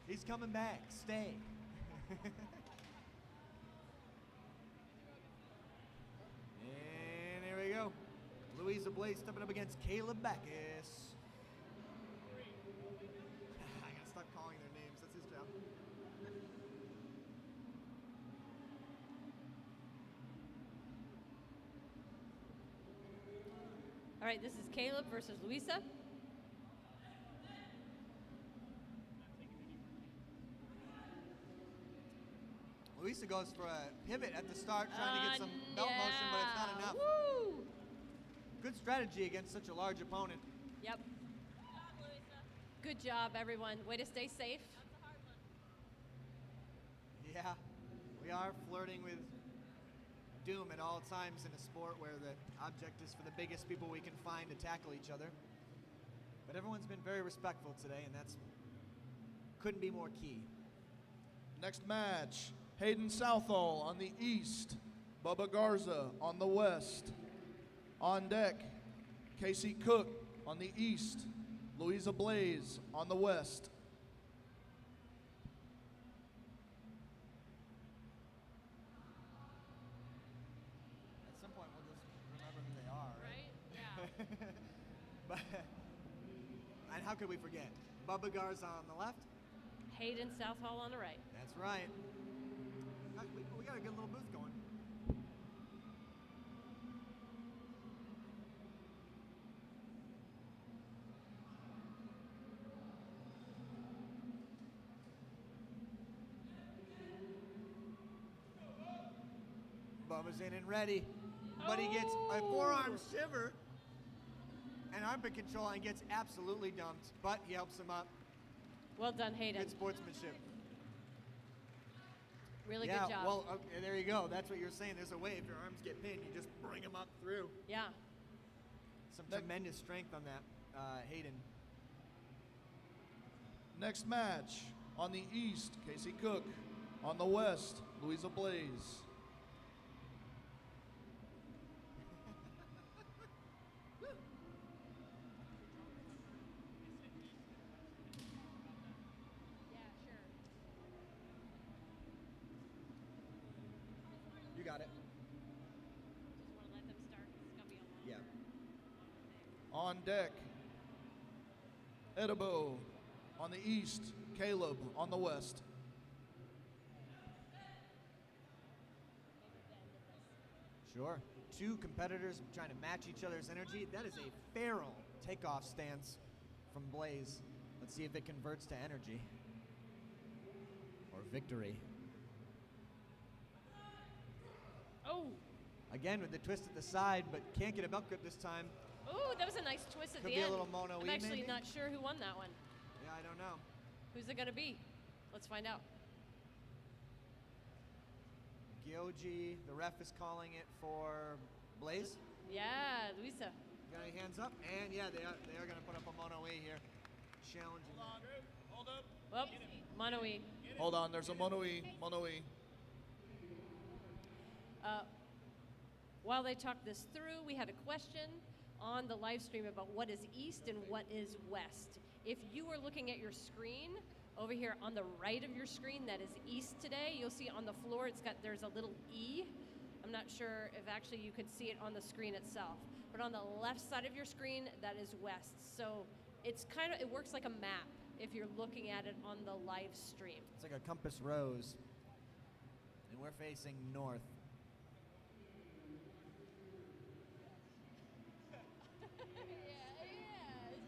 He's coming back. Stay. And here we go. 𝗪𝗦𝗦𝗦 stepping up against 𝗪𝗥𝗗𝗚𝗦𝗦. I gotta stop calling their names. That's his job. All right, this is Caleb versus Louisa. Louisa goes for a pivot at the start, trying to get some belt motion, but it's not enough. Woo! Good strategy against such a large opponent. Yep. Good job, everyone. Way to stay safe. Yeah, we are flirting with doom at all times in a sport where the object is for the biggest people we can find to tackle each other. But everyone's been very respectful today, and that's couldn't be more key. Next match, Hayden Southall on the east, Bubba Garza on the west. On deck, Casey Cook on the east, 𝗪𝗦𝗦𝗦𝗦 on the west. At some point, we'll just remember who they are, right? Yeah. But, and how could we forget? Bubba Garza on the left. Hayden Southall on the right. That's right. We got a good little booth going. Bubba's in and ready, but he gets a forearm shiver and armpit control and gets absolutely dumped, but he helps him up. Well done, Hayden. Good sportsmanship. Really Yeah, good job. well, okay, there you go. That's what you're saying. There's a way if your arms get pinned, you just bring them up through. Yeah. Some tremendous strength on that, Hayden. Next match, on the east, Casey Cook. On the west, 𝗪𝗦𝗦𝗦𝗦𝗦. You got it. Just want to let them start. It's going to be a long Yeah. On deck, Edibo on the east, Caleb on the west. Sure. Two competitors trying to match each other's energy. That is a feral takeoff stance from 𝗪𝗦𝗦𝗦𝗦. Let's see if it converts to energy or victory. Oh! Again with the twist at the side, but can't get a belt grip this time. Ooh, that was a nice twist at Could the be end. a little mono-y, I'm actually maybe? not sure who won that one. Yeah, I don't know. Who's it going to be? Let's find out. 𝗪𝗏𝗏𝗏𝗏, the ref is calling it for 𝗪𝗧. Yeah, Louisa. Got any hands up? And yeah, they are going to put up a mono-y here. Challenging. Hold up. Well, mono-y. Hold on, there's a mono-y. While they talk this through, we had a question on the live stream about what is east and what is west. If you are looking at your screen, over here on the right of your screen, that is east today. You'll see on the floor, there's a little E. I'm not sure if actually you could see it on the screen itself. But on the left side of your screen, that is west. So it works like a map if you're looking at it on the live stream. It's like a compass rose. And we're facing north.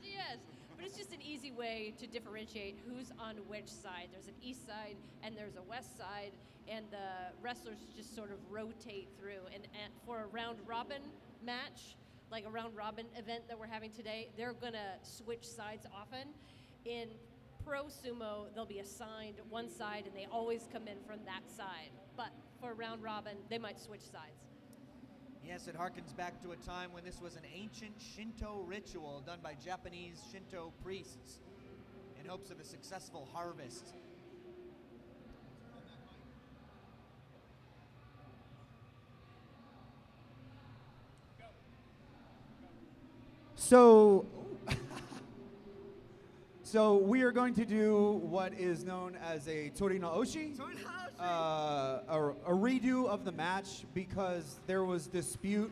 Yes, but it's just an easy way to differentiate who's on which side. There's an east side and there's a west side, and the wrestlers just sort of rotate through. And for a round robin match, like a round robin event that we're having today, they're gonna switch sides often. In pro sumo, they'll be assigned one side and they always come in from that side. But for a round robin, they might switch sides. Yes, it harkens back to a time when this was an ancient Shinto ritual done by Japanese Shinto priests in hopes of a successful harvest. So we are going to do what is known as a tori no oshi, a redo of the match because there was dispute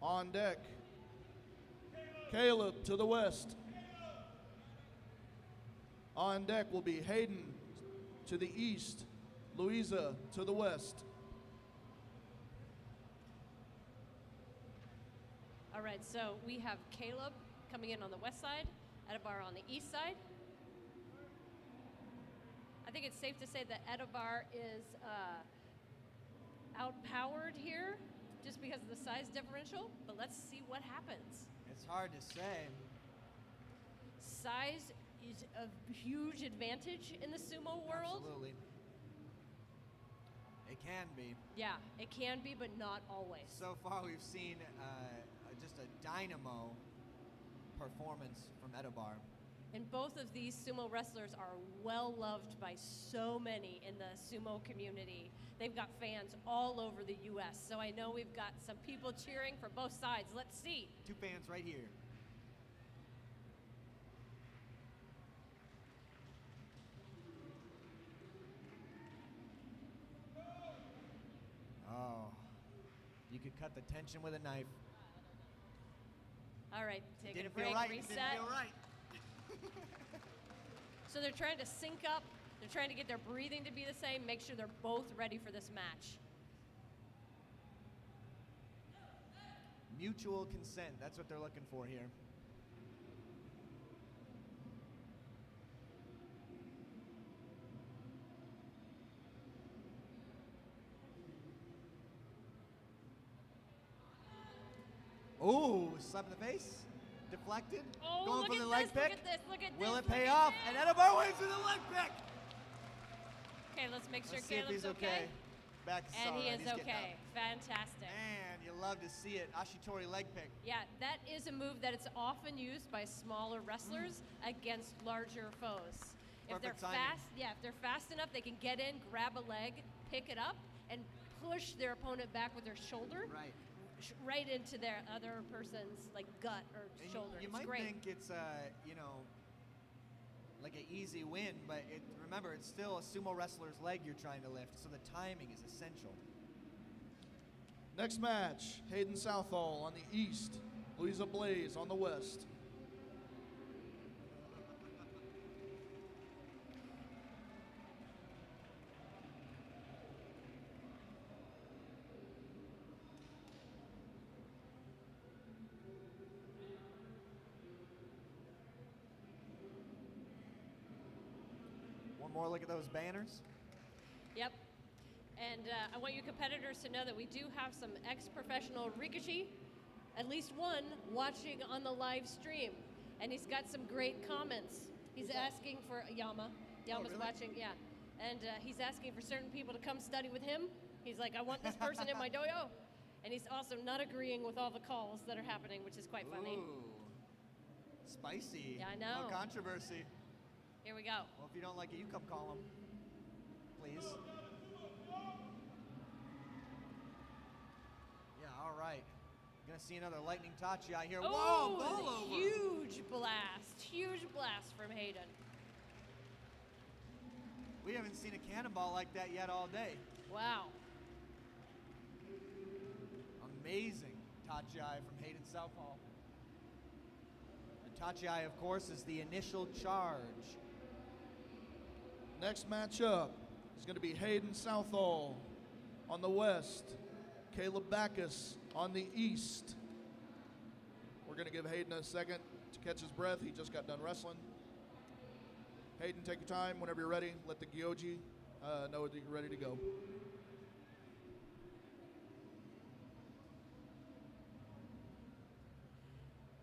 On deck, Caleb to the west. On deck will be Hayden to the east, Louisa to the west. All right, so we have Caleb coming in on the west side, 𝗪𝗏𝗏 on the east side. I think it's safe to say that 𝗪𝗏𝗏 is outpowered here just because of the size differential, but let's see what happens. It's hard to say. Size is a huge advantage in the sumo world. Absolutely. It can be. Yeah, it can be, but not always. So far, we've seen just a dynamo performance from 𝗪𝗏𝗏. And both of these sumo wrestlers are well loved by so many in the sumo community. They've got fans all over the U.S., so I know we've got some people cheering for both sides. Let's see. 2 fans right here. Oh, you could cut the tension with a knife. All right, take a Didn't break, feel right. reset. Didn't feel right. So they're trying to sync up. They're trying to get their breathing to be the same, make sure they're both ready for this match. Mutual consent, that's what they're looking for here. Ooh, slap in the face, deflected, Oh, going look for at the this, leg look pick. at this, look at Will this, it pay look at off? this. And 𝗪𝗏𝗏 wins with a leg pick. Okay, let's make sure Let's see if Caleb's he's okay. Back And he solid, is he's getting okay. up. Fantastic. Man, you love to see it. Ashitori leg pick. Yeah, that is a move that it's often used by smaller wrestlers against larger foes. If they're Perfect timing. fast, yeah, if they're fast enough, they can get in, grab a leg, pick it up, and push their opponent back with their shoulder. Right. Right into their other person's like gut or And shoulder. You It's might great. think it's you know, like an easy win, but remember, it's still a sumo wrestler's leg you're trying to lift, so the timing is essential. Next match, Hayden Southall on the east, Louisa Blaze on the west. One more look at those banners. Yep. And I want you competitors to know that we do have some ex-professional rikishi, at least one, watching on the live stream. And he's got some great comments. He's asking for Yama. Yama's really? watching, yeah. And he's asking for certain people to come study with him. He's like, I want this person in my dojo. And he's also not agreeing with all the calls that are happening, which is quite funny. Ooh. Spicy. Yeah, I know. No controversy. Here we go. Well, if you don't like it, you come call him. Please. Yeah, all right. Gonna see another lightning 𝗙𝗗𝗏 here. Oh, Whoa, ball over. huge blast from Hayden. We haven't seen a cannonball like that yet all day. Wow. Amazing 𝗙𝗏𝗏 from Hayden Southall. And 𝗙𝗏𝗏, of course, is the initial charge. Next matchup is going to be Hayden Southall on the west, 𝗪𝗏𝗏𝗏𝗏 on the east. We're going to give Hayden a second to catch his breath. He just got done wrestling. Hayden, take your time. Whenever you're ready, let the 𝗪𝗏𝗏𝗏 know that you're ready to go.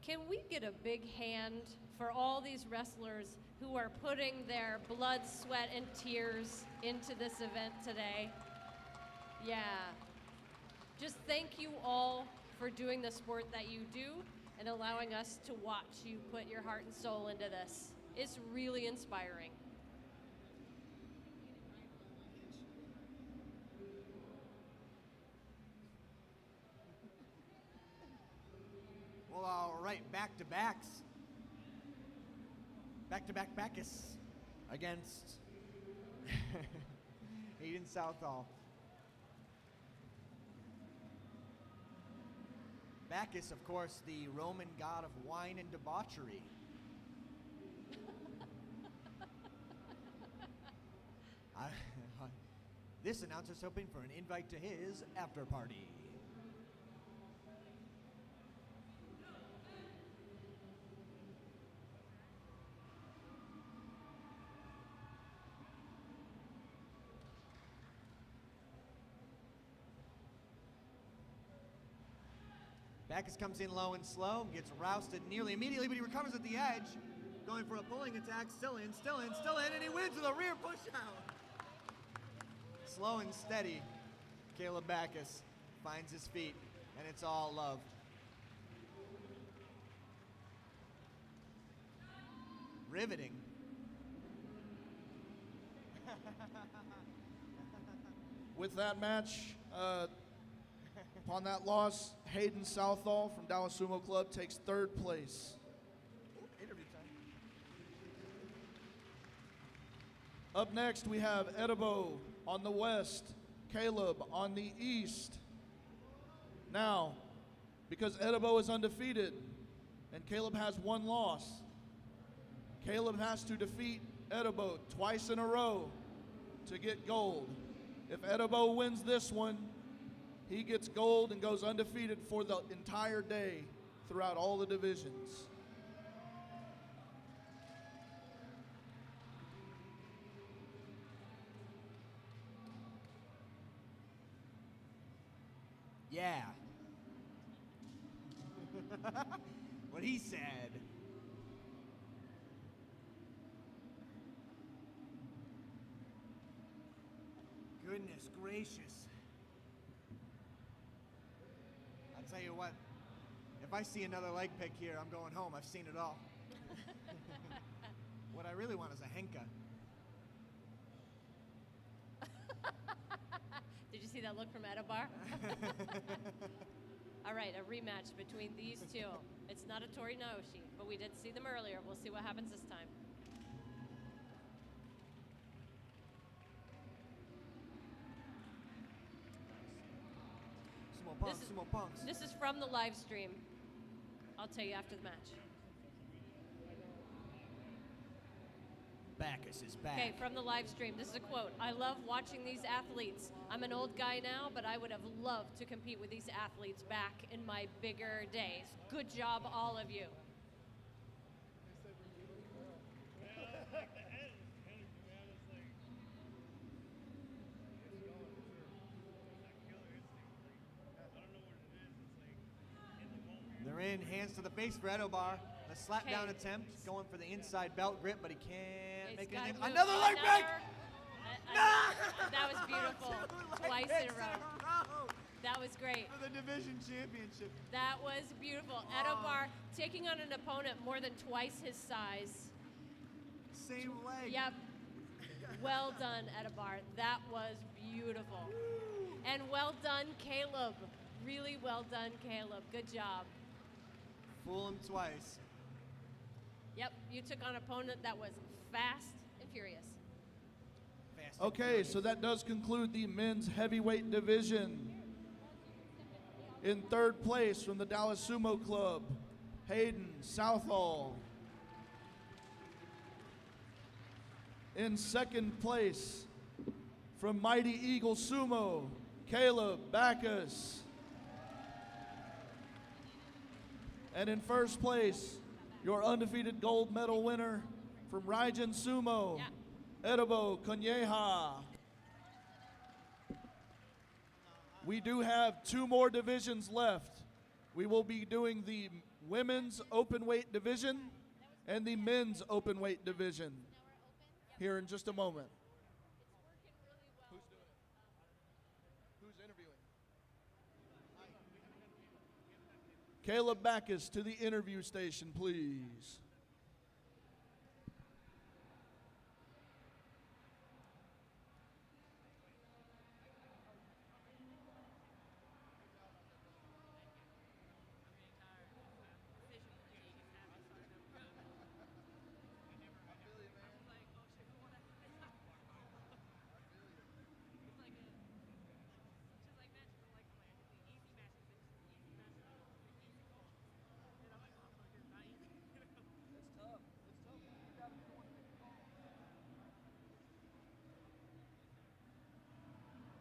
Can we get a big hand for all these wrestlers who are putting their blood, sweat, and tears into this event today? Yeah. Just thank you all for doing the sport that you do and allowing us to watch you put your heart and soul into this. It's really inspiring. Well, all right, back-to-backs. Back-to-back Bacchus against Hayden Southall. Bacchus, of course, the Roman god of wine and debauchery. This announcer's hoping for an invite to his after party. Bacchus comes in low and slow, gets rousted nearly immediately, but he recovers at the edge. Going for a pulling attack, still in, and he wins with a rear push out. Slow and steady, 𝗪𝗏𝗏𝗏𝗏 finds his feet, and it's all love. Riveting. With that match, upon that loss, Hayden Southall from Dallas Sumo Club takes third place. Interview time. Up next, we have 𝗪𝗏𝗏 on the west, Caleb on the east. Now, because 𝗪𝗏𝗏 is undefeated and Caleb has one loss, Caleb has to defeat 𝗪𝗏𝗏 twice in a row to get gold. If 𝗪𝗏𝗏 wins this one, he gets gold and goes undefeated for the entire day throughout all the divisions. Yeah. What he said. Goodness gracious. I'll tell you what, if I see another leg pick here, I'm going home. I've seen it all. What I really want is a henka. Did you see that look from 𝗪𝗏𝗏? All right, a rematch between these two. It's not a Tori Naoshi, but we did see them earlier. We'll see what happens this time. Sumo punks. This is from the live stream. I'll tell you after the match. Bacchus is back. Okay, from the live stream, this is a quote. I love watching these athletes. I'm an old guy now, but I would have loved to compete with these athletes back in my bigger days. Good job, all of you. in hands to the face for @𝗦𝗏𝗏. A slap down attempt, going for the inside belt grip, but he can't make anything. Another leg break! That was beautiful. Twice in a row. That was great. For the division championship. That was beautiful. 𝗦𝗏𝗏 taking on an opponent more than twice his size. Same leg. Yep. Well done, 𝗦𝗏𝗏. That was beautiful. And well done, Caleb. Really well done, Caleb. Good job. Fool him twice. Yep, you took on an opponent that was fast and furious. Okay, so that does conclude the men's heavyweight division. In third place from the Dallas Sumo Club, Hayden Southall. In second place from Mighty Eagle Sumo, Caleb Backus. And in first place, your undefeated gold medal winner from Reverchon Sumo, 𝗪𝗏𝗗𝗚𝗦𝗏. We do have 2 more divisions left. We will be doing the women's open weight division and the men's open weight division here in just a moment. Who's doing it? Who's interviewing? Caleb Backus to the interview station, please.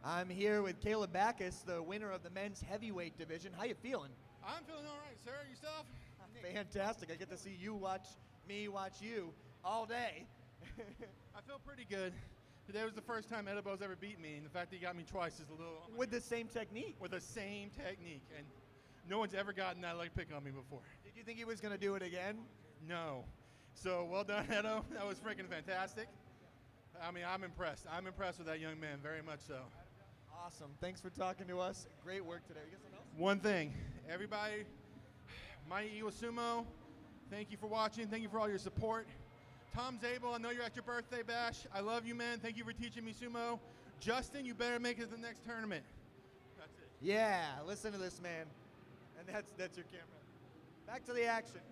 I'm here with Caleb Backus, the winner of the men's heavyweight division. How you feeling? I'm feeling all right, sir. Yourself? Fantastic. I get to see you watch me watch you all day. I feel pretty good. Today was the first time 𝗦𝗏𝗏's ever beat me, and the fact that he got me twice is a little... With the same technique? With the same technique, and no one's ever gotten that leg pick on me before. Did you think he was going to do it again? No. So, well done, 𝗦𝗏𝗏. That was freaking fantastic. I mean, I'm impressed. I'm impressed with that young man, very much so. Awesome. Thanks for talking to us. Great work today. You got something else? One thing, everybody, Mighty Eagle Sumo, thank you for watching. Thank you for all your support. Tom Zabel, I know you're at your birthday bash. I love you, man. Thank you for teaching me sumo. Justin, you better make it to the next tournament. That's it. Yeah, listen to this, man. And that's your camera. Back to the action.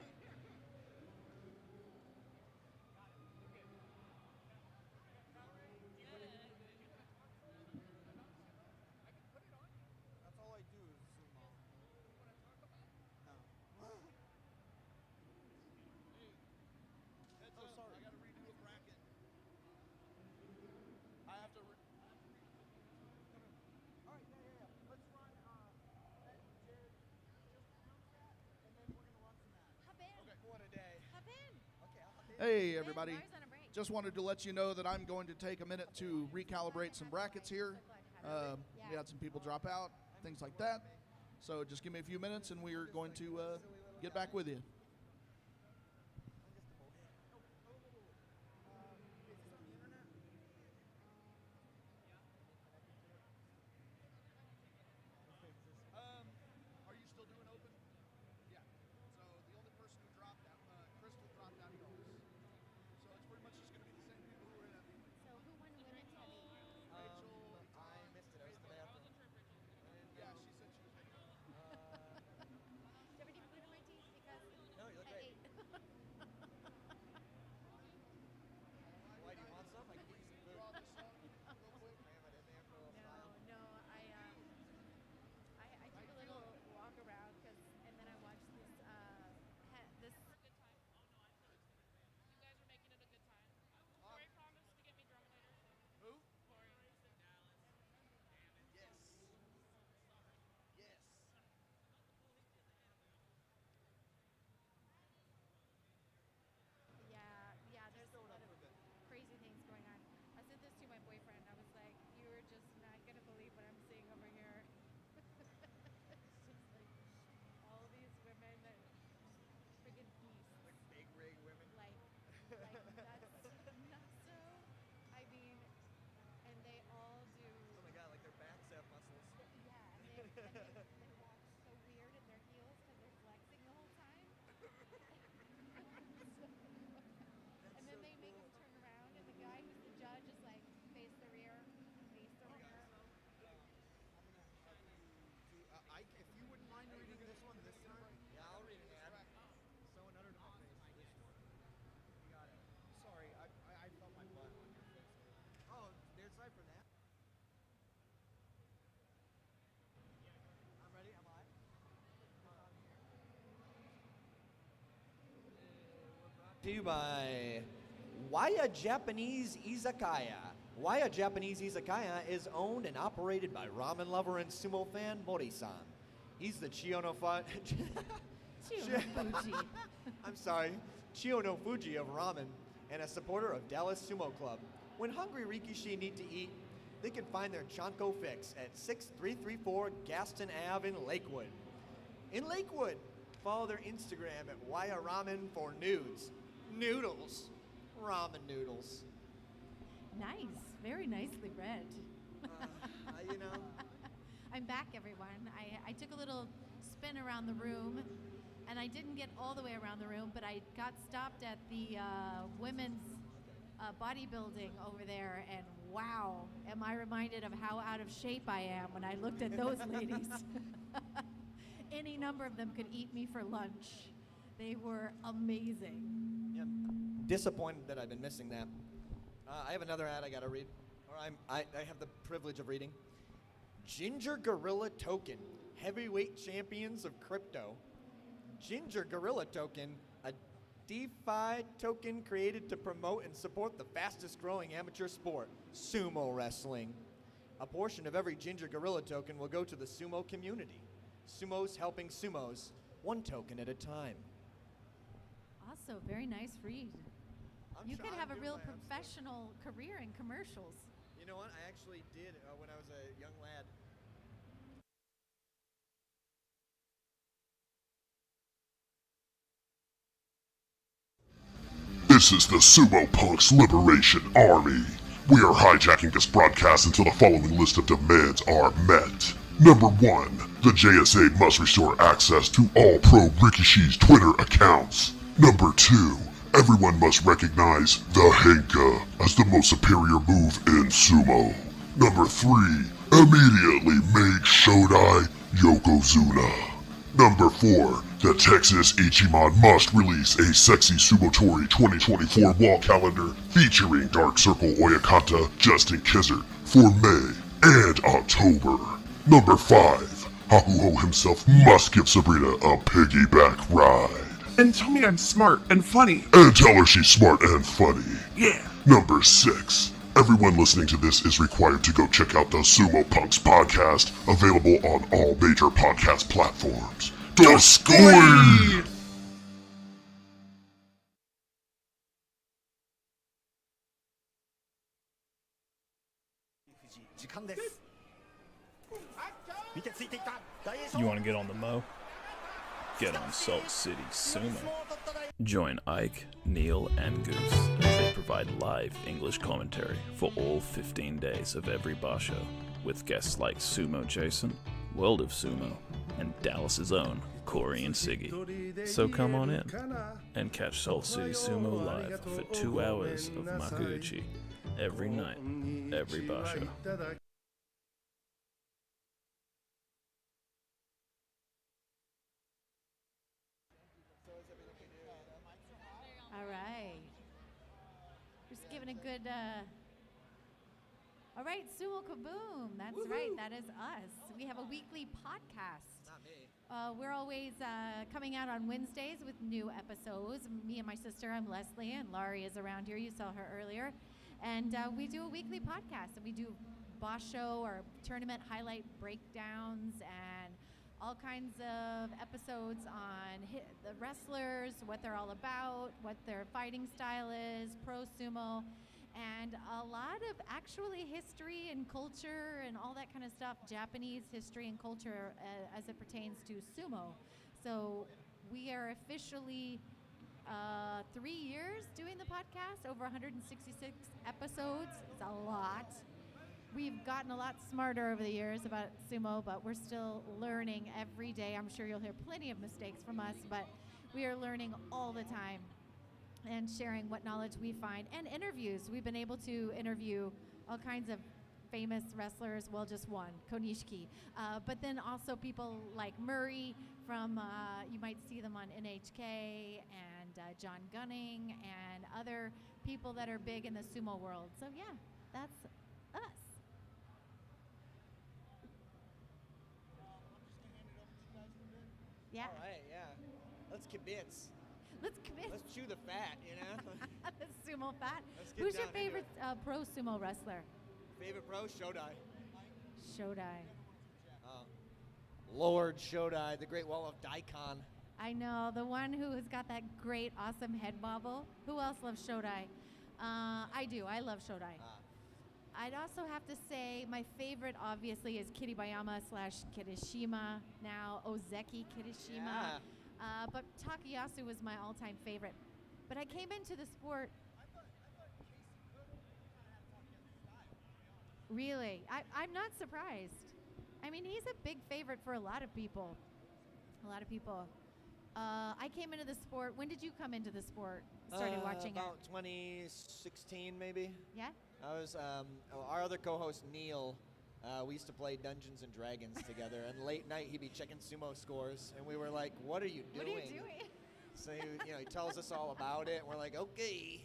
Hey everybody, just wanted to let you know that I'm going to take a minute to recalibrate some brackets here. We had some people drop out, things like that. So just give me a few minutes and we're going to get back with you. Are you still doing open? Yeah. So the only person who dropped out, Crystal dropped out of yours. So it's pretty much just going to be the same people who were in heavy. So who won women's heavy? Rachel, I missed it. I was in the bathroom. Yeah, she said she was making it. Do you have any glue to my teeth? Because To you by 𝗦𝗘𝗗𝗓𝗦𝗗𝗦. 𝗦𝗘𝗓𝗗𝗓𝗦 Izakaya is owned and operated by ramen lover and sumo fan Mori-san. He's the I'm sorry, Chiyono Fuji of ramen and a supporter of Dallas Sumo Club. When hungry rikishi need to eat, they can find their Chanko fix at 6334 Gaston Ave in Lakewood. In Lakewood, follow their Instagram at @WyaRamen for nudes. Noodles. Ramen noodles. Nice. Very nicely read. You know. I'm back, everyone. I took a little spin around the room, and I didn't get all the way around the room, but I got stopped at the women's bodybuilding over there, and wow, am I reminded of how out of shape I am when I looked at those ladies. Any number of them could eat me for lunch. They were amazing. Yeah, disappointed that I've been missing that. I have another ad I gotta read, or I have the privilege of reading. 𝗪𝗓𝗗𝗏𝗏 heavyweight champions of crypto. 𝗪𝗓𝗗𝗏𝗏, a DeFi token created to promote and support the fastest growing amateur sport, sumo wrestling. A portion of every 𝗪𝗓𝗗𝗏 token will go to the sumo community. Sumos helping sumos, one token at a time. Also, very nice read. You could have a real professional career in commercials. You know what? I actually did when I was a young lad. This is the Sumo Punks Liberation Army. We are hijacking this broadcast until the following list of demands are met. Number 1, the JSA must restore access to all Pro Rikishi's Twitter accounts. Number 2, everyone must recognize the Henka as the most superior move in sumo. Number 3, immediately make Shodai Yokozuna. Number 4, the Texas Ichiman must release a Sexy Sumotori 2024 wall calendar featuring Dark Circle Oyakata Justin Kizzard for May and October. Number 5, Hakuho himself must give Sabrina a piggyback ride. And tell me I'm smart and funny. And tell her she's smart and funny. Yeah. Number 6, everyone listening to this is required to go check out the Sumo Punks podcast, available on all major podcast platforms. Doskoi! You want to get on the mo? Get on Salt City Sumo. Join Ike, Neil, and Goose as they provide live English commentary for all 15 days of every bar show, with guests like Sumo Jason, World of Sumo, and Dallas's own Corey and Siggy. So come on in and catch Salt City Sumo live for 2 hours of Makuuchi every night, every bar show. All right. Just giving a good, all right, Sumo Kaboom. That's right, that is us. We have a weekly podcast. Not me. We're always coming out on Wednesdays with new episodes. Me and my sister, I'm Leslie, and Laurie is around here. You saw her earlier. And we do a weekly podcast, and we do boss show or tournament highlight breakdowns and all kinds of episodes on the wrestlers, what they're all about, what their fighting style is, pro sumo, and a lot of actually history and culture and all that kind of stuff, Japanese history and culture as it pertains to sumo. So we are officially 3 years doing the podcast, over 166 episodes. It's a lot. We've gotten a lot smarter over the years about sumo, but we're still learning every day. I'm sure you'll hear plenty of mistakes from us, but we are learning all the time and sharing what knowledge we find, and interviews. We've been able to interview all kinds of famous wrestlers, well, just one, Konishiki, but then also people like Murray from, you might see them on NHK, and John Gunning, and other people that are big in the sumo world. So yeah, that's us. Yeah. All right, yeah. Let's kibitz. Let's commit. Let's chew the fat, you know? The sumo fat. Let's get Who's your down into favorite pro sumo wrestler? Favorite pro? Shodai. Shodai. Lord Shodai, the Great Wall of Daikon. I know, the one who has got that great, awesome head bobble. Who else loves Shodai? I do. I love Shodai. I'd also have to say my favorite, obviously, is Kiribayama/Kirishima, now Ozeki Kirishima. Yeah. But Takayasu was my all-time favorite. But I came into the sport. Really? I'm not surprised. I mean, he's a big favorite for a lot of people. I came into the sport. When did you come into the sport? Started watching about 2016, maybe. Yeah? I was, our other co-host, Neil, we used to play Dungeons and Dragons together, and late night he'd be checking sumo scores, and we were like, what are you doing? What are you doing? So he tells us all about it, and we're like, okay.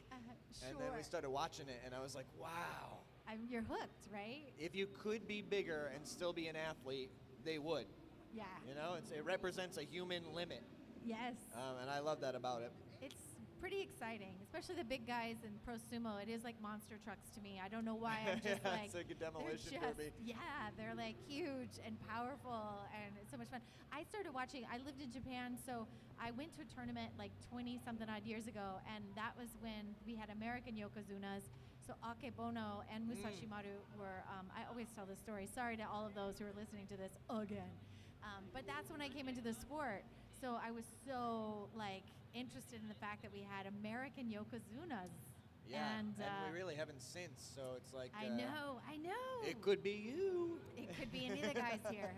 Sure. And then we started watching it, and I was like, wow. You're hooked, right? If you could be bigger and still be an athlete, they would. Yeah. It represents a human limit. Yes. And I love that about it. It's pretty exciting, especially the big guys in pro sumo. It is like monster trucks to me. I don't know why. I'm just like, it's like a demolition they're just, derby. Yeah, they're like huge and powerful, and it's so much fun. I started watching. I lived in Japan, so I went to a tournament like 20-something odd years ago, and that was when we had American yokozunas. So Akebono and Musashi Maru were. I always tell this story. Sorry to all of those who are listening to this again, but that's when I came into the sport. So I was so interested in the fact that we had American yokozunas. Yeah, and we really haven't since, so it's like... I know. It could be you. It could be any of the guys here.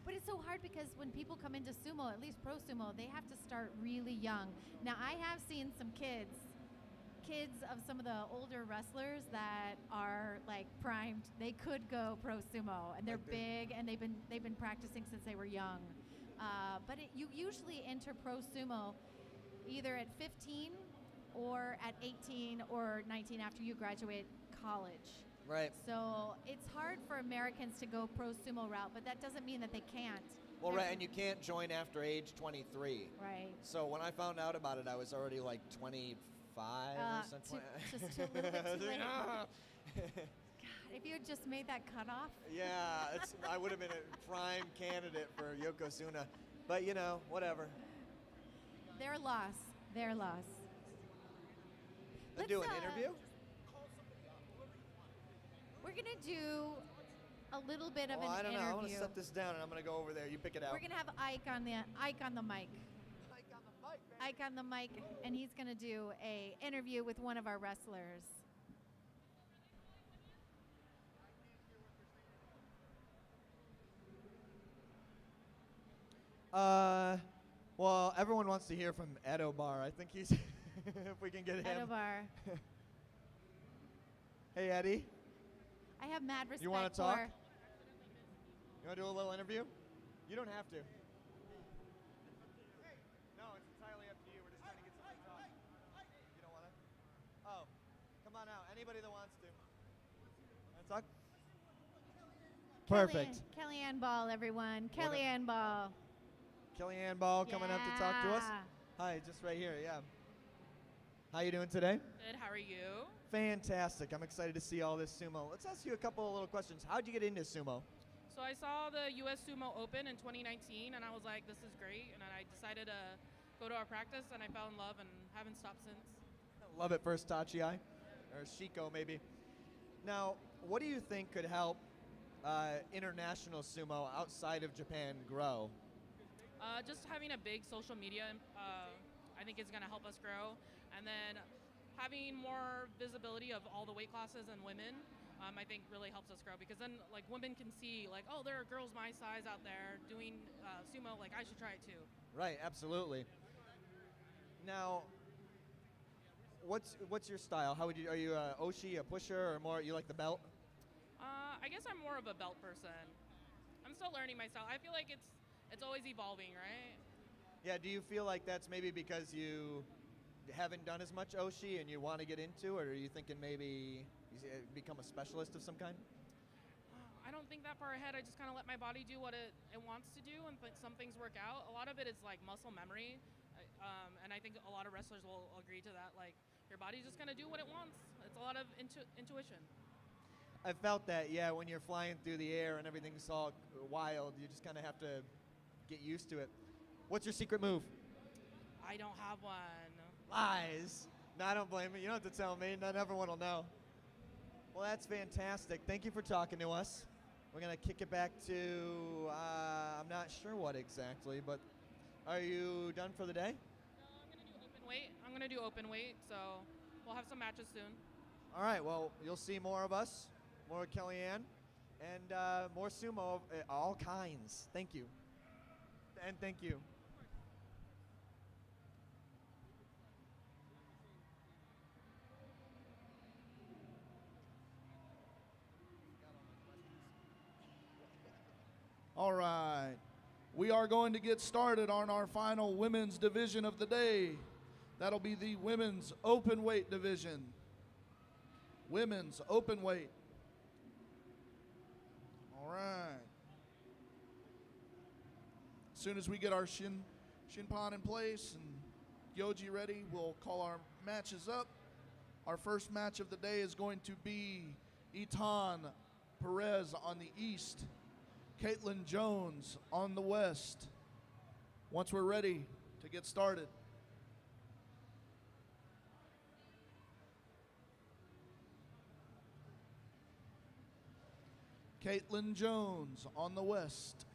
But it's so hard because when people come into sumo, at least pro sumo, they have to start really young. Now, I have seen some kids of some of the older wrestlers that are primed. They could go pro sumo, and they're big, and they've been practicing since they were young. But you usually enter pro sumo either at 15 or at 18 or 19 after you graduate college. Right. So it's hard for Americans to go pro sumo route, but that doesn't mean that they can't. Well, right, and you can't join after age 23. Right. So when I found out about it, I was already 25 or something. Just a little bit too late. God, if you had just made that cutoff. Yeah, I would have been a prime candidate for Yokozuna. But, whatever. Their loss. Let's do an interview? We're going to do a little bit of an interview. I don't know. I want to set this down, and I'm going to go over there. You pick it out. We're going to have Ike on the mic. Ike on the mic, and he's going to do a interview with one of our wrestlers. Well, everyone wants to hear from Edobar. I think he's, if we can get him. Edobar. Hey, Eddie. I have mad respect You want to talk? for... You want to do a little interview? You don't have to. No, it's entirely up to you. We're just trying to get something to talk. You don't want to? Oh, come on out. Anybody that wants to. Want to talk? Perfect. Kellyanne Ball, everyone. Kellyanne Ball. Kellyanne Ball coming up to talk to us. Hi, just right here, yeah. How you doing today? Good, how are you? Fantastic. I'm excited to see all this sumo. Let's ask you a couple of little questions. How'd you get into sumo? So I saw the US Sumo Open in 2019, and I was like, this is great, and I decided to go to our practice, and I fell in love and haven't stopped since. Love it first, Tachi-ai, or Shiko maybe. Now, what do you think could help international sumo outside of Japan grow? Just having a big social media, I think is going to help us grow. And then having more visibility of all the weight classes and women, I think really helps us grow, because then women can see oh, there are girls my size out there doing sumo, I should try it too. Right, absolutely. Now, what's your style? How would you, are you a Oshi, a pusher, or more, you like the belt? I guess I'm more of a belt person. I'm still learning my style. I feel like it's always evolving, right? Yeah, do you feel like that's maybe because you haven't done as much Oshi and you want to get into it, or are you thinking maybe you become a specialist of some kind? I don't think that far ahead. I just kind of let my body do what it wants to do, and some things work out. A lot of it is muscle memory. And I think a lot of wrestlers will agree to that. Like, your body's just gonna do what it wants. It's a lot of intuition. I felt that, yeah, when you're flying through the air and everything's all wild, you just kind of have to get used to it. What's your secret move? I don't have one. Lies. No, I don't blame you. You don't have to tell me. Not everyone will know. Well, that's fantastic. Thank you for talking to us. We're going to kick it back to, I'm not sure what exactly, but are you done for the day? I'm gonna do open weight, so we'll have some matches soon. All right, well, you'll see more of us, more of Kellyanne, and more sumo of all kinds. Thank you. And thank you. All right. We are going to get started on our final women's division of the day. That'll be the women's open weight division. Women's open weight. All right. As soon as we get our shinpan in place and Gyoji ready, we'll call our matches up. Our first match of the day is going to be 𝗦𝗘𝗗𝗏𝗦 on the east, 𝗦𝗘𝗏𝗗𝗏𝗦 Jones on the west. Once we're ready to get started. 𝗦𝗘𝗏𝗗𝗏𝗦 Jones on the west.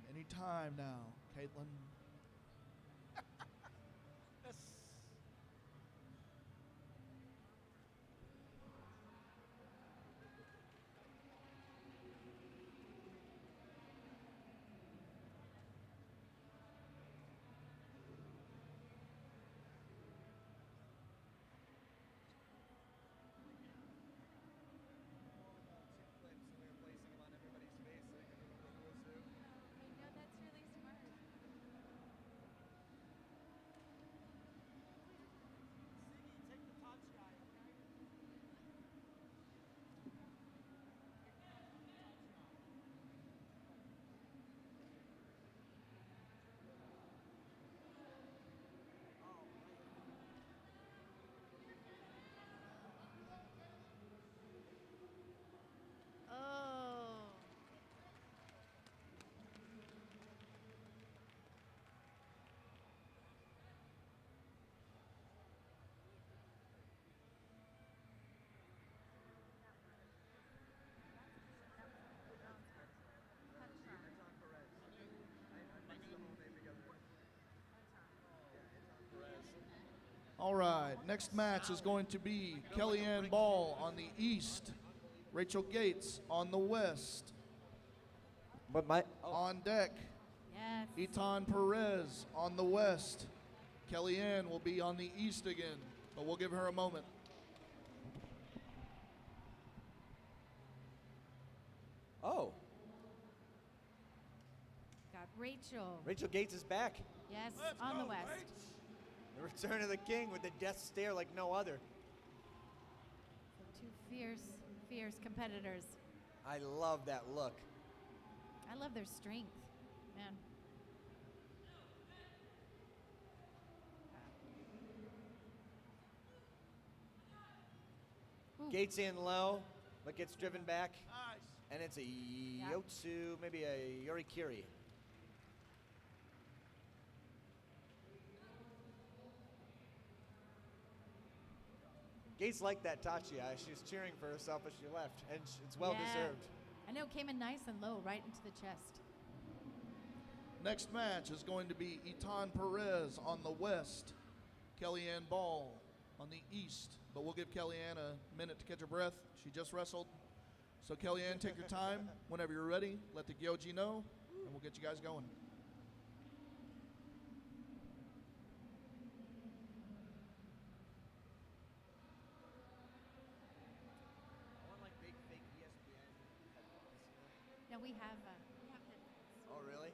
Anytime now, Caitlin. All right, next match is going to be Kellyanne Ball on the east, Rachel Gates on the west. But on deck, Yes. 𝗦𝗘𝗏𝗏𝗏𝗏 on the west. Kellyanne will be on the east again, but we'll give her a moment. Oh, Got Rachel. Rachel Gates is back. Yes, on the west. The return of the king with the death stare like no other. Two fierce competitors. I love that look. I love their strength, man. Gates in low, but gets driven back. And it's a Yotsu, maybe a Yorikiri. Gates liked that Tachi. She was cheering for herself as she left, and it's well deserved. I know, came in nice and low, right into the chest. Next match is going to be 𝗦𝗘𝗏𝗏𝗏𝗏 on the west, Kellyanne Ball on the east. But we'll give Kellyanne a minute to catch her breath. She just wrestled. So Kellyanne, take your time. Whenever you're ready, let the Gyoji know, and we'll get you guys going. No, we have Oh, really?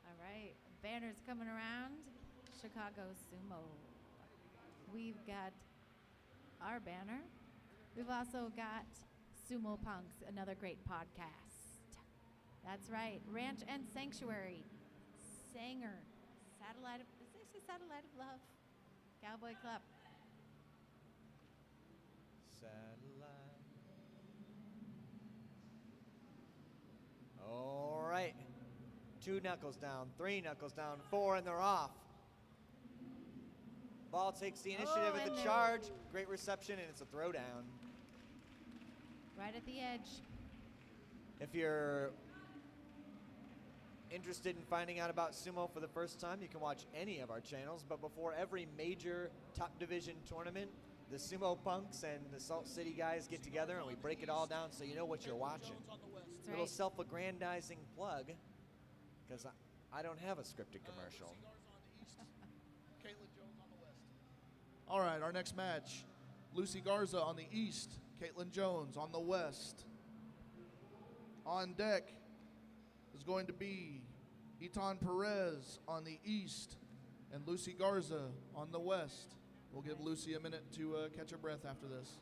All right, banners coming around. Chicago Sumo. We've got our banner. We've also got Sumo Punks, another great podcast. That's right. Ranch and Sanctuary. Sanger. Satellite of, is this a Satellite of Love? Cowboy Club. Satellite. All right. 2 knuckles down, 3 knuckles down, 4, and they're off. Ball takes the initiative at the charge. Great reception, and it's a throwdown. Right at the edge. If you're interested in finding out about sumo for the first time, you can watch any of our channels. But before every major top division tournament, the Sumo Punks and the Salt City guys get together and we break it all down so you know what you're watching. That's Little right. self-aggrandizing plug, because I don't have a scripted commercial. All right, our next match, Lucy Garza on the east, Caitlin Jones on the west. On deck is going to be 𝗦𝗏𝗗𝗗𝗦𝗏 on the east and Lucy Garza on the west. We'll give Lucy a minute to catch her breath after this.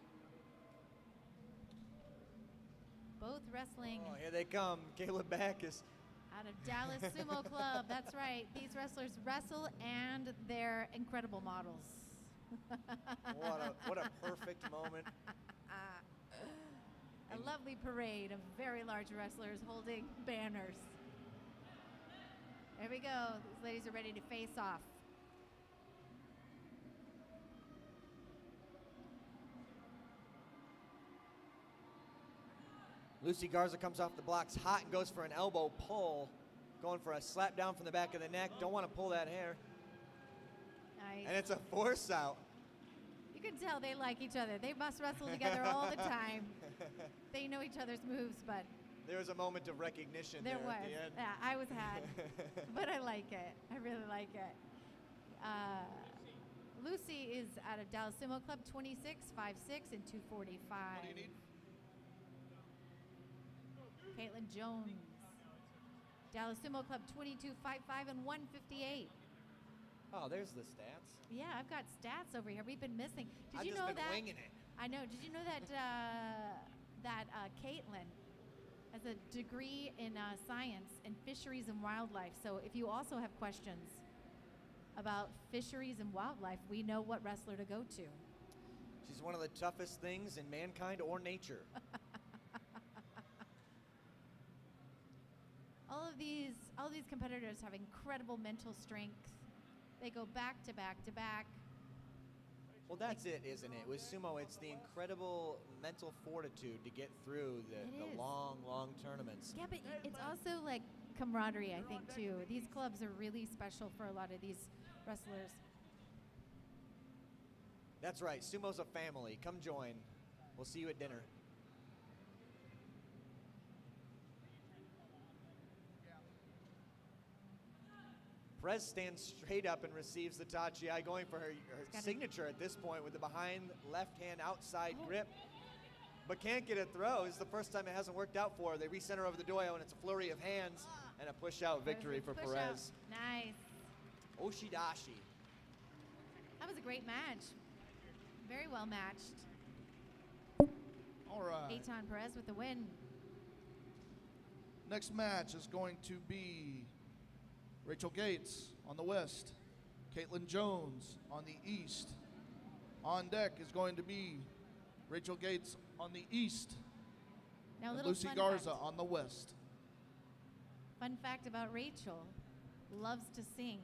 Both wrestling Oh, here they come. Caleb Backus. out of Dallas Sumo Club. That's right. These wrestlers wrestle and they're incredible models. What a perfect moment. A lovely parade of very large wrestlers holding banners. There we go. These ladies are ready to face off. Lucy Garza comes off the blocks hot and goes for an elbow pull. Going for a slap down from the back of the neck. Don't want to pull that hair. Nice. And it's a force out. You can tell they like each other. They must wrestle together all the time. They know each other's moves, but There was a moment of recognition there there was. at the end. Yeah, I was had, but I like it. I really like it. Lucy is out of Dallas Sumo Club, 26, 5'6", and 245. What do you need? Caitlin Jones, Dallas Sumo Club, 22, 5'5", and 158. Oh, there's the stats. Yeah, I've got stats over here. We've been missing. Did I've you just know been that? winging it. I know. Did you know that Caitlin has a degree in science and fisheries and wildlife? So if you also have questions about fisheries and wildlife, we know what wrestler to go to. She's one of the toughest things in mankind or nature. All of these competitors have incredible mental strength. They go back to back to back. Well, that's it, isn't it? With sumo, it's the incredible mental fortitude to get through the long, long tournaments. Yeah, but it's also like camaraderie, I think, too. These clubs are really special for a lot of these wrestlers. That's right. Sumo's a family. Come join. We'll see you at dinner. Perez stands straight up and receives the tachi, going for her signature at this point with the behind left hand outside grip, but can't get a throw. This is the first time it hasn't worked out for her. They recenter over the doyo, and it's a flurry of hands and a push-out victory for Perez. Nice. Oshidashi. That was a great match. Very well matched. All right. 𝗦𝗏𝗗𝗗𝗦𝗏 Perez with the win. Next match is going to be Rachel Gates on the west, Caitlin Jones on the east. On deck is going to be Rachel Gates on the east, Now, a and little Lucy fun Garza fact. on the west. Fun fact about Rachel, loves to sing.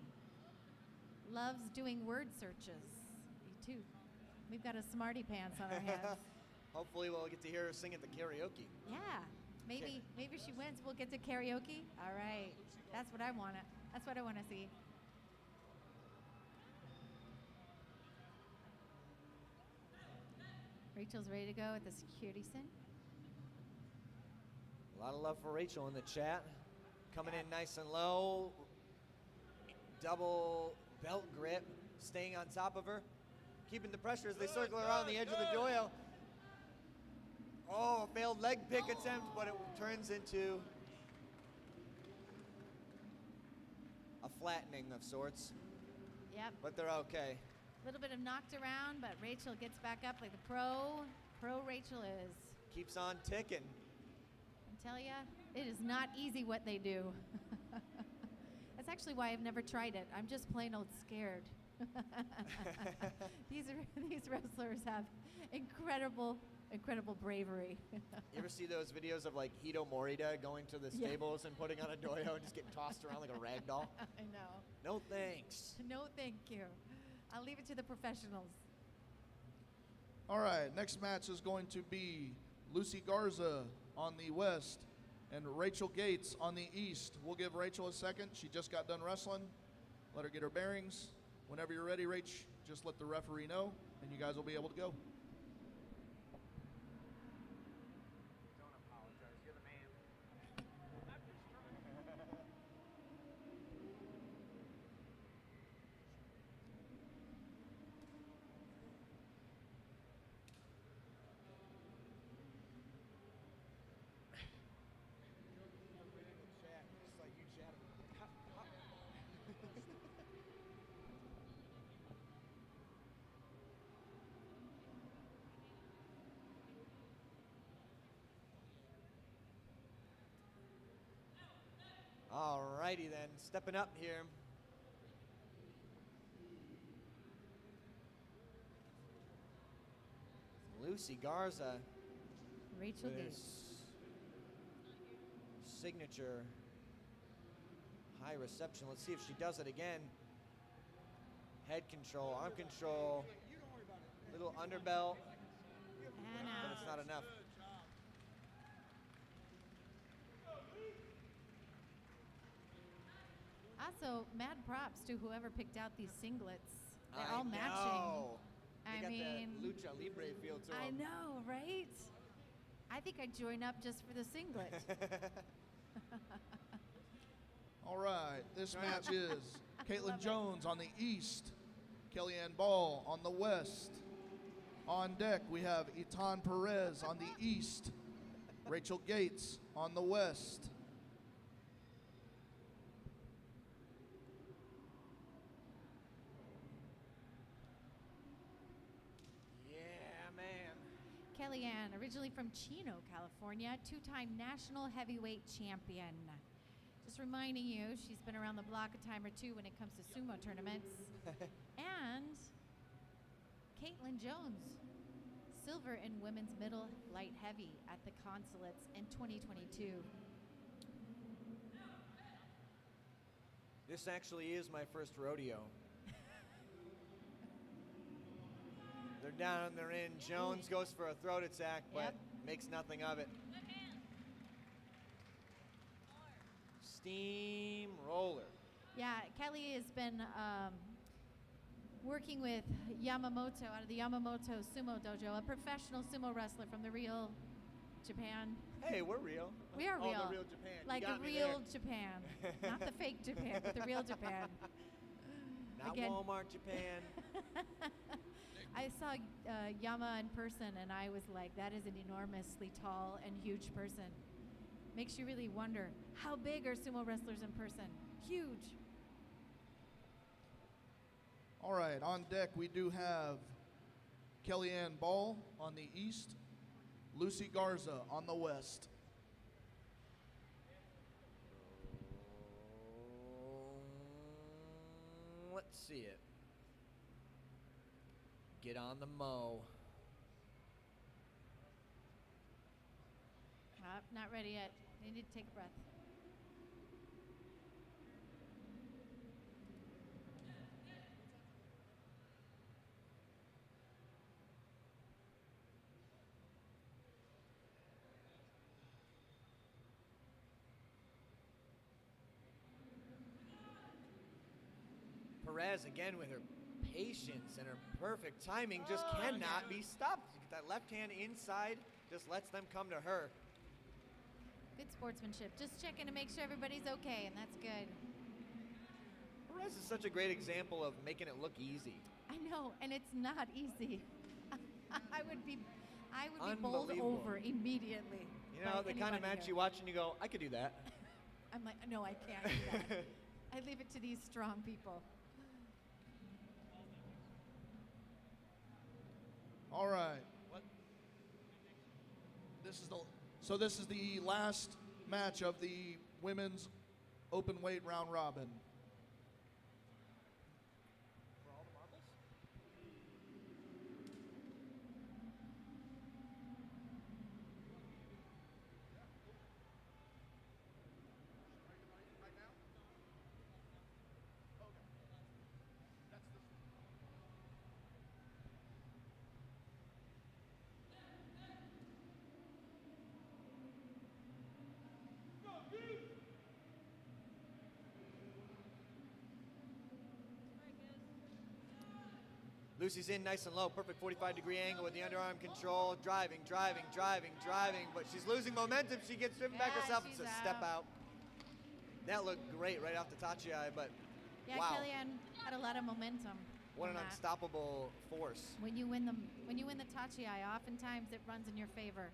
Loves doing word searches. Me too. We've got a smarty pants on our hands. Hopefully we'll get to hear her sing at the karaoke. Yeah. Maybe she wins, we'll get to karaoke. All right. That's what I want to. That's what I want to see. Rachel's ready to go at the security sin. A lot of love for Rachel in the chat. Coming in nice and low. Double belt grip. Staying on top of her. Keeping the pressure as they circle around the edge of the doyo. Oh, a failed leg pick attempt, but it turns into a flattening of sorts. Yep. But they're okay. A little bit of knocked around, but Rachel gets back up like the pro Rachel is. Keeps on ticking. I tell ya, It is not easy what they do. That's actually why I've never tried it. I'm just plain old scared. These wrestlers have incredible bravery. You ever see those videos of like 𝗦𝗨𝗏𝗏𝗦 going to the stables and putting on a doyo and just getting tossed around like a rag doll? I know. No thanks. No, thank you. I'll leave it to the professionals. All right, next match is going to be 𝗪𝗍𝗓𝗏𝗦 on the west and Rachel Gates on the east. We'll give Rachel a second. She just got done wrestling. Let her get her bearings. Whenever you're ready, Rach, just let the referee know, and you guys will be able to go. Alrighty then, stepping up here. 𝗪𝗍𝗓𝗏𝗦. Rachel with Gates. Signature high reception. Let's see if she does it again. Head control, arm control, little underbelt, but it's not enough. Also, mad props to whoever picked out these singlets. They're I all matching. know. They I got mean, the lucha libre feel to I them. know, right? I think I'd join up just for the singlet. All right, this match is Caitlin Jones on the east, Kellyanne Ball on the west. On deck, we have Itan Perez on the east, Rachel Gates on the west. Kellyanne, originally from Chino, California, two-time national heavyweight champion. Just reminding you, she's been around the block a time or two when it comes to sumo tournaments. And Caitlin Jones, silver in women's middle light heavy at the consulates in 2022. This actually is my first rodeo. They're down and they're in. Jones goes for a throat attack, but makes nothing of it. Steamroller. Yeah, Kelly has been working with Yamamoto out of the Yamamoto Sumo Dojo, a professional sumo wrestler from the real Japan. Hey, we're real. We are real. Oh, the real Japan. You Like got the me real there. Japan. Not the fake Japan, but the real Japan. Not Again. Walmart Japan. I saw Yama in person, and I was like, that is an enormously tall and huge person. Makes you really wonder, how big are sumo wrestlers in person? Huge. All right, on deck we do have Kellyanne Ball on the east, 𝗪𝗍𝗓𝗏𝗦 on the west. Let's see it. Get on the mo. Not ready yet. You need to take a breath. Perez again with her patience and her perfect timing just cannot be stopped. That left hand inside just lets them come to her. Good sportsmanship. Just checking to make sure everybody's okay, and that's good. Perez is such a great example of making it look easy. I know, and it's not easy. I would be bowled Unbelievable. over immediately. You know, by the kind of anybody match here. you watch and you go, I could do that. I'm like, no, I can't do that. I leave it to these strong people. All right. This is the last match of the women's open weight round robin. Lucy's in nice and low, perfect 45-degree angle with the underarm control, driving, but she's losing momentum. She gets driven back herself. It's a step out. That looked great right off the Tachi-ai, but Yeah, wow. Kellyanne had a lot of momentum. What in an that. unstoppable force. When you win the Tachi-ai, oftentimes it runs in your favor.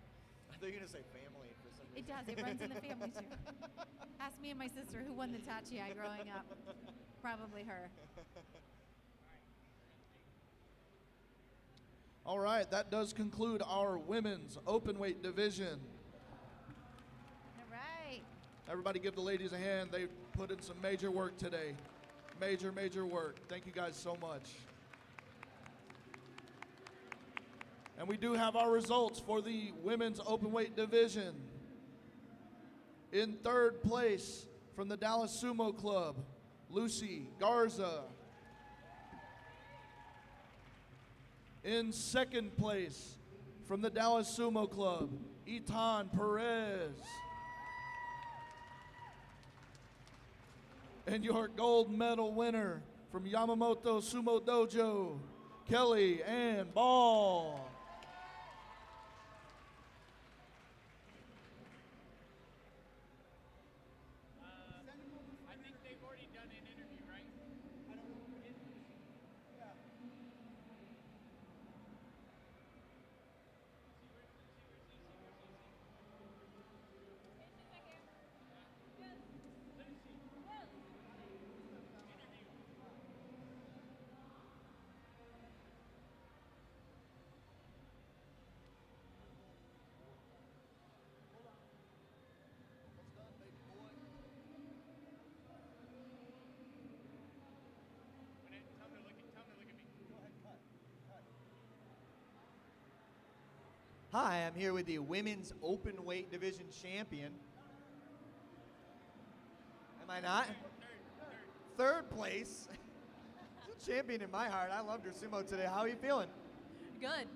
I thought you were going to say family for some reason. It does. It runs in the family too. Ask me and my sister who won the Tachi-ai growing up. Probably her. All right, that does conclude our women's open weight division. All right. Everybody give the ladies a hand. They put in some major work today. Major work. Thank you guys so much. And we do have our results for the women's open weight division. In third place from the Dallas Sumo Club, Lucy Garza. In second place from the Dallas Sumo Club, 𝗦𝗘𝗗𝗏𝗦𝗗𝗦 Perez. And your gold medal winner from Yamamoto Sumo Dojo, Kelly-Ann Ball. I think they've already done an interview, right? Hi, I'm here with the women's open weight division champion. Am I not? Third place. She's a champion in my heart. I loved her sumo today. How are you feeling? Good.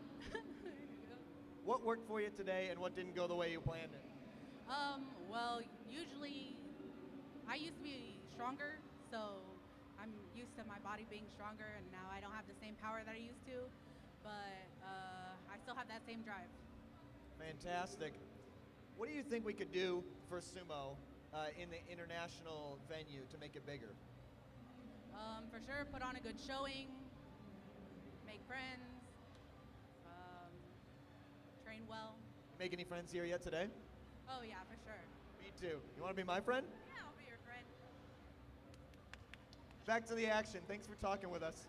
What worked for you today and what didn't go the way you planned it? Well, usually I used to be stronger, so I'm used to my body being stronger, and now I don't have the same power that I used to, but I still have that same drive. Fantastic. What do you think we could do for sumo in the international venue to make it bigger? For sure, put on a good showing, make friends, train well. Make any friends here yet today? Oh yeah, for sure. Me too. You want to be my friend? Yeah, I'll be your friend. Back to the action. Thanks for talking with us.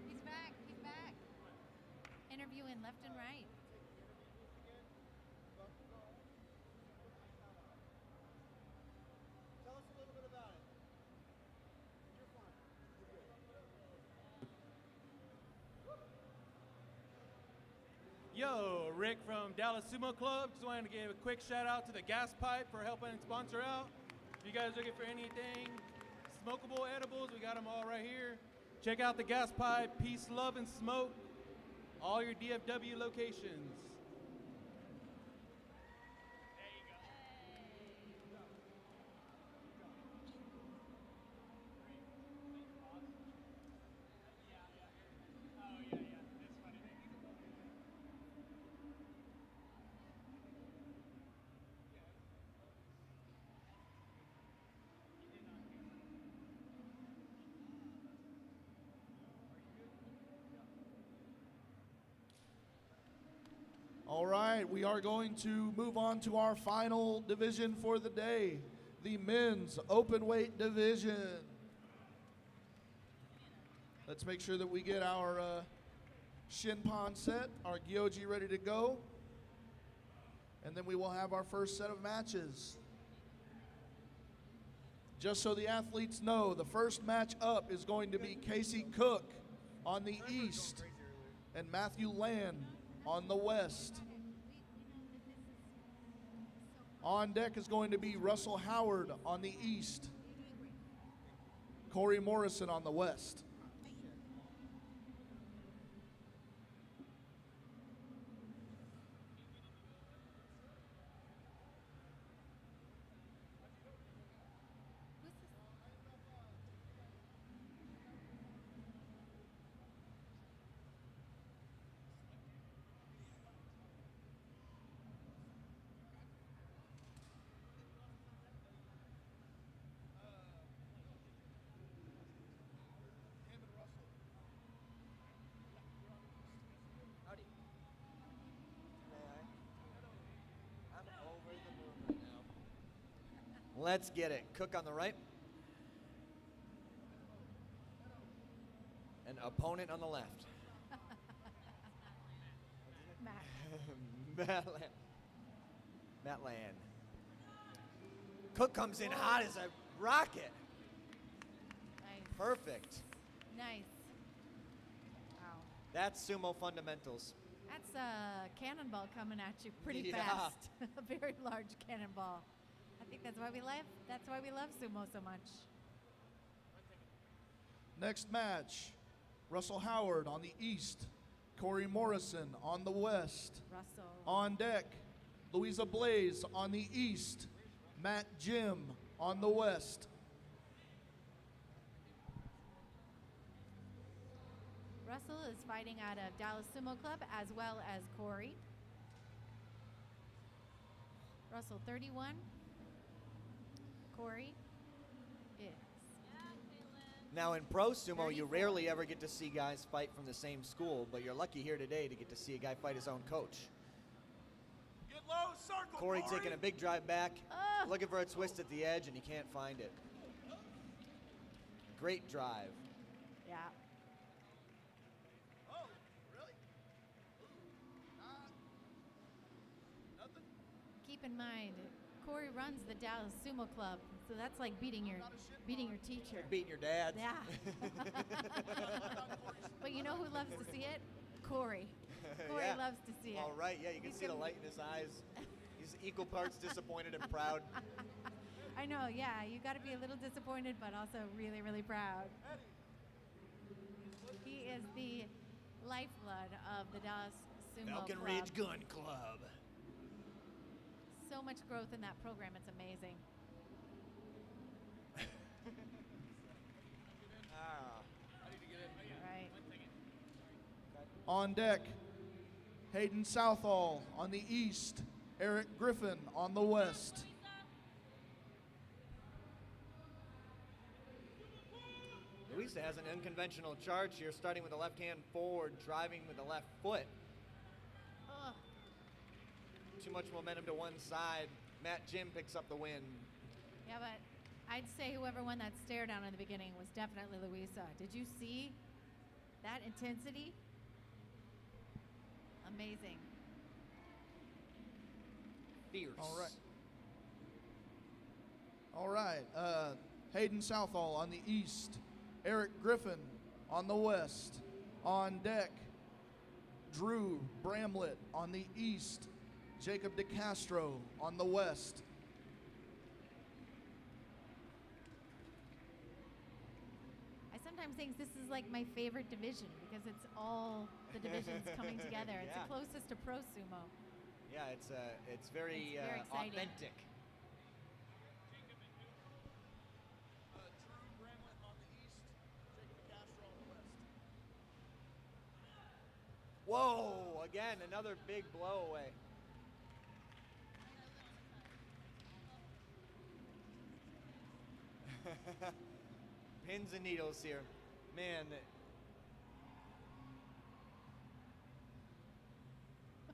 He's back. Interviewing left and right. Tell us a little bit about it. Yo, Rick from Dallas Sumo Club. Just wanted to give a quick shout out to the Gas Pipe for helping sponsor out. If you guys are looking for anything smokable edibles, we got them all right here. Check out the Gas Pipe, Peace, Love, and Smoke. All your DFW locations. All right, we are going to move on to our final division for the day, the men's open weight division. Let's make sure that we get our shinpan set, our gyoji ready to go, and then we will have our first set of matches. Just so the athletes know, the first match up is going to be Casey Cook on the east and Matthew Land on the west. On deck is going to be Russell Howard on the east, Corey Morrison on the west. Let's get it. Cook on the right. And opponent on the left. Matt Land. Cook comes in hot as a rocket. Nice. Perfect. Nice. Wow. That's sumo fundamentals. That's a cannonball coming at you pretty Yeah. fast. A very large cannonball. I think that's why we love sumo so much. Next match, Russell Howard on the east, Corey Morrison on the west. Russell. On deck, Louisa Blaze on the east, Matt Jim on the west. Russell is fighting out of Dallas Sumo Club as well as Corey. Russell 31. Corey is. Now in pro sumo, you rarely ever get to see guys fight from the same school, but you're lucky here today to get to see a guy fight his own coach. Get low, circle, Corey taking a big drive back, looking for a twist at the edge, and he can't find it. Great drive. Yeah. Oh, really? Nothing? Keep in mind, Corey runs the Dallas Sumo Club, so that's like beating your teacher. Beating your dad. Yeah. But you know who loves to see it? Corey. Corey Yeah. loves to see it. All right, yeah, you can see the light in his eyes. He's equal parts disappointed and proud. I know, yeah. You got to be a little disappointed, but also really, really proud. He is the lifeblood of the Dallas Sumo Falcon Club. Ridge Gun Club. So much growth in that program. It's amazing. Right. On deck, Hayden Southall on the east, Eric Griffin on the west. Louisa has an unconventional charge here, starting with the left hand forward, driving with the left foot. Ugh. Too much momentum to one side. Matt Jim picks up the win. Yeah, but I'd say whoever won that stare down in the beginning was definitely Louisa. Did you see that intensity? Amazing. Fierce. All right. Hayden Southall on the east, Eric Griffin on the west. On deck, Drew Bramlett on the east, Jacob DeCastro on the west. I sometimes think this is like my favorite division because it's all the divisions coming together. It's Yeah. the closest to pro sumo. Yeah, it's very exciting. authentic. Whoa, again, another big blow away. Pins and needles here. Man,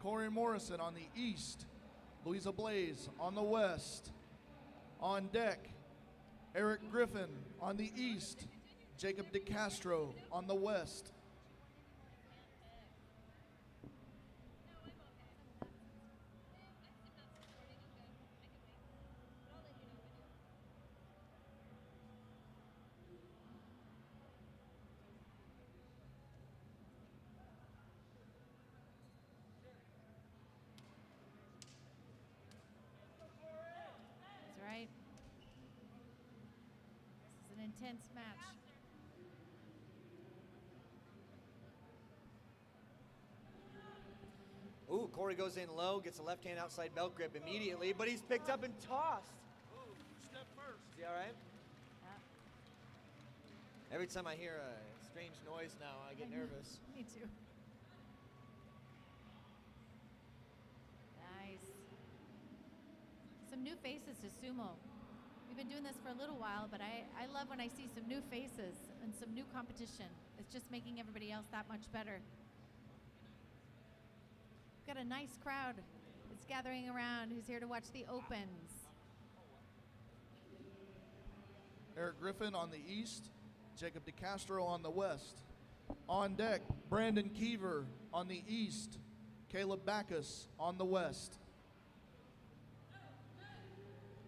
Corey Morrison on the east, Louisa Blaze on the west. On deck, Eric Griffin on the east, Jacob DeCastro on the west. That's right. This is an intense match. Ooh, Corey goes in low, gets a left hand outside belt grip immediately, but he's picked up and tossed. Step first. Is he all right? Every time I hear a strange noise now, I get nervous. Me too. Nice. Some new faces to sumo. We've been doing this for a little while, but I love when I see some new faces and some new competition. It's just making everybody else that much better. We've got a nice crowd that's gathering around who's here to watch the opens. Eric Griffin on the east, Jacob DeCastro on the west. On deck, Brandon Keever on the east, Caleb Backus on the west.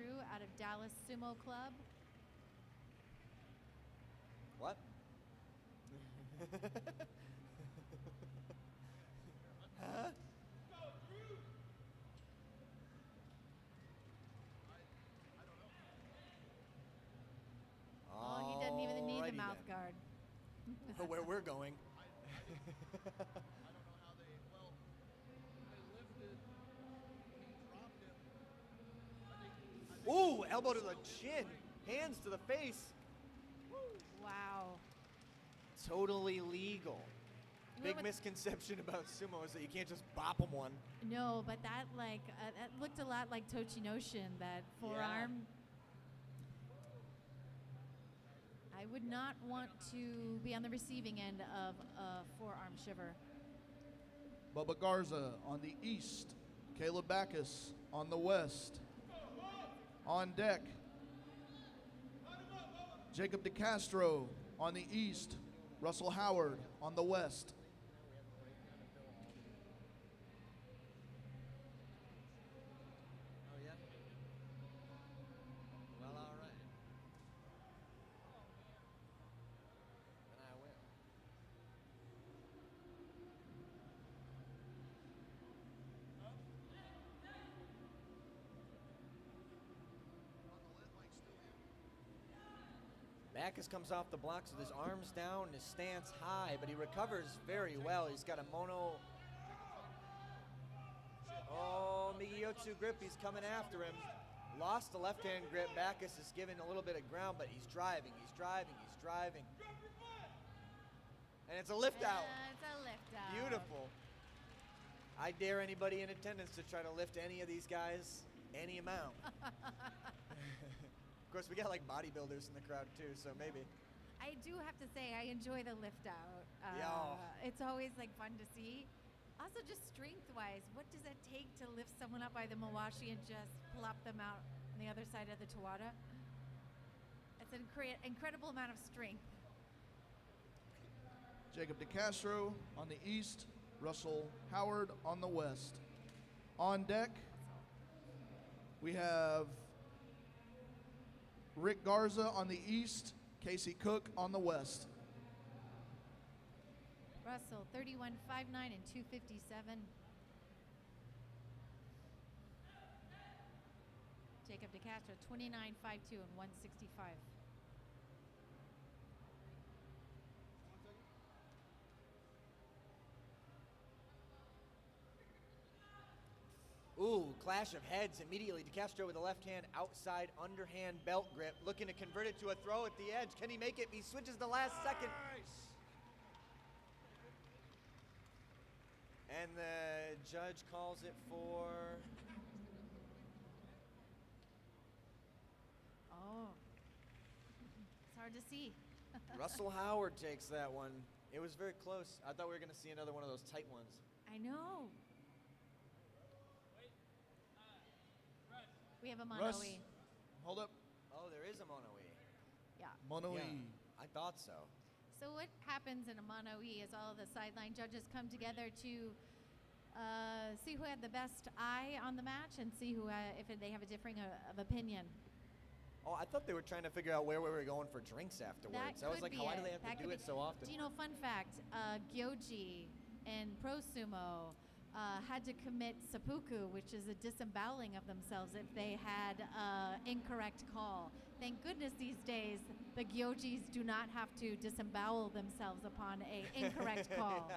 Drew out of Dallas Sumo Club. What? Huh? Oh, he doesn't even need the Alrighty mouth then. guard. Where we're going. Ooh, elbow to the chin, hands to the face. Wow. Totally legal. You know Big what- misconception about sumo is that you can't just bop them one. No, but that that looked a lot like Tochinoshin, that forearm. I would not want to be on the receiving end of a forearm shiver. Bubba Garza on the east. Caleb Backus on the west. On deck, Jacob DeCastro on the east. Russell Howard on the west. Oh, yeah? Well, all right. Then I will. Backus comes off the blocks with his arms down and his stance high, but he recovers very well. He's got a mono. Oh, Migiyotsu grip, he's coming after him. Lost the left-hand grip. Backus is giving a little bit of ground, but he's driving, he's driving, he's driving. And it's a lift out. It's a lift out. Beautiful. I dare anybody in attendance to try to lift any of these guys any amount. Of course, we got like bodybuilders in the crowd too, so maybe. I do have to say, I enjoy the lift out. Yeah. It's always like fun to see. Also, just strength-wise, what does it take to lift someone up by the mawashi and just plop them out on the other side of the tawada? It's an incredible amount of strength. Jacob DeCastro on the east. Russell Howard on the west. On deck, we have Rick Garza on the east, Casey Cook on the west. Russell, 31.59 and 257. Jacob DeCastro, 29.52 and 165. Ooh, clash of heads immediately. DeCastro with a left hand outside underhand belt grip, looking to convert it to a throw at the edge. Can he make it? He switches the last second. And the judge calls it for... Oh, it's hard to see. Russell Howard takes that one. It was very close. I thought we were going to see another one of those tight ones. I know. We have a mono Russ, E. hold up. Oh, there is a mono E. Yeah. Mono Yeah, E. I thought so. So what happens in a mono E is all the sideline judges come together to see who had the best eye on the match and see who if they have a differing of opinion. Oh, I thought they were trying to figure out where we were going for drinks afterwards. I was like, why do they have to do it so often? Do you know, fun fact, 𝗏𝗏𝗚𝗏𝗏 and pro sumo had to commit seppuku, which is a disemboweling of themselves if they had incorrect call. Thank goodness these days the 𝗏𝗏𝗚𝗏s do not have to disembowel themselves upon a incorrect call.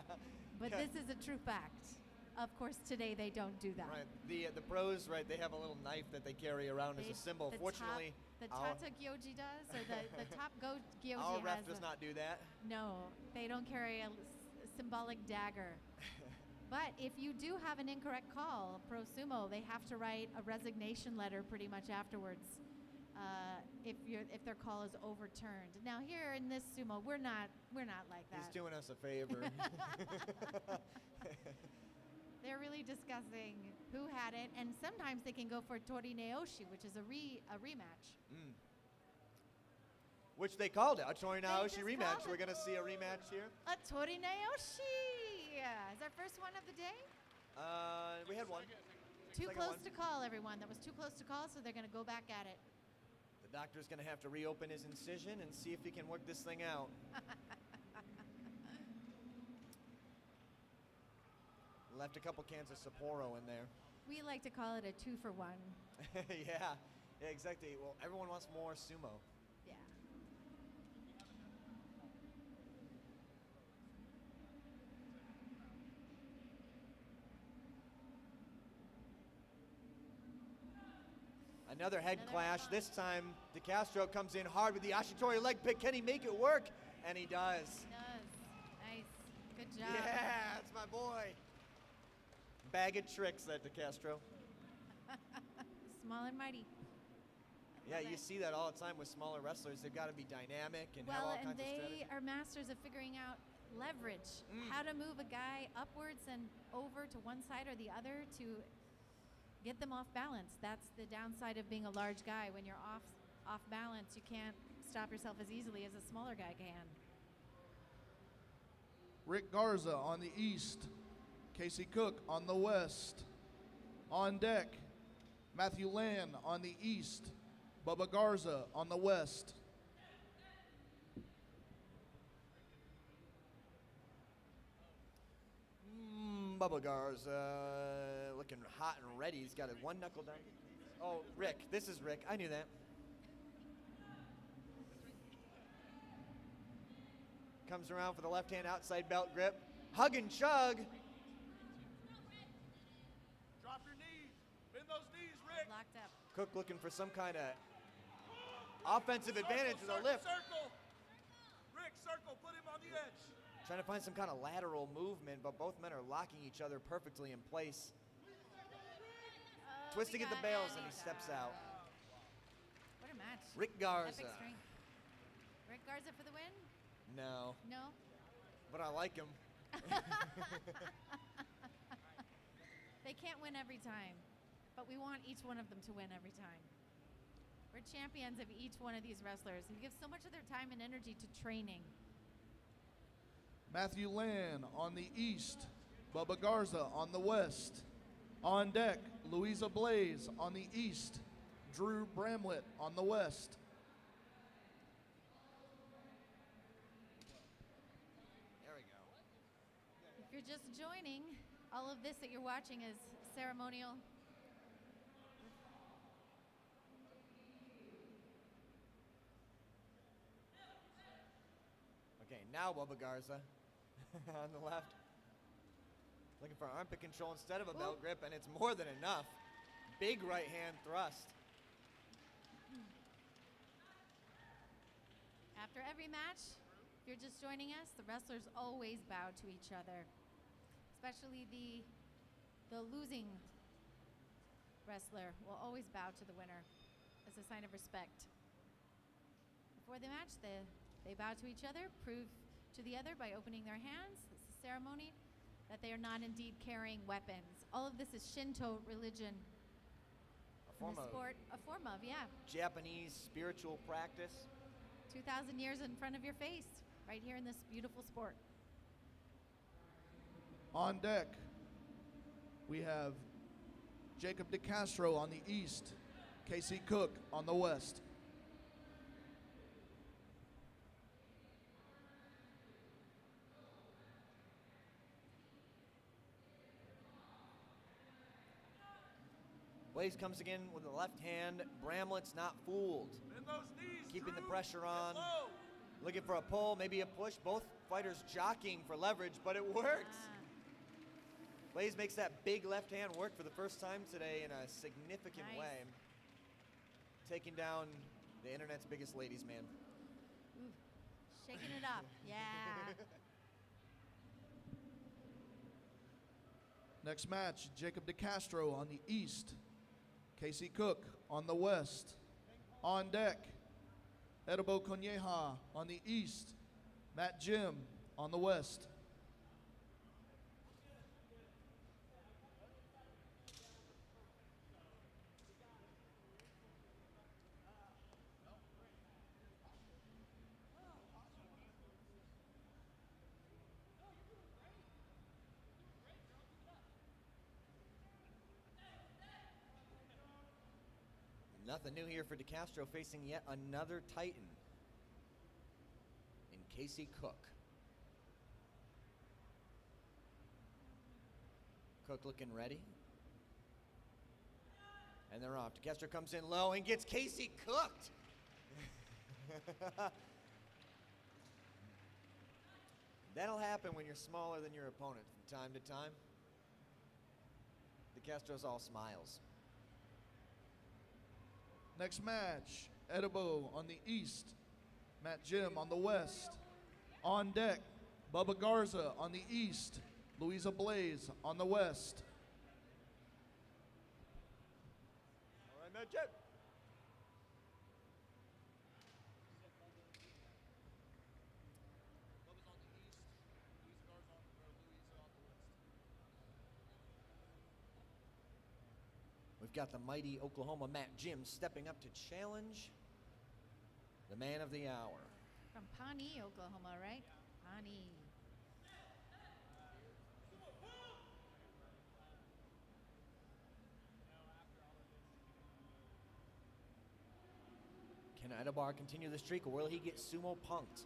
But Yeah. this is a true fact. Of course, today they don't do that. Right. The pros, right, they have a little knife that they carry around as a symbol. The Fortunately, the our, Tata 𝗏𝗏𝗚𝗏 does, or the top go 𝗏𝗏𝗚𝗏 our ref has does a- not do that. No, they don't carry a symbolic dagger. But if you do have an incorrect call, pro sumo, they have to write a resignation letter pretty much afterwards if their call is overturned. Now here in this sumo, we're not like that. He's doing us a favor. They're really discussing who had it, and sometimes they can go for tori naoshi, which is a rematch. Which they called it, a Tori Naoshi just rematch. called We're it. going to see a rematch here. A tori naoshi. Is our first one of the day? We had one. Too Second close one. to call, everyone. That was too close to call, so they're going to go back at it. The doctor's going to have to reopen his incision and see if he can work this thing out. Left a couple cans of Sapporo in there. We like to call it a 2-for-1. Yeah, exactly. Well, everyone wants more sumo. Yeah. Another head clash. This time, 𝗪𝗏𝗏𝗏 comes in hard with the Ashitori leg pick. Can he make it work? And he does. Nice. Good job. Yeah, that's my boy. Bag of tricks, that 𝗪𝗏𝗏𝗏. Small and mighty. Yeah, you see that all the time with smaller wrestlers. They've got to be dynamic and have all Well, and kinds of strategy. they are masters of figuring out leverage, how to move a guy upwards and over to one side or the other to get them off balance. That's the downside of being a large guy. When you're off balance, you can't stop yourself as easily as a smaller guy can. Rick Garza on the east, Casey Cook on the west. On deck, Matthew Land on the east, Bubba Garza on the west. Bubba Garza looking hot and ready. He's got one knuckle down. Oh, Rick. This is Rick. I knew that. Comes around for the left hand outside belt grip. Hug and chug. Drop your knees. Bend those knees, Rick. Locked up. Cook looking for some kind of offensive advantage with a lift. Circle. Rick, circle. Put him on the edge. Trying to find some kind of lateral movement, but both men are locking each other perfectly in place. Twisting at the bails, and he steps out. What a match. Rick Garza. Epic strength. Rick Garza for the win? No, No? but I like him. They can't win every time, but we want each one of them to win every time. We're champions of each one of these wrestlers and give so much of their time and energy to training. Matthew Land on the east, Bubba Garza on the west. On deck, Louisa Blaze on the east, Drew Bramlett on the west. There we go. If you're just joining, all of this that you're watching is ceremonial. Okay, now Bubba Garza on the left. Looking for armpit control instead of a belt grip, and it's more than enough. Big right hand thrust. After every match, if you're just joining us, the wrestlers always bow to each other, especially the losing wrestler will always bow to the winner as a sign of respect. Before the match, they bow to each other, prove to the other by opening their hands. This is ceremony that they are not indeed carrying weapons. All of this is Shinto religion. A form of sport, a form of, yeah. Japanese spiritual practice. 2,000 years in front of your face, right here in this beautiful sport. On deck, we have Jacob DeCastro on the east, Casey Cook on the west. Blaze comes again with the left hand. Bramlett's not fooled. Bend those knees, Keeping the Drew. pressure on. Get low. Looking for a pull, maybe a push. Both fighters jockeying for leverage, but it works. Blaze makes that big left hand work for the first time today in a significant way. Taking down the internet's biggest ladies man. Ooh, shaking it up, yeah. Next match, Jacob DeCastro on the east, Casey Cook on the west. On deck, 𝗪𝗏𝗏𝗏𝗦𝗏 on the east, Matt Jim on the west. Nothing new here for DeCastro, facing yet another Titan in Casey Cook. Cook looking ready. And they're off. DeCastro comes in low and gets Casey cooked. That'll happen when you're smaller than your opponent from time to time. DeCastro's all smiles. Next match, Edibo on the east, Matt Jim on the west. On deck, Bubba Garza on the east, 𝗦𝗨𝗡𝗗𝗦𝗦 on the west. All right, Matt Jim. We've got the mighty Oklahoma Matt Jim stepping up to challenge the man of the hour. From Pawnee, Oklahoma, right? Pawnee. Can Adabar continue the streak, or will he get sumo punked?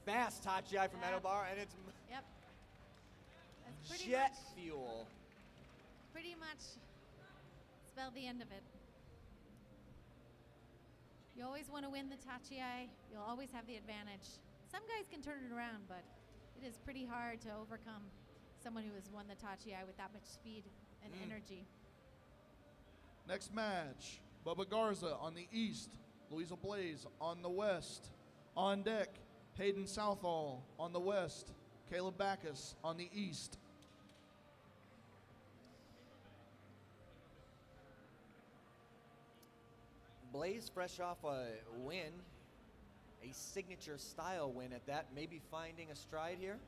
Fast Tachi from Adabar, and it's Yep. That's pretty jet much, fuel. pretty much spelled the end of it. You always want to win the Tachi. You'll always have the advantage. Some guys can turn it around, but it is pretty hard to overcome someone who has won the Tachi with that much speed and energy. Next match, Bubba Garza on the east, 𝗦𝗨𝗡𝗗𝗦𝗦 on the west. On deck, Hayden Southall on the west, Caleb Backus on the east. Blaze fresh off a win, a signature style win at that, maybe finding a stride here.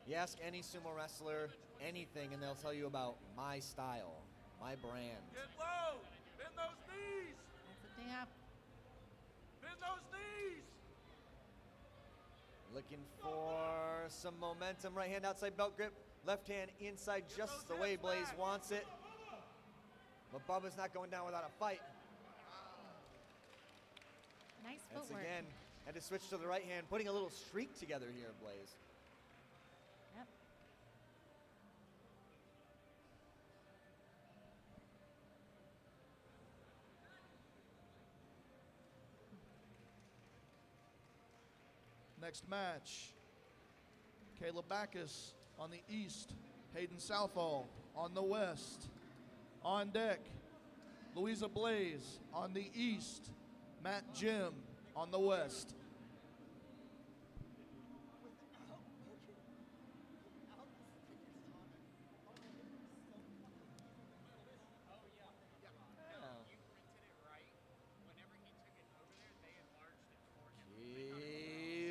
You ask any sumo wrestler anything and they'll tell you about my style, my brand. Get low! Bend those knees! Lifting up. Bend those knees! Looking for some momentum. Right hand outside belt grip. Left hand inside just the way Blaze wants it. But Bubba's not going down without a fight. Nice Once footwork. again, had to switch to the right hand, putting a little streak together here, Blaze. Yep. Next match, Caleb Backus on the east, Hayden Southall on the west. On deck, 𝗦𝗨𝗡𝗗𝗦𝗦 on the east, Matt Jim on the west.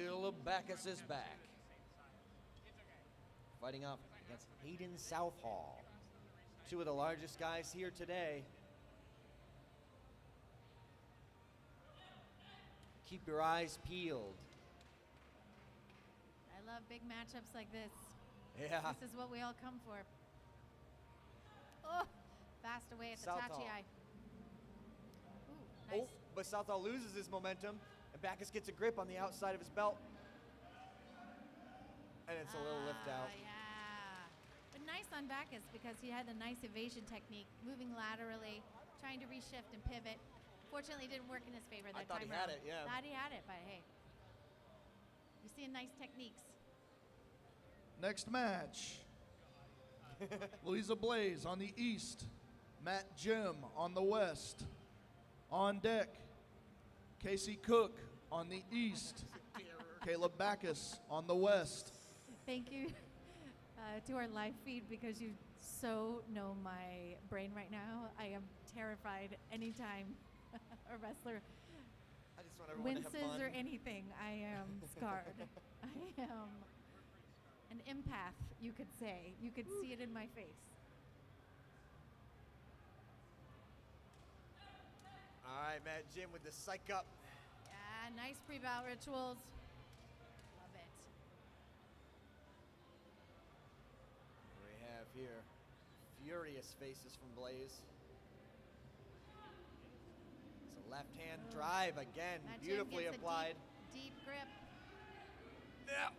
Caleb Backus is back. Fighting off against Hayden Southall. Two of the largest guys here today. Keep your eyes peeled. I love big matchups like this. Yeah. This is what we all come for. Oh, fast away at the Southall. Tachi. Ooh, nice. Oh, but Southall loses his momentum, and Backus gets a grip on the outside of his belt. And it's a little lift out. Yeah. But nice on Backus because he had a nice evasion technique, moving laterally, trying to reshift and pivot. Fortunately, it didn't work in his favor that thought time he had around. it, yeah. Thought he had it, but hey. You're seeing nice techniques. Next match, 𝗦𝗨𝗡𝗗𝗦𝗦 on the east, Matt Jim on the west. On deck, Casey Cook on the east, Caleb Backus on the west. Thank you to our live feed because you so know my brain right now. I am terrified anytime a wrestler I just want everyone to have winces fun. or anything. I am scarred. I am an empath, you could say. You could see it in my face. All right, Matt Jim with the psych up. Yeah, nice pre-bout rituals. Love it. here. Furious faces from Blaze. It's a left hand drive again, That Jim beautifully gets a applied. Deep grip. Yeah.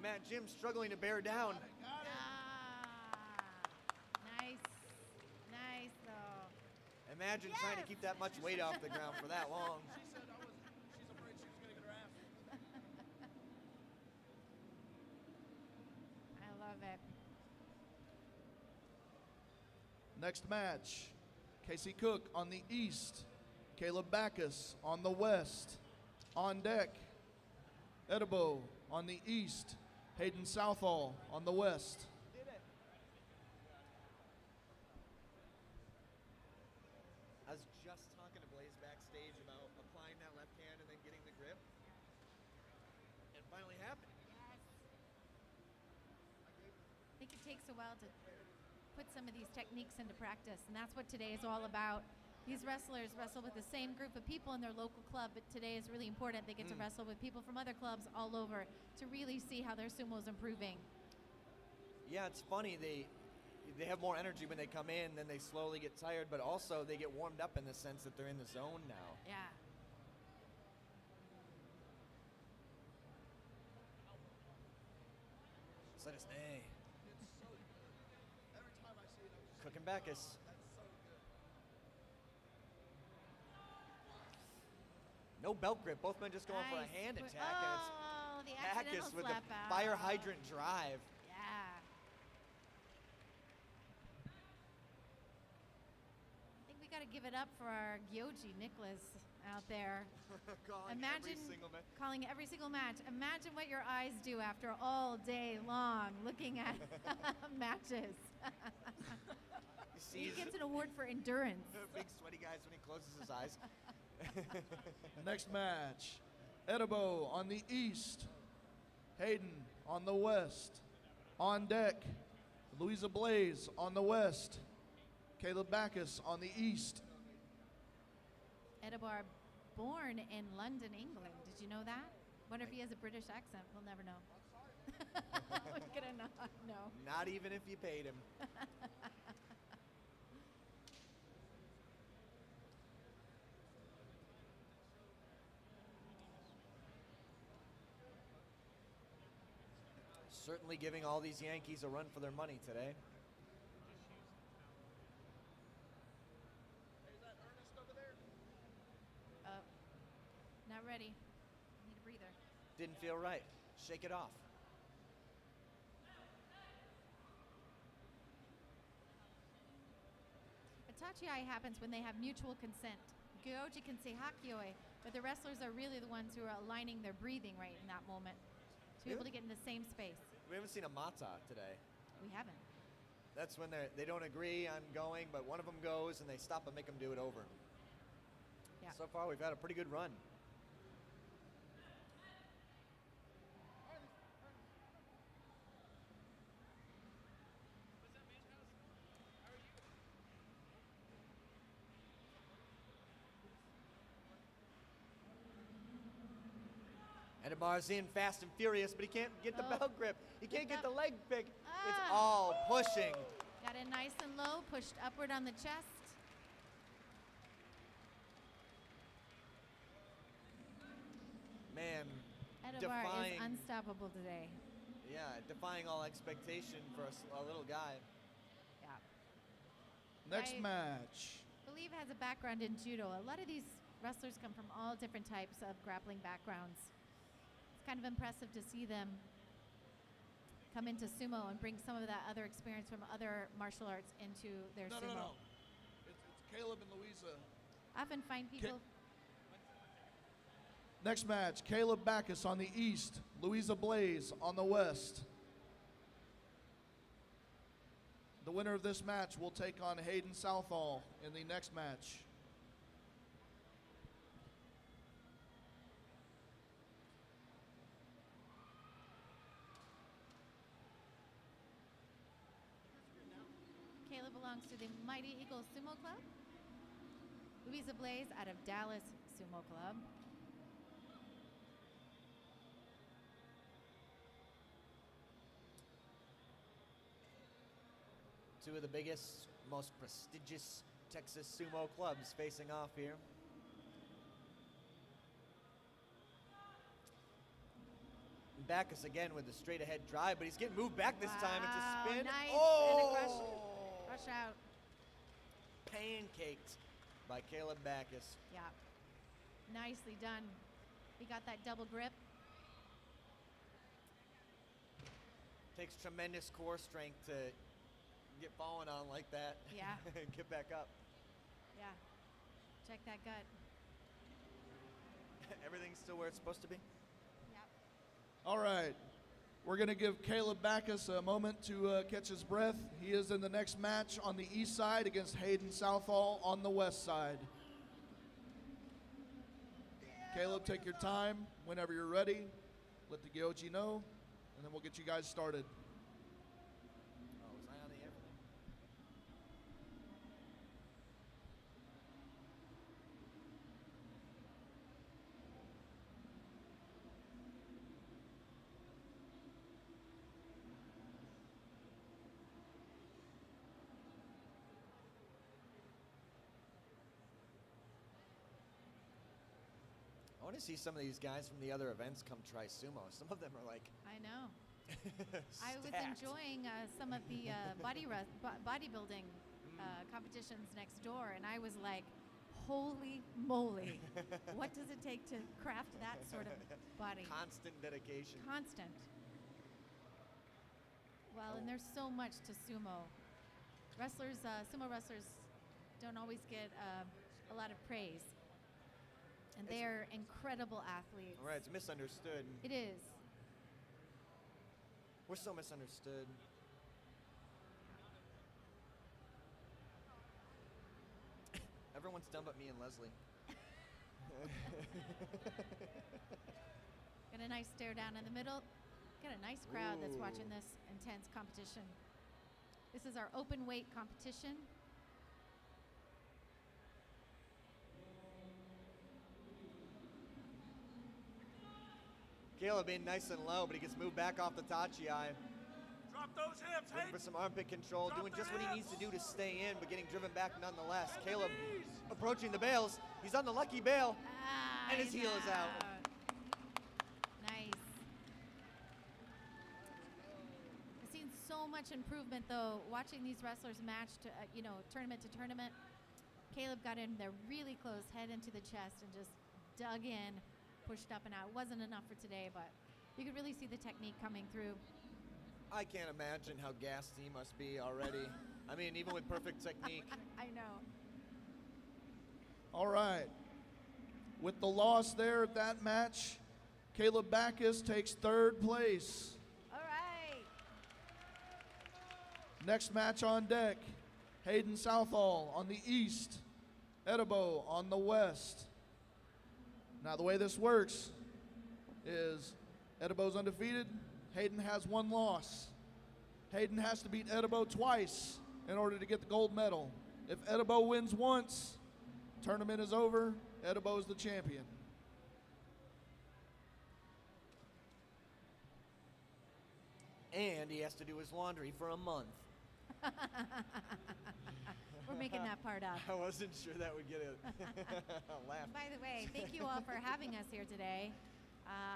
Matt Jim struggling to bear down. Nice. Nice, though. Imagine trying to keep that much weight off the ground for that long. I love it. Next match, Casey Cook on the east, Caleb Backus on the west. On deck, Edibo on the east, Hayden Southall on the west. I was just talking to Blaze backstage about applying that left hand and then getting the grip. It finally happened. I think it takes a while to put some of these techniques into practice, and that's what today is all about. These wrestlers wrestle with the same group of people in their local club, but today is really important. They get to wrestle with people from other clubs all over to really see how their sumo is improving. Yeah, it's funny. They have more energy when they come in, then they slowly get tired, but also they get warmed up in the sense that they're in the zone now. Yeah. Let us nay. Cook and Backus. No belt grip. Both men just going for a hand attack, Oh, and the it's accidental Backus with slap a out. fire hydrant drive. Yeah. I think we got to give it up for our 𝗙𝗏𝗗𝗏𝗦 out there. Calling every single match. Imagine what your eyes do after all day long looking at matches. He gets an award for endurance. Big sweaty guys when he closes his eyes. Next match, Edibo on the east, Hayden on the west. On deck, Louisa Blaze on the west, Caleb Backus on the east. Edibar, born in London, England. Did you know that? Wonder if he has a British accent. We'll never know. We're gonna not know. Not even if you paid him. Certainly giving all these Yankees a run for their money today. Not ready. Need a breather. Didn't feel right. Shake it off. A tachiai happens when they have mutual consent. 𝗙𝗏𝗗𝗏𝗦, but the wrestlers are really the ones who are aligning their breathing right in that moment to be able to get in the same space. We haven't seen a mata today. We haven't. That's when they don't agree on going, but one of them goes and they stop and make them do it over. Yeah. So far, we've had a pretty good run. Edibar's in fast and furious, but he can't get the belt grip. He can't get the leg pick. It's all pushing. Got in nice and low, pushed upward on the chest. Man, Edibar defying, is unstoppable today. yeah, defying all expectation for a little guy. Yeah. Next I match. believe has a background in judo. A lot of these wrestlers come from all different types of grappling backgrounds. It's kind of impressive to see them come into sumo and bring some of that other experience from other martial arts into their sumo. No. It's Caleb and Louisa. I often find people. Next match, Caleb Backus on the east, Louisa Blaze on the west. The winner of this match will take on Hayden Southall in the next match. Caleb belongs to the Mighty Eagle Sumo Club. Louisa Blaze out of Dallas Sumo Club. Two of the biggest, most prestigious Texas sumo clubs facing off here. Backus again with the straight ahead drive, but he's getting moved back this time. It's a spin. Nice. Oh! And a crush out. Pancaked by Caleb Backus. Yeah. Nicely done. He got that double grip. Takes tremendous core strength to get fallen on like that. Yeah. And get back up. Yeah. Check that gut. Everything's still where it's supposed to be. All right. We're going to give Caleb Backus a moment to catch his breath. He is in the next match on the east side against Hayden Southall on the west side. Caleb, take your time whenever you're ready. Let the Gyoji know, and then we'll get you guys started. Oh, was I on the air? I want to see some of these guys from the other events come try sumo. Some of them are like I know. I was stacked. enjoying some of the bodybuilding competitions next door, and I was like, holy moly, what does it take to craft that sort of body? Constant dedication. Constant. Well, and there's so much to sumo. Wrestlers, sumo wrestlers don't always get a lot of praise. And they're incredible athletes. Right, it's misunderstood. It is. We're so misunderstood. Everyone's done but me and Leslie. Got a nice stare down in the middle. Got a nice crowd that's watching this intense competition. This is our open weight competition. Caleb being nice and low, but he gets moved back off the Tachi-ai. Drop those hips, Looking for some armpit control, doing just what he needs to do to stay in, but getting driven back nonetheless. Caleb approaching the bails. He's on the lucky bail, and his heel is out. Nice. I've seen so much improvement, though, watching these wrestlers match to, tournament to tournament. Caleb got in there really close, head into the chest, and just dug in, pushed up and out. It wasn't enough for today, but you could really see the technique coming through. I can't imagine how gassed he must be already. I mean, even with perfect technique. I know. All right. With the loss there at that match, Caleb Backus takes third place. All right. Next match on deck, Hayden Southall on the east, Ederbo on the west. Now the way this works is Ederbo's undefeated, Hayden has one loss. Hayden has to beat Ederbo twice in order to get the gold medal. If Ederbo wins once, tournament is over, Ederbo is the champion. And he has to do his laundry for a month. We're making that part up. I wasn't sure that would get a laugh. By the way, thank you all for having us here today.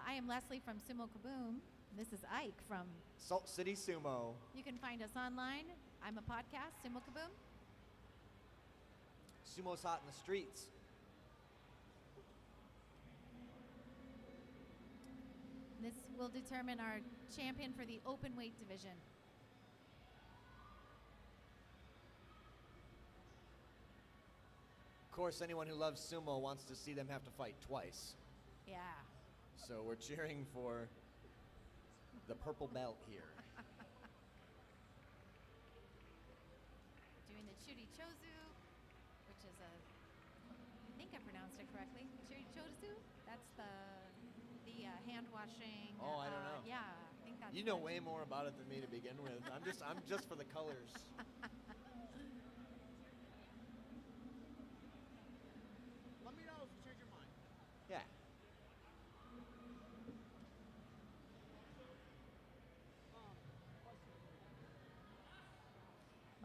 I am Leslie from Sumo Kaboom. This is Ike from Salt City Sumo. You can find us online. I'm a podcast, Sumo Kaboom. Sumo's hot in the streets. This will determine our champion for the open weight division. Of course, anyone who loves sumo wants to see them have to fight twice. Yeah. So we're cheering for the purple belt here. Doing the 𝗙𝗏𝗗𝗏𝗦, which is I think I pronounced it correctly. 𝗙𝗏𝗗𝗏𝗦, that's the hand washing. Oh, I don't know. Yeah, I think that's. You know way more about it than me to begin with. I'm just for the colors. Let me know if you change your mind. Yeah.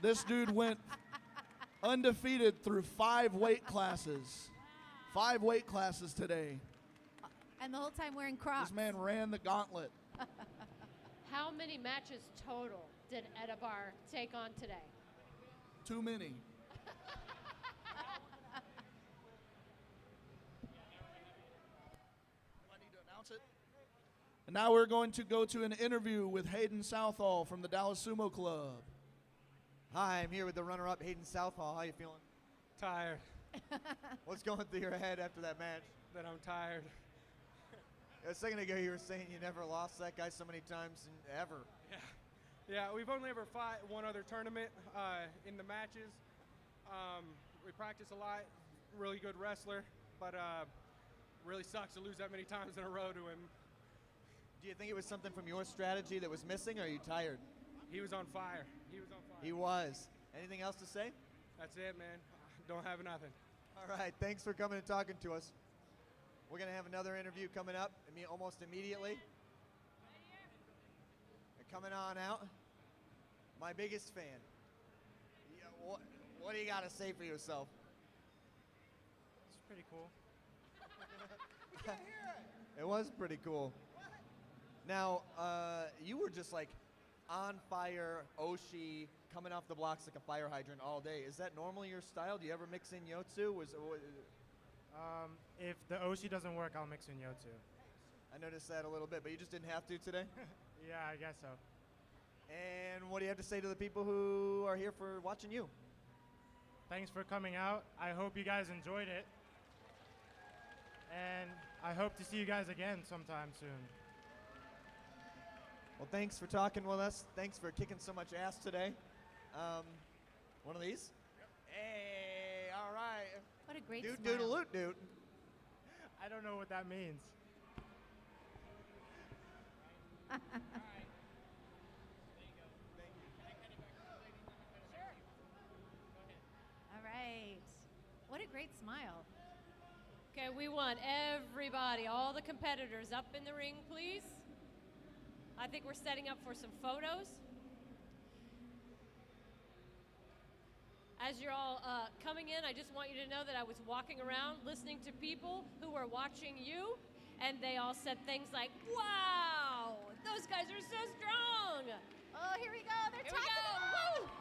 This dude went undefeated through 5 weight classes. 5 weight classes today. And the whole time wearing Crocs. This man ran the gauntlet. How many matches total did 𝗪𝗏𝗏 take on today? Too many. And now we're going to go to an interview with Hayden Southall from the Dallas Sumo Club. Hi, I'm here with the runner-up, Hayden Southall. How you feeling? Tired. What's going through your head after that match? That I'm tired. A second ago, you were saying you never lost that guy so many times ever. Yeah, we've only ever fought one other tournament in the matches. We practice a lot. Really good wrestler, but really sucks to lose that many times in a row to him. Do you think it was something from your strategy that was missing, or are you tired? He was on fire. He was on fire. He was. Anything else to say? That's it, man. Don't have nothing. All right, thanks for coming and talking to us. We're going to have another interview coming up almost immediately. And coming on out, my biggest fan. Yeah, what do you got to say for yourself? It's pretty cool. It was pretty cool. Now, you were just like on fire, Oshi, coming off the blocks like a fire hydrant all day. Is that normally your style? Do you ever mix in Yotsu? If the Oshi doesn't work, I'll mix in Yotsu. I noticed that a little bit, but you just didn't have to today? Yeah, I guess so. And what do you have to say to the people who are here for watching you? Thanks for coming out. I hope you guys enjoyed it. And I hope to see you guys again sometime soon. Well, thanks for talking with us. Thanks for kicking so much ass today. One of these? Yep. Hey, all right. What a great Doot smile. doodle loot doot. I don't know what that means. All right. What a great smile. Okay, we want everybody, all the competitors up in the ring, please. I think we're setting up for some photos. As you're all coming in, I just want you to know that I was walking around listening to people who were watching you, and they all said things like, wow, those guys are so strong. Oh, here we go. They're Here we tossing go. them out. Woo!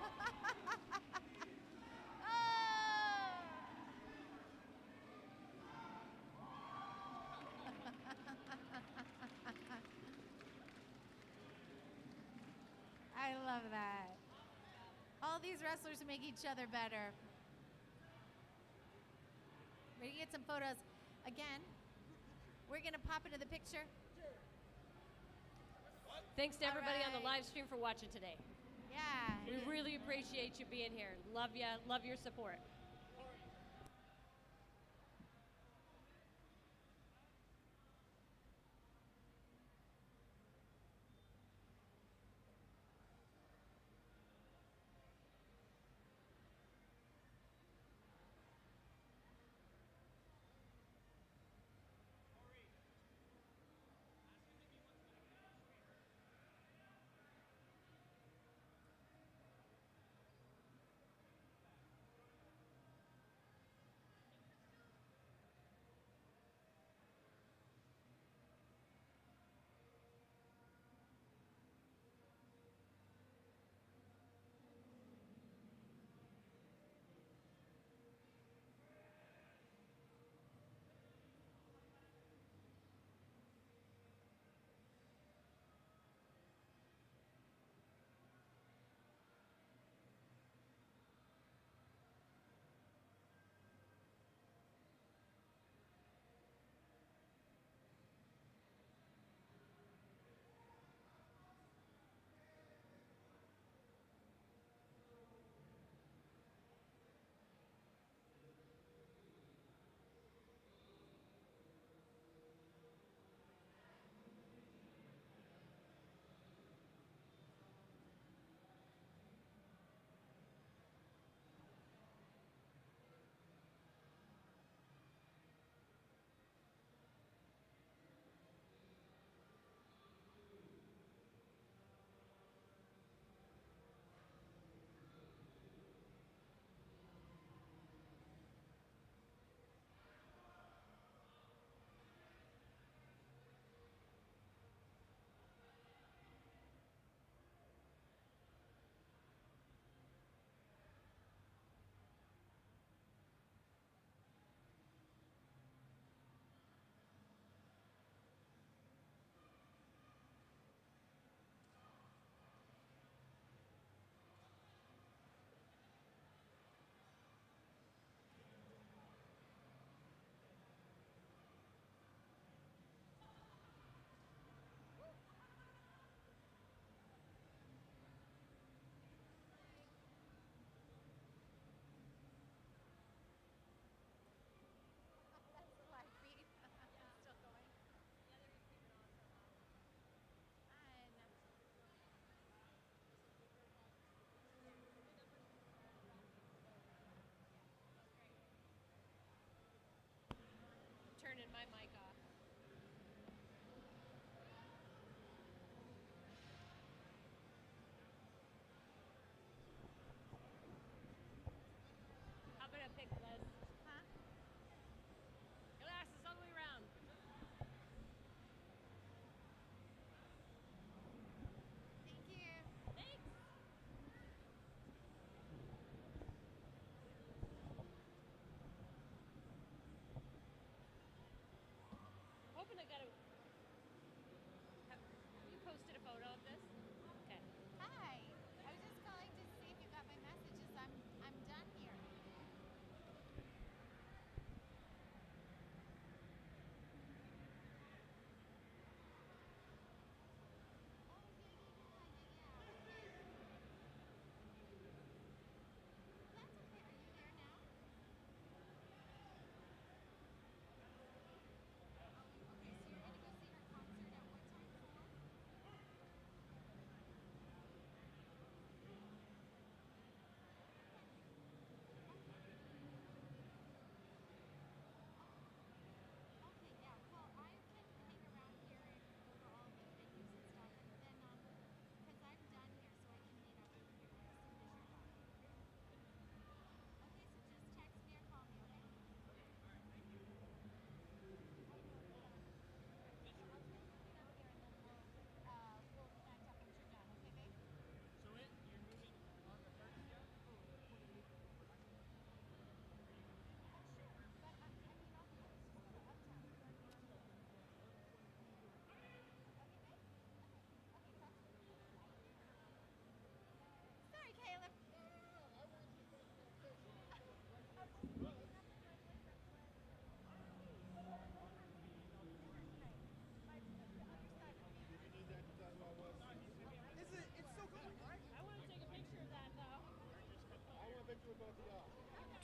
I love that. All these wrestlers make each other better. We're gonna get some photos. Again, we're gonna pop into the picture. Thanks to everybody on the right. live stream for watching today. Yeah. We really appreciate you being here. Love ya, love your support.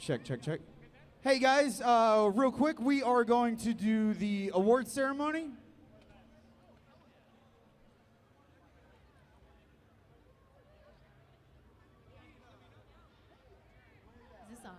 Check, check, check. Hey guys, real quick, we are going to do the award ceremony. Is this on?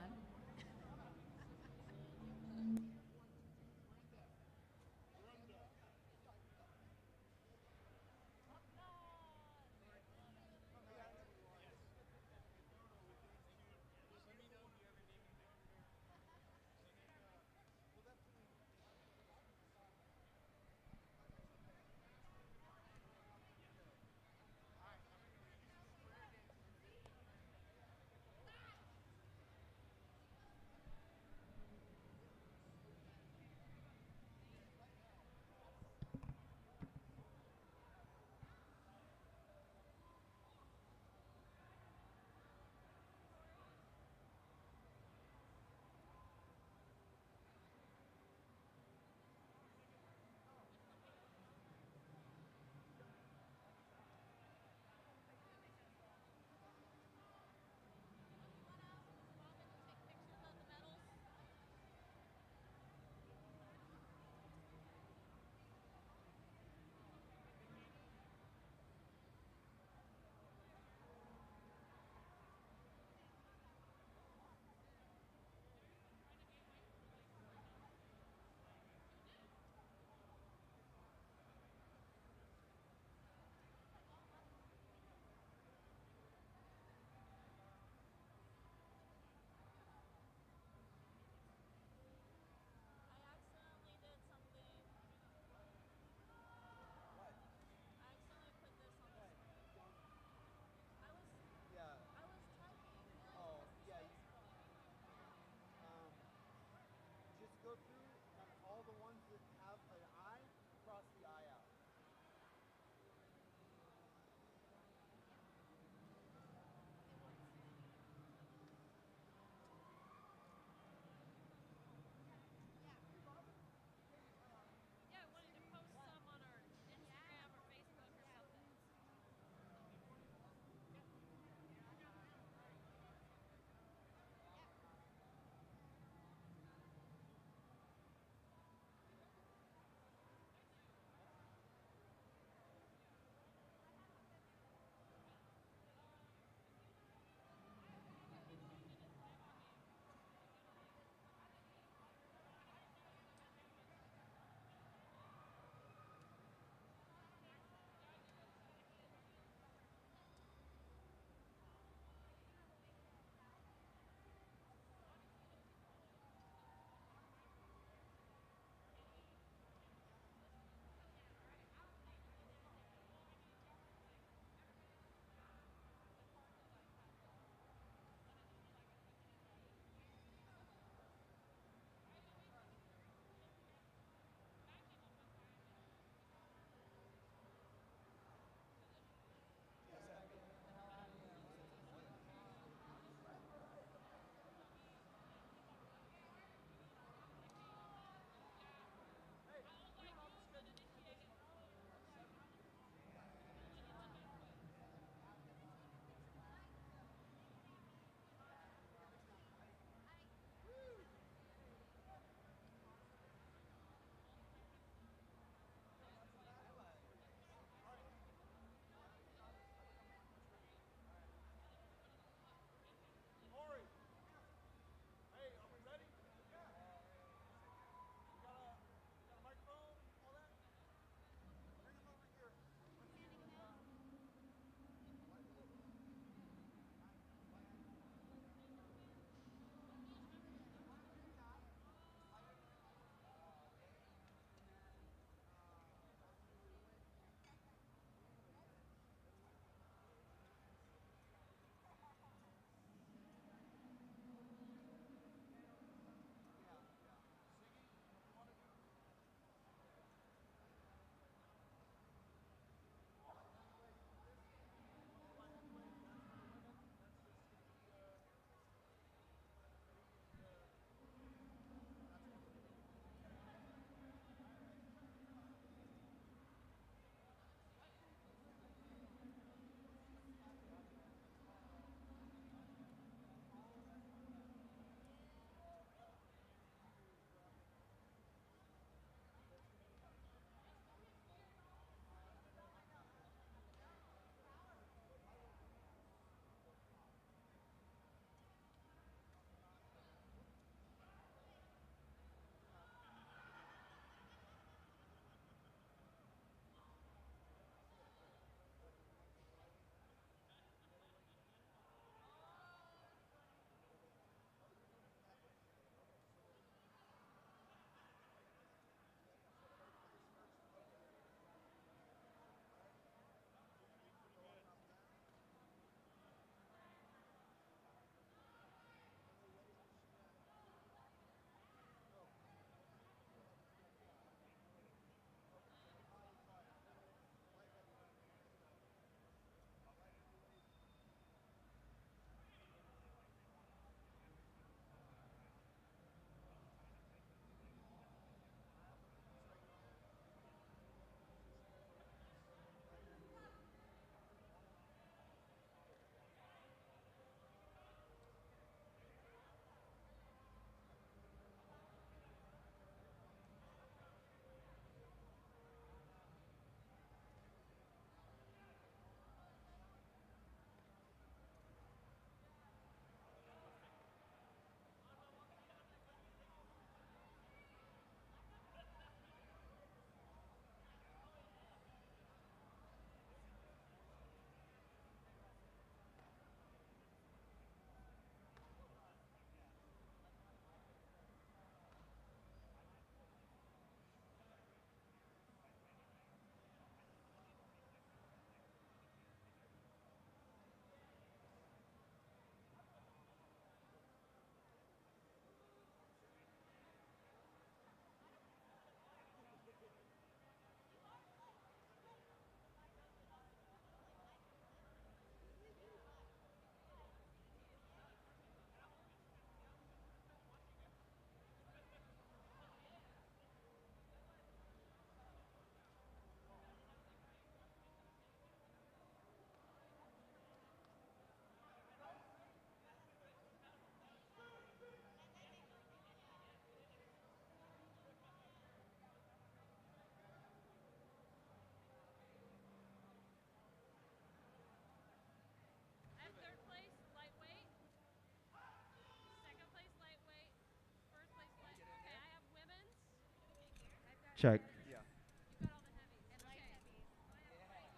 Check.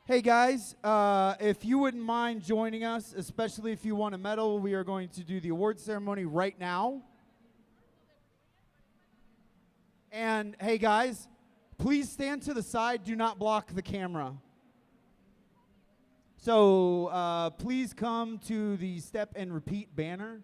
Hey guys, if you wouldn't mind joining us, especially if you won a medal, we are going to do the award ceremony right now. And hey guys, please stand to the side, do not block the camera. So please come to the step and repeat banner.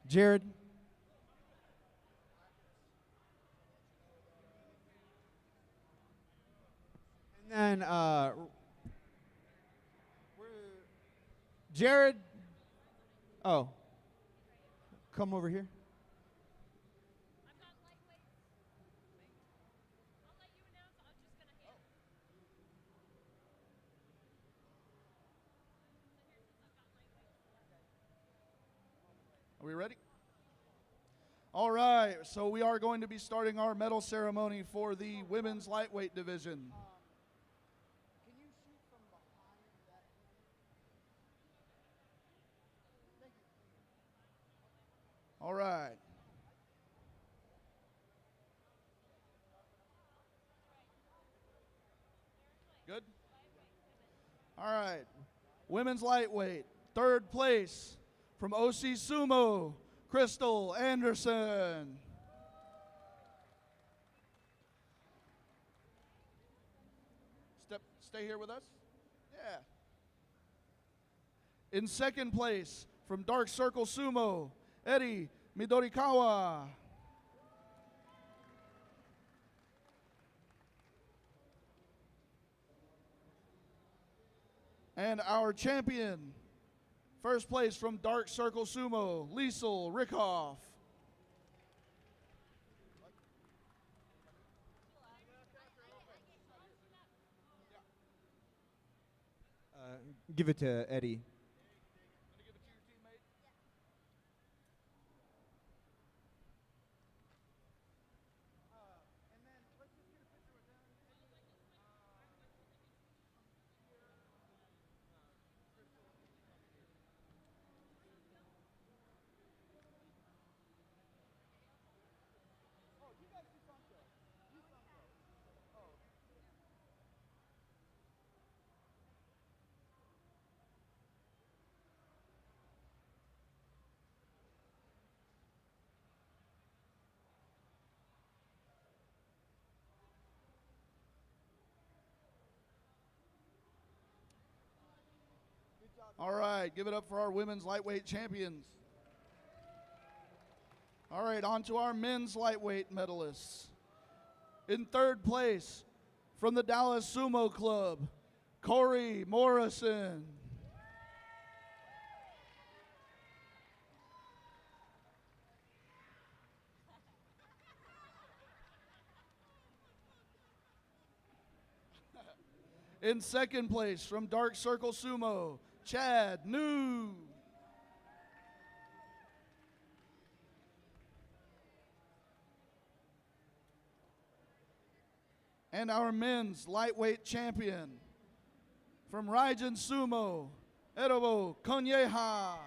Jared. And then Jared. Oh. Come over here. Are we ready? All right, so we are going to be starting our medal ceremony for the women's lightweight division. All right. Good? All right. Women's lightweight, third place from OC Sumo, Crystal Anderson. Stay here with us. Yeah. In second place from Dark Circle Sumo, 𝗦𝗘𝗗𝗦𝗗𝗦𝗗𝗦. And our champion, first place from Dark Circle Sumo, 𝗙𝗨𝗪𝗕𝗓𝗏. Give it to Eddie. All right, give it up for our women's lightweight champions. All right, on to our men's lightweight medalists. In third place, from the Dallas Sumo Club, Corey Morrison. In second place, from Dark Circle Sumo, Chad New. And our men's lightweight champion, from Reverchon Sumo, 𝗦𝗘𝗗𝗏𝗦𝗏𝗦.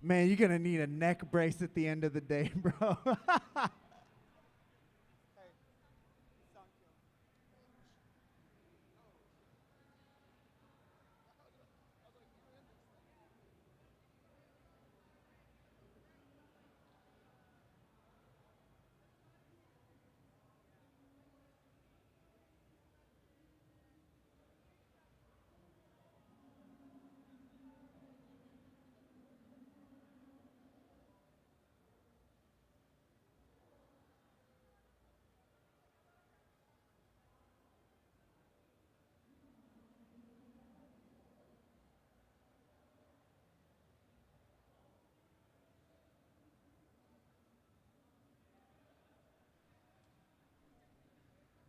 Man, you're going to need a neck brace at the end of the day, bro.